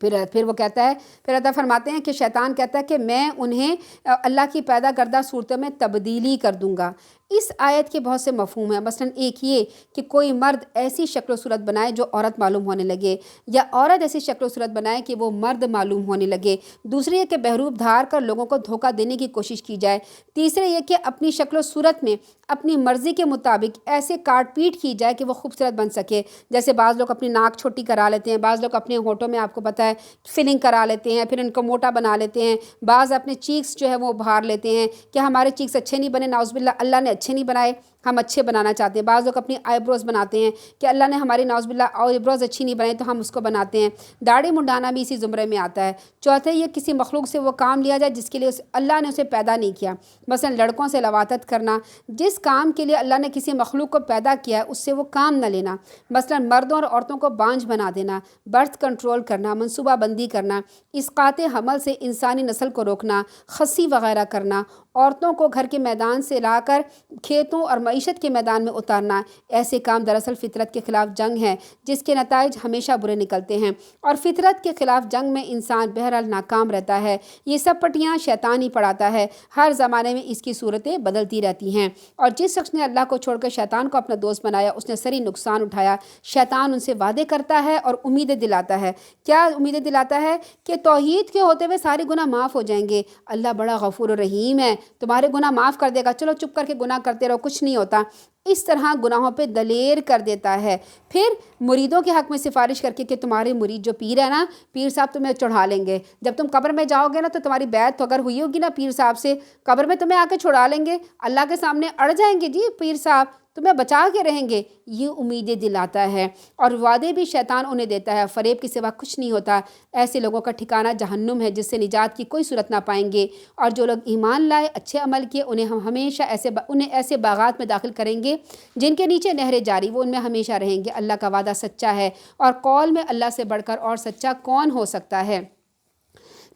پھر وہ کہتا ہے، پھر عطا فرماتے ہیں کہ شیطان کہتا ہے کہ میں انہیں اللہ کی پیدا کردہ صورتوں میں تبدیلی کر دوں گا۔ اس آیت کے بہت سے مفہوم ہیں، مثلاً ایک یہ کہ کوئی مرد ایسی شکل و صورت بنائے جو عورت معلوم ہونے لگے، یا عورت ایسی شکل و صورت بنائے کہ وہ مرد معلوم ہونے لگے۔ دوسری یہ کہ بہروپ دھار کر لوگوں کو دھوکہ دینے کی کوشش کی جائے۔ تیسرے یہ کہ اپنی شکل و صورت میں اپنی مرضی کے مطابق ایسے کاٹ پیٹ کی جائے کہ وہ خوبصورت بن سکے۔ جیسے بعض لوگ اپنی ناک چھوٹی کرا لیتے ہیں، بعض لوگ اپنے ہونٹوں میں آپ کو پتہ ہے فلنگ کرا لیتے ہیں، پھر ان کو موٹا بنا لیتے ہیں، بعض اپنے چیکس جو ہے وہ ابھار لیتے ہیں کہ ہمارے چیکس اچھے نہیں بنے، نعوذ باللہ اللہ نے اچھے نہیں بنائے، ہم اچھے بنانا چاہتے ہیں۔ بعض لوگ اپنی آئی بروز بناتے ہیں کہ اللہ نے ہماری نعوذ باللہ آئی بروز اچھی نہیں بنائی تو ہم اس کو بناتے ہیں۔ داڑھی منڈانا بھی اسی زمرے میں آتا ہے۔ چوتھے یہ کسی مخلوق سے وہ کام لیا جائے جس کے لیے اللہ نے اسے پیدا نہیں کیا، مثلا لڑکوں سے لواطت کرنا، جس کام کے لیے اللہ نے کسی مخلوق کو پیدا کیا ہے اس سے وہ کام نہ لینا، مثلا مردوں اور عورتوں کو بانجھ بنا دینا، برتھ کنٹرول کرنا، منصوبہ بندی کرنا، اسقاط حمل سے انسانی نسل کو روکنا، خصی وغیرہ کرنا، عورتوں کو گھر کے میدان سے لا کر کھیتوں اور معیشت کے میدان میں اتارنا، ایسے کام دراصل فطرت کے خلاف جنگ ہے جس کے نتائج ہمیشہ برے نکلتے ہیں، اور فطرت کے خلاف جنگ میں انسان بہرحال ناکام رہتا ہے۔ یہ سب پٹیاں شیطان ہی پڑھاتا ہے، ہر زمانے میں اس کی صورتیں بدلتی رہتی ہیں، اور جس شخص نے اللہ کو چھوڑ کر شیطان کو اپنا دوست بنایا اس نے سری نقصان اٹھایا۔ شیطان ان سے وعدے کرتا ہے اور امیدیں دلاتا ہے۔ کیا امیدیں دلاتا ہے؟ کہ توحید کے ہوتے ہوئے سارے گناہ معاف ہو جائیں گے، اللہ بڑا غفور و رحیم ہے، تمہارے گناہ معاف کر دے گا، چلو چپ کر کے گناہ کرتے رہو، کچھ نہیں ہوتا۔ اس طرح گناہوں پہ دلیر کر دیتا ہے۔ پھر مریدوں کے حق میں سفارش کر کے کہ تمہارے مرید جو پیر ہے نا، پیر صاحب تمہیں چڑھا لیں گے، جب تم قبر میں جاؤ گے نا تو تمہاری بیعت تو اگر ہوئی ہوگی نا پیر صاحب سے، قبر میں تمہیں آ کے چھڑا لیں گے، اللہ کے سامنے اڑ جائیں گے، جی پیر صاحب تمہیں بچا کے رہیں گے، یہ امیدیں دلاتا ہے، اور وعدے بھی شیطان انہیں دیتا ہے، فریب کے سوا کچھ نہیں ہوتا۔ ایسے لوگوں کا ٹھکانہ جہنم ہے جس سے نجات کی کوئی صورت نہ پائیں گے، اور جو لوگ ایمان لائے، اچھے عمل کیے، انہیں ہم ہمیشہ انہیں ایسے باغات میں داخل کریں گے جن کے نیچے نہریں جاری، وہ ان میں ہمیشہ رہیں گے۔ اللہ کا وعدہ سچا ہے، اور قول میں اللہ سے بڑھ کر اور سچا کون ہو سکتا ہے؟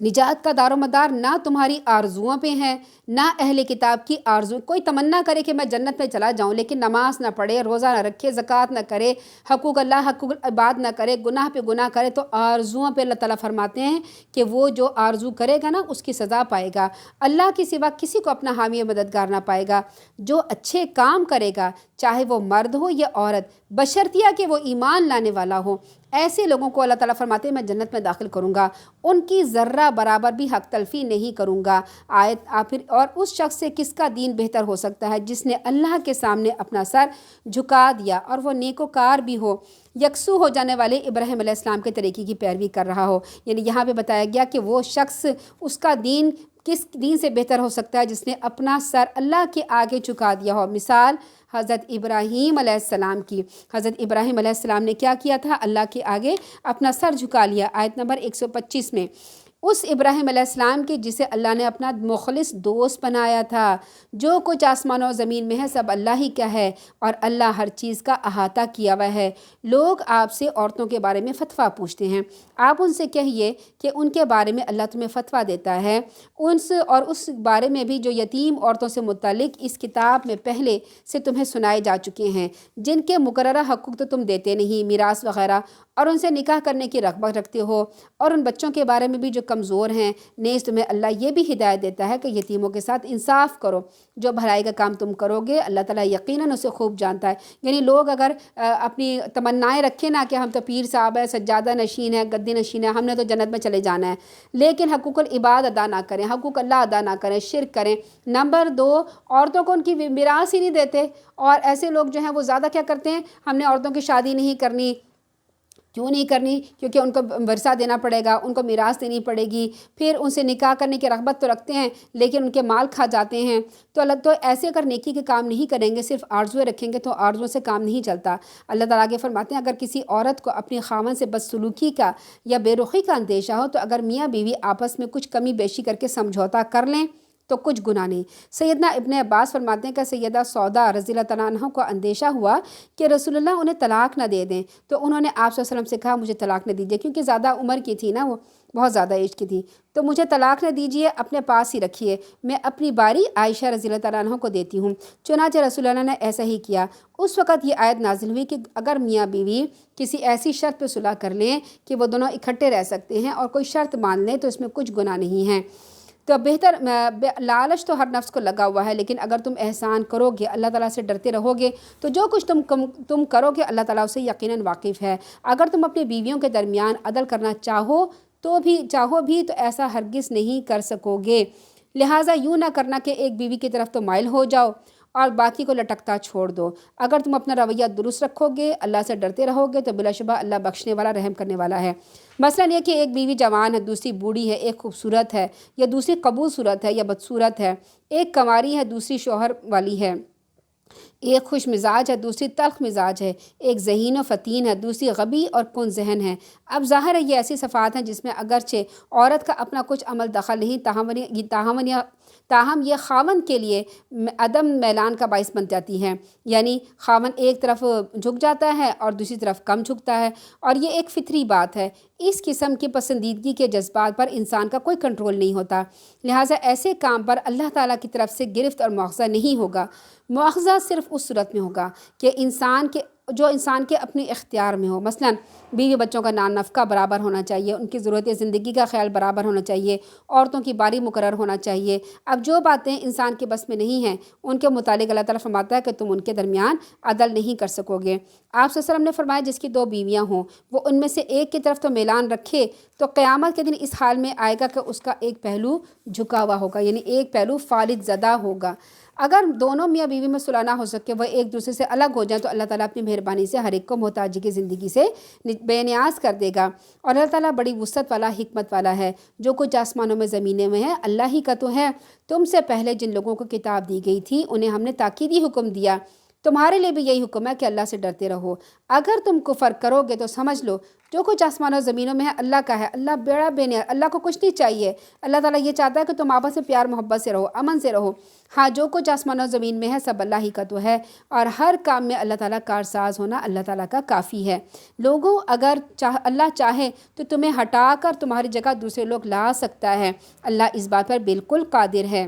نجات کا دار و مدار نہ تمہاری آرزوؤں پہ ہیں، نہ اہل کتاب کی آرزو۔ کوئی تمنا کرے کہ میں جنت میں چلا جاؤں لیکن نماز نہ پڑھے، روزہ نہ رکھے، زکوٰۃ نہ کرے، حقوق اللہ حقوق عباد نہ کرے، گناہ پہ گناہ کرے، تو آرزوؤں پہ اللہ تعالیٰ فرماتے ہیں کہ وہ جو آرزو کرے گا نا اس کی سزا پائے گا، اللہ کے سوا کسی کو اپنا حامی مددگار نہ پائے گا۔ جو اچھے کام کرے گا چاہے وہ مرد ہو یا عورت، بشرطیہ کہ وہ ایمان لانے والا ہو، ایسے لوگوں کو اللہ تعالیٰ فرماتے ہیں میں جنت میں داخل کروں گا، ان کی ذرہ برابر بھی حق تلفی نہیں کروں گا۔ آیت پھر اور اس شخص سے کس کا دین بہتر ہو سکتا ہے جس نے اللہ کے سامنے اپنا سر جھکا دیا اور وہ نیکوکار بھی ہو، یکسو ہو جانے والے ابراہیم علیہ السلام کے طریقے کی پیروی کر رہا ہو۔ یعنی یہاں پہ بتایا گیا کہ وہ شخص، اس کا دین کس دین سے بہتر ہو سکتا ہے جس نے اپنا سر اللہ کے آگے جھکا دیا ہو۔ مثال حضرت ابراہیم علیہ السلام کی، حضرت ابراہیم علیہ السلام نے کیا کیا تھا؟ اللہ کے آگے اپنا سر جھکا لیا۔ آیت نمبر 125 میں اس ابراہیم علیہ السلام کی جسے اللہ نے اپنا مخلص دوست بنایا تھا۔ جو کچھ آسمان و زمین میں ہے سب اللہ ہی کا ہے، اور اللہ ہر چیز کا احاطہ کیا ہوا ہے۔ لوگ آپ سے عورتوں کے بارے میں فتویٰ پوچھتے ہیں، آپ ان سے کہیے کہ ان کے بارے میں اللہ تمہیں فتویٰ دیتا ہے، اور اس بارے میں بھی جو یتیم عورتوں سے متعلق اس کتاب میں پہلے سے تمہیں سنائے جا چکے ہیں، جن کے مقررہ حقوق تو تم دیتے نہیں، میراث وغیرہ، اور ان سے نکاح کرنے کی رغبت رکھتے ہو، اور ان بچوں کے بارے میں بھی جو کمزور ہیں۔ نیز تمہیں اللہ یہ بھی ہدایت دیتا ہے کہ یتیموں کے ساتھ انصاف کرو، جو بھلائی کا کام تم کرو گے اللہ تعالیٰ یقیناً اسے خوب جانتا ہے۔ یعنی لوگ اگر اپنی تمنائیں رکھیں نا کہ ہم تو پیر صاحب ہے، سجادہ نشین ہے، گدی نشین ہے، ہم نے تو جنت میں چلے جانا ہے، لیکن حقوق العباد ادا نہ کریں، حقوق اللہ ادا نہ کریں، شرک کریں۔ نمبر 2، عورتوں کو ان کی میراث ہی نہیں دیتے، اور ایسے لوگ جو ہیں وہ زیادہ کیا کرتے ہیں، ہم نے عورتوں کی شادی نہیں کرنی۔ کیوں نہیں کرنی؟ کیونکہ ان کو ورثہ دینا پڑے گا، ان کو میراث دینی پڑے گی، پھر ان سے نکاح کرنے کی رغبت تو رکھتے ہیں لیکن ان کے مال کھا جاتے ہیں، تو ایسے اگر نیکی کے کام نہیں کریں گے، صرف آرزویں رکھیں گے تو آرزوؤں سے کام نہیں چلتا۔ اللہ تعالیٰ آگے فرماتے ہیں اگر کسی عورت کو اپنے خاوند سے بدسلوکی کا یا بے رخی کا اندیشہ ہو تو اگر میاں بیوی آپس میں کچھ کمی بیشی کر کے سمجھوتا کر لیں تو کچھ گناہ نہیں۔ سیدنا ابن عباس فرماتے ہیں کہ سیدہ سودا رضی اللہ تعالیٰ عنہ کو اندیشہ ہوا کہ رسول اللہ انہیں طلاق نہ دے دیں، تو انہوں نے آپ صلی اللہ علیہ وسلم سے کہا مجھے طلاق نہ دیجیے، کیونکہ زیادہ عمر کی تھی نا، وہ بہت زیادہ ایج کی تھی، تو مجھے طلاق نہ دیجیے، اپنے پاس ہی رکھیے، میں اپنی باری عائشہ رضی اللہ تعالیٰ عنہ کو دیتی ہوں۔ چنانچہ رسول اللہ نے ایسا ہی کیا۔ اس وقت یہ آیت نازل ہوئی کہ اگر میاں بیوی کسی ایسی شرط پہ صلح کر لیں کہ وہ دونوں اکٹھے رہ سکتے ہیں اور کوئی شرط مان لیں تو اس میں کچھ گناہ نہیں ہے۔ تو بہتر، لالچ تو ہر نفس کو لگا ہوا ہے، لیکن اگر تم احسان کرو گے، اللہ تعالیٰ سے ڈرتے رہو گے، تو جو کچھ تم کرو گے اللہ تعالیٰ اسے یقیناً واقف ہے۔ اگر تم اپنی بیویوں کے درمیان عدل کرنا چاہو بھی تو ایسا ہرگز نہیں کر سکو گے، لہٰذا یوں نہ کرنا کہ ایک بیوی کی طرف تو مائل ہو جاؤ اور باقی کو لٹکتا چھوڑ دو۔ اگر تم اپنا رویہ درست رکھو گے، اللہ سے ڈرتے رہو گے، تو بلا شبہ اللہ بخشنے والا، رحم کرنے والا ہے۔ مثلاً یہ کہ ایک بیوی جوان ہے، دوسری بوڑھی ہے، ایک خوبصورت ہے یا دوسری قبول صورت ہے یا بدصورت ہے، ایک کنواری ہے دوسری شوہر والی ہے، ایک خوش مزاج ہے دوسری تلخ مزاج ہے، ایک ذہین و فتین ہے دوسری غبی اور کن ذہن ہے۔ اب ظاہر ہے یہ ایسی صفات ہیں جس میں اگرچہ عورت کا اپنا کچھ عمل دخل نہیں، تاہم یہ خاوند کے لیے عدم میلان کا باعث بن جاتی ہے، یعنی خاوند ایک طرف جھک جاتا ہے اور دوسری طرف کم جھکتا ہے، اور یہ ایک فطری بات ہے۔ اس قسم کی پسندیدگی کے جذبات پر انسان کا کوئی کنٹرول نہیں ہوتا، لہٰذا ایسے کام پر اللہ تعالیٰ کی طرف سے گرفت اور مواخذہ نہیں ہوگا۔ مواخذہ صرف اس صورت میں ہوگا کہ انسان کے اپنے اختیار میں ہو۔ مثلاً بیوی بچوں کا نان نفقہ برابر ہونا چاہیے، ان کی ضرورت زندگی کا خیال برابر ہونا چاہیے، عورتوں کی باری مقرر ہونا چاہیے۔ اب جو باتیں انسان کے بس میں نہیں ہیں ان کے متعلق اللہ تعالیٰ فرماتا ہے کہ تم ان کے درمیان عدل نہیں کر سکو گے۔ آپ صلی اللہ علیہ وسلم نے فرمایا جس کی 2 بیویاں ہوں وہ ان میں سے ایک کی طرف تو میلان رکھے تو قیامت کے دن اس حال میں آئے گا کہ اس کا ایک پہلو جھکا ہوا ہوگا، یعنی ایک پہلو فالج زدہ ہوگا۔ اگر دونوں میاں بیوی میں صلح نہ ہو سکے، وہ ایک دوسرے سے الگ ہو جائیں، تو اللہ تعالیٰ اپنی مہربانی سے ہر ایک کو محتاجی کی زندگی سے بے نیاز کر دے گا، اور اللہ تعالیٰ بڑی وسعت والا، حکمت والا ہے۔ جو کچھ آسمانوں میں زمینیں میں ہے اللہ ہی کا تو ہے۔ تم سے پہلے جن لوگوں کو کتاب دی گئی تھی انہیں ہم نے تاکیدی حکم دیا، تمہارے لیے بھی یہی حکم ہے کہ اللہ سے ڈرتے رہو۔ اگر تم کفر کرو گے تو سمجھ لو جو کچھ آسمانوں و زمینوں میں ہے اللہ کا ہے، اللہ بڑا بے نیاز، اللہ کو کچھ نہیں چاہیے۔ اللہ تعالیٰ یہ چاہتا ہے کہ تم آپس میں پیار محبت سے رہو، امن سے رہو۔ ہاں، جو کچھ آسمانوں و زمین میں ہے سب اللہ ہی کا تو ہے، اور ہر کام میں اللہ تعالیٰ کارساز ہونا اللہ تعالیٰ کا کافی ہے۔ لوگوں، اگر اللہ چاہے تو تمہیں ہٹا کر تمہاری جگہ دوسرے لوگ لا سکتا ہے، اللہ اس بات پر بالکل قادر ہے۔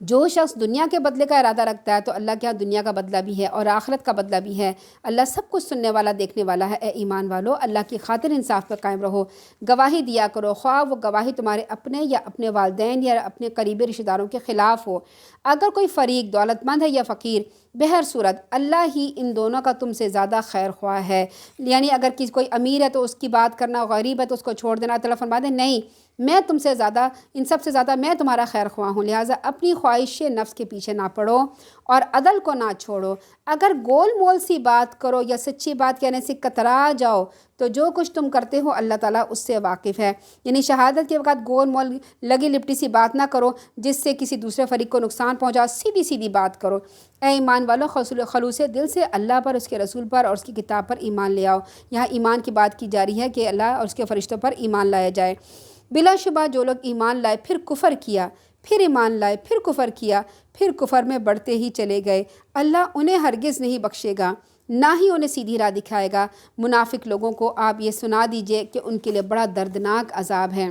جو شخص دنیا کے بدلے کا ارادہ رکھتا ہے تو اللہ کے ہاں دنیا کا بدلہ بھی ہے اور آخرت کا بدلہ بھی ہے۔ اللہ سب کچھ سننے والا، دیکھنے والا ہے۔ اے ایمان والو، اللہ کی خاطر انصاف پر قائم رہو، گواہی دیا کرو، خواہ وہ گواہی تمہارے اپنے یا اپنے والدین یا اپنے قریبی رشتہ داروں کے خلاف ہو۔ اگر کوئی فریق دولت مند ہے یا فقیر، بہر صورت اللہ ہی ان دونوں کا تم سے زیادہ خیر خواہ ہے۔ یعنی اگر کوئی امیر ہے تو اس کی بات کرنا، غریب ہے تو اس کو چھوڑ دینا، اللہ فرما دے نہیں، میں تم سے زیادہ، ان سب سے زیادہ میں تمہارا خیر خواہ ہوں، لہٰذا اپنی خواہش نفس کے پیچھے نہ پڑو اور عدل کو نہ چھوڑو۔ اگر گول مول سی بات کرو یا سچی بات کہنے سے کترا جاؤ تو جو کچھ تم کرتے ہو اللہ تعالیٰ اس سے واقف ہے۔ یعنی شہادت کے وقت گول مول لگی لپٹی سی بات نہ کرو جس سے کسی دوسرے فریق کو نقصان پہنچا، سیدھی سیدھی بات کرو۔ اے ایمان والو، خلوص دل سے اللہ پر، اس کے رسول پر اور اس کی کتاب پر ایمان لے آؤ۔ یہاں ایمان کی بات کی جا رہی ہے کہ اللہ اور اس کے فرشتوں پر ایمان لایا جائے۔ بلا شبہ جو لوگ ایمان لائے پھر کفر کیا، پھر ایمان لائے پھر کفر کیا، پھر کفر میں بڑھتے ہی چلے گئے، اللہ انہیں ہرگز نہیں بخشے گا، نہ ہی انہیں سیدھی راہ دکھائے گا۔ منافق لوگوں کو آپ یہ سنا دیجئے کہ ان کے لیے بڑا دردناک عذاب ہے۔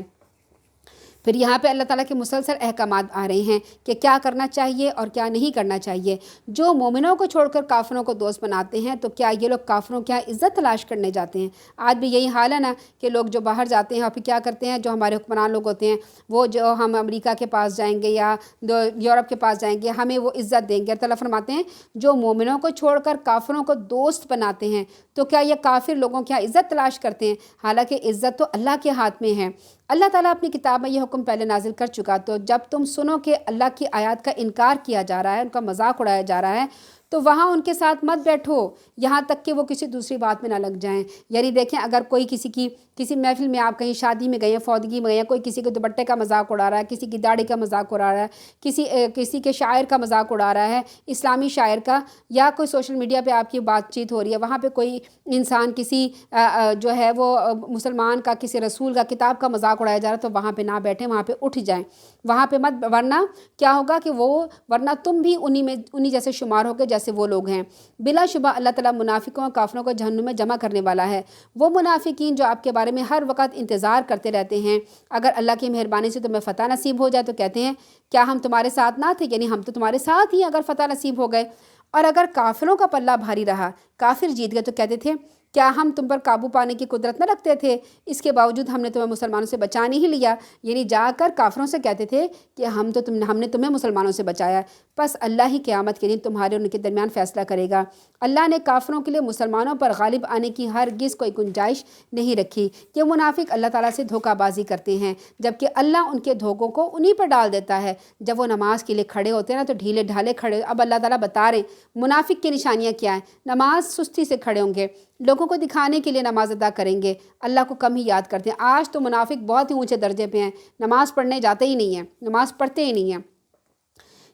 پھر یہاں پہ اللہ تعالیٰ کے مسلسل احکامات آ رہے ہیں کہ کیا کرنا چاہیے اور کیا نہیں کرنا چاہیے۔ جو مومنوں کو چھوڑ کر کافروں کو دوست بناتے ہیں تو کیا یہ لوگ کافروں کیا عزت تلاش کرنے جاتے ہیں؟ آج بھی یہی حال ہے نا کہ لوگ جو باہر جاتے ہیں اور پھر کیا کرتے ہیں، جو ہمارے حکمران لوگ ہوتے ہیں وہ جو ہم امریکہ کے پاس جائیں گے یا یورپ کے پاس جائیں گے ہمیں وہ عزت دیں گے۔ اللہ تعالیٰ فرماتے ہیں جو مومنوں کو چھوڑ کر کافروں کو دوست بناتے ہیں تو کیا یہ کافر لوگوں کیا عزت تلاش کرتے ہیں؟ حالانکہ عزت تو اللہ کے ہاتھ میں ہے۔ اللہ تعالیٰ اپنی کتاب میں یہ حکم پہلے نازل کر چکا، تو جب تم سنو کہ اللہ کی آیات کا انکار کیا جا رہا ہے، ان کا مذاق اڑایا جا رہا ہے، تو وہاں ان کے ساتھ مت بیٹھو یہاں تک کہ وہ کسی دوسری بات میں نہ لگ جائیں۔ یعنی دیکھیں اگر کوئی کسی محفل میں آپ کہیں شادی میں گئے ہیں، فوتگی میں گئے ہیں، کوئی کسی کے دوپٹے کا مذاق اڑا رہا ہے، کسی کی داڑھی کا مذاق اڑا رہا ہے، کسی کے شاعر کا مذاق اڑا رہا ہے، اسلامی شاعر کا، یا کوئی سوشل میڈیا پہ آپ کی بات چیت ہو رہی ہے، وہاں پہ کوئی انسان کسی جو ہے وہ مسلمان کا، کسی رسول کا، کتاب کا مذاق اڑایا جا رہا ہے، تو وہاں پہ نہ بیٹھیں، وہاں پہ اٹھ جائیں، وہاں پہ مت، ورنہ کیا ہوگا کہ ورنہ تم بھی انہی جیسے شمار ہوگے جیسے وہ لوگ ہیں۔ بلا شبہ اللہ تعالیٰ منافقوں اور کافروں کو جہنم میں جمع کرنے والا ہے۔ وہ منافقین جو آپ کے بارے میں ہر وقت انتظار کرتے رہتے ہیں اگر اللہ کی مہربانی سے تمہیں فتح نصیب ہو جائے تو کہتے ہیں کیا ہم تمہارے ساتھ نہ تھے، یعنی ہم تو تمہارے ساتھ ہی اگر فتح نصیب ہو گئے، اور اگر کافروں کا پلہ بھاری رہا، کافر جیت گئے، تو کہتے تھے کیا ہم تم پر قابو پانے کی قدرت نہ رکھتے تھے، اس کے باوجود ہم نے تمہیں مسلمانوں سے بچا نہیں لیا۔ یعنی جا کر کافروں سے کہتے تھے کہ ہم نے تمہیں مسلمانوں سے بچایا، پس اللہ ہی قیامت کے دن تمہارے اور ان کے درمیان فیصلہ کرے گا۔ اللہ نے کافروں کے لیے مسلمانوں پر غالب آنے کی ہرگز کوئی گنجائش نہیں رکھی۔ یہ منافق اللہ تعالیٰ سے دھوکہ بازی کرتے ہیں، جبکہ اللہ ان کے دھوکوں کو انہی پر ڈال دیتا ہے۔ جب وہ نماز کے لیے کھڑے ہوتے ہیں نا تو ڈھیلے ڈھالے کھڑے، اب اللہ تعالیٰ بتا رہے ہیں منافق کی نشانیاں کیا ہیں۔ نماز سستی سے کھڑے ہوں گے، لوگوں کو دکھانے کے لیے نماز ادا کریں گے، اللہ کو کم ہی یاد کرتے ہیں۔ آج تو منافق بہت ہی اونچے درجے پہ ہیں، نماز پڑھنے جاتے ہی نہیں ہیں، نماز پڑھتے ہی نہیں ہیں،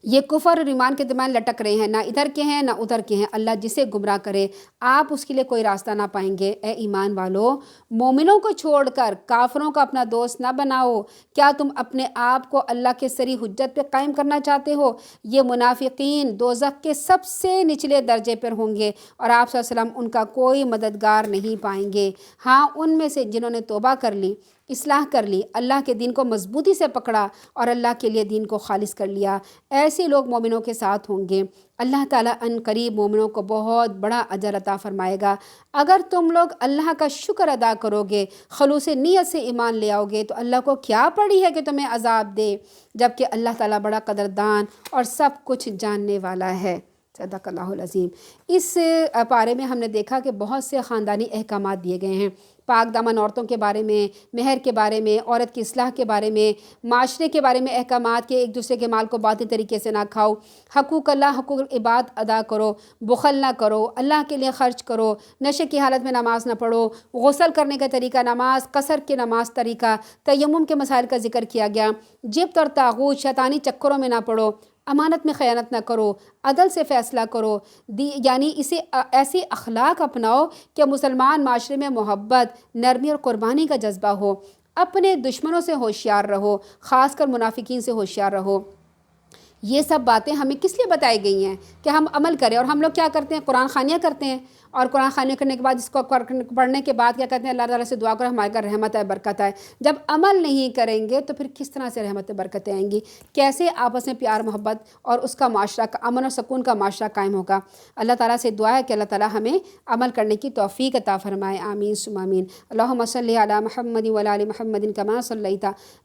یہ کفر اور ایمان کے درمیان لٹک رہے ہیں، نہ ادھر کے ہیں نہ ادھر کے ہیں۔ اللہ جسے گمراہ کرے آپ اس کے لیے کوئی راستہ نہ پائیں گے۔ اے ایمان والو، مومنوں کو چھوڑ کر کافروں کا اپنا دوست نہ بناؤ۔ کیا تم اپنے آپ کو اللہ کے صریح حجت پہ قائم کرنا چاہتے ہو؟ یہ منافقین دوزخ کے سب سے نچلے درجے پر ہوں گے اور آپ صلی اللہ علیہ وسلم ان کا کوئی مددگار نہیں پائیں گے۔ ہاں، ان میں سے جنہوں نے توبہ کر لی، اصلاح کر لی، اللہ کے دین کو مضبوطی سے پکڑا اور اللہ کے لیے دین کو خالص کر لیا، ایسے لوگ مومنوں کے ساتھ ہوں گے۔ اللہ تعالیٰ ان قریب مومنوں کو بہت بڑا اجر عطا فرمائے گا۔ اگر تم لوگ اللہ کا شکر ادا کرو گے، خلوص نیت سے ایمان لے آؤ گے، تو اللہ کو کیا پڑی ہے کہ تمہیں عذاب دے، جبکہ اللہ تعالیٰ بڑا قدردان اور سب کچھ جاننے والا ہے۔ صدق اللہ العظیم۔ اس پارے میں ہم نے دیکھا کہ بہت سے خاندانی احکامات دیے گئے ہیں، پاک دامن عورتوں کے بارے میں، مہر کے بارے میں، عورت کی اصلاح کے بارے میں، معاشرے کے بارے میں احکامات کہ ایک دوسرے کے مال کو باطل طریقے سے نہ کھاؤ، حقوق اللہ، حقوق العباد ادا کرو، بخل نہ کرو، اللہ کے لیے خرچ کرو، نشے کی حالت میں نماز نہ پڑھو، غسل کرنے کا طریقہ، نماز قصر کے نماز طریقہ، تیمم کے مسائل کا ذکر کیا گیا، جبت اور طاغوت شیطانی چکروں میں نہ پڑو، امانت میں خیانت نہ کرو، عدل سے فیصلہ کرو، یعنی ایسے اخلاق اپناؤ کہ مسلمان معاشرے میں محبت، نرمی اور قربانی کا جذبہ ہو، اپنے دشمنوں سے ہوشیار رہو، خاص کر منافقین سے ہوشیار رہو۔ یہ سب باتیں ہمیں کس لیے بتائی گئی ہیں کہ ہم عمل کریں، اور ہم لوگ کیا کرتے ہیں؟ قرآن خوانیاں کرتے ہیں، اور قرآن خوانیاں کرنے کے بعد اس کو پڑھنے کے بعد کیا کہتے ہیں؟ اللہ تعالیٰ سے دعا کرو ہمارے گھر رحمت ہے، برکت ہے۔ جب عمل نہیں کریں گے تو پھر کس طرح سے رحمت برکتیں آئیں گی؟ کیسے آپس میں پیار محبت اور اس کا معاشرہ، امن اور سکون کا معاشرہ قائم ہوگا؟ اللہ تعالیٰ سے دعا ہے کہ اللہ تعالیٰ ہمیں عمل کرنے کی توفیق عطا فرمائے، آمین ثم آمین۔ اللہم صلی علی محمد وعلی آل محمد کما صلیت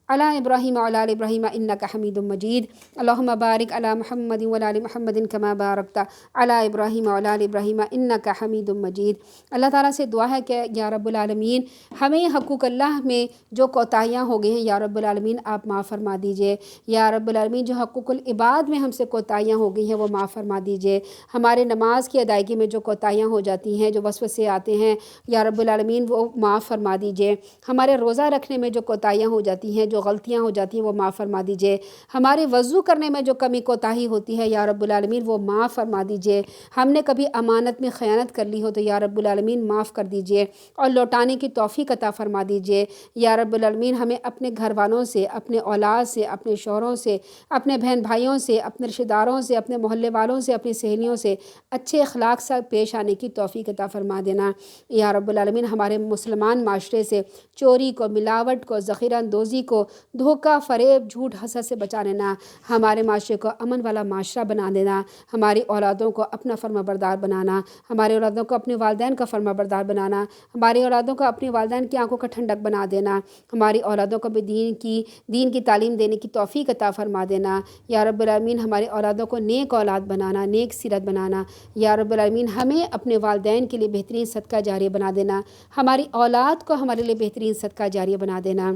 علی ابراہیم وعلی آل ابراہیم انک حمید مجید۔ اللہم بارک علی محمد وعلی آل محمد کما بارکت علی ابراہیم وعلی آل ابراہیم انک حمید مجید۔ اللہ تعالیٰ سے دعا ہے کہ یا رب العالمین ہمیں حقوق اللہ میں جو کوتاہیاں ہو گئی ہیں یا رب العالمین آپ معاف فرما دیجئے۔ یا رب العالمین جو حقوق العباد میں ہم سے کوتاہیاں ہو گئی ہیں وہ معاف فرما دیجئے۔ ہمارے نماز کی ادائیگی میں جو کوتاہیاں ہو جاتی ہیں، جو وسوسے آتے ہیں، یا رب العالمین وہ معاف فرما دیجئے۔ ہمارے روزہ رکھنے میں جو کوتاہیاں ہو جاتی ہیں، جو غلطیاں ہو جاتی ہیں، وہ معاف فرما دیجئے۔ ہمارے وضو کرنے میں جو کمی کوتاہی ہوتی ہے یا رب العالمین وہ معاف فرما دیجئے۔ ہم نے کبھی امانت میں خیانت کر لی ہو تو یا رب العالمین معاف کر دیجئے اور لوٹانے کی توفیق عطا فرما دیجئے۔ یا رب العالمین ہمیں اپنے گھر والوں سے، اپنے اولاد سے، اپنے شوہروں سے، اپنے بہن بھائیوں سے، اپنے رشتہ داروں سے، اپنے محلے والوں سے، اپنی سہیلیوں سے اچھے اخلاق سے پیش آنے کی توفیق عطا فرما دینا۔ یا رب العالمین ہمارے مسلمان معاشرے سے چوری کو، ملاوٹ کو، ذخیرہ اندوزی کو، دھوکہ، فریب، جھوٹ، حسد سے بچا لینا۔ ہمارے معاشرے کو امن والا معاشرہ بنا دینا۔ ہماری اولادوں کو اپنا فرما بردار بنانا، ہمارے اولادوں کو اپنے والدین کا فرما بردار بنانا، ہماری اولادوں کو اپنے والدین کی آنکھوں کا ٹھنڈک بنا دینا، ہماری اولادوں کو بھی دین کی تعلیم دینے کی توفیق عطا فرما دینا۔ یا رب العالمین ہماری اولادوں کو نیک اولاد بنانا، نیک سیرت بنانا۔ یا رب العالمین ہمیں اپنے والدین کے لیے بہترین صدقہ جاریہ بنا دینا، ہماری اولاد کو ہمارے لیے بہترین صدقہ جاریہ بنا دینا۔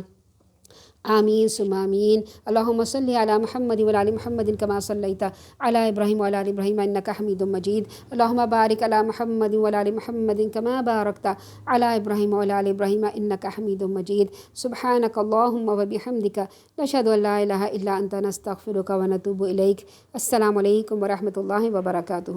آمین ثم آمین۔ اللہم صلی علی محمد وعلی آل محمد کما صلیت علی ابراہیم وعلی آل ابراہیم انک حمید مجید۔ اللہم بارک علی محمد وعلی آل محمد کما بارکت علی ابراہیم وعلی آل ابراہیم انک حمید مجید۔ سبحانک اللہم وبحمدک نشہد ان لا الہ الا انت نستغفرک ونتوب الیک۔ السلام علیکم ورحمۃ اللہ وبرکاتہ۔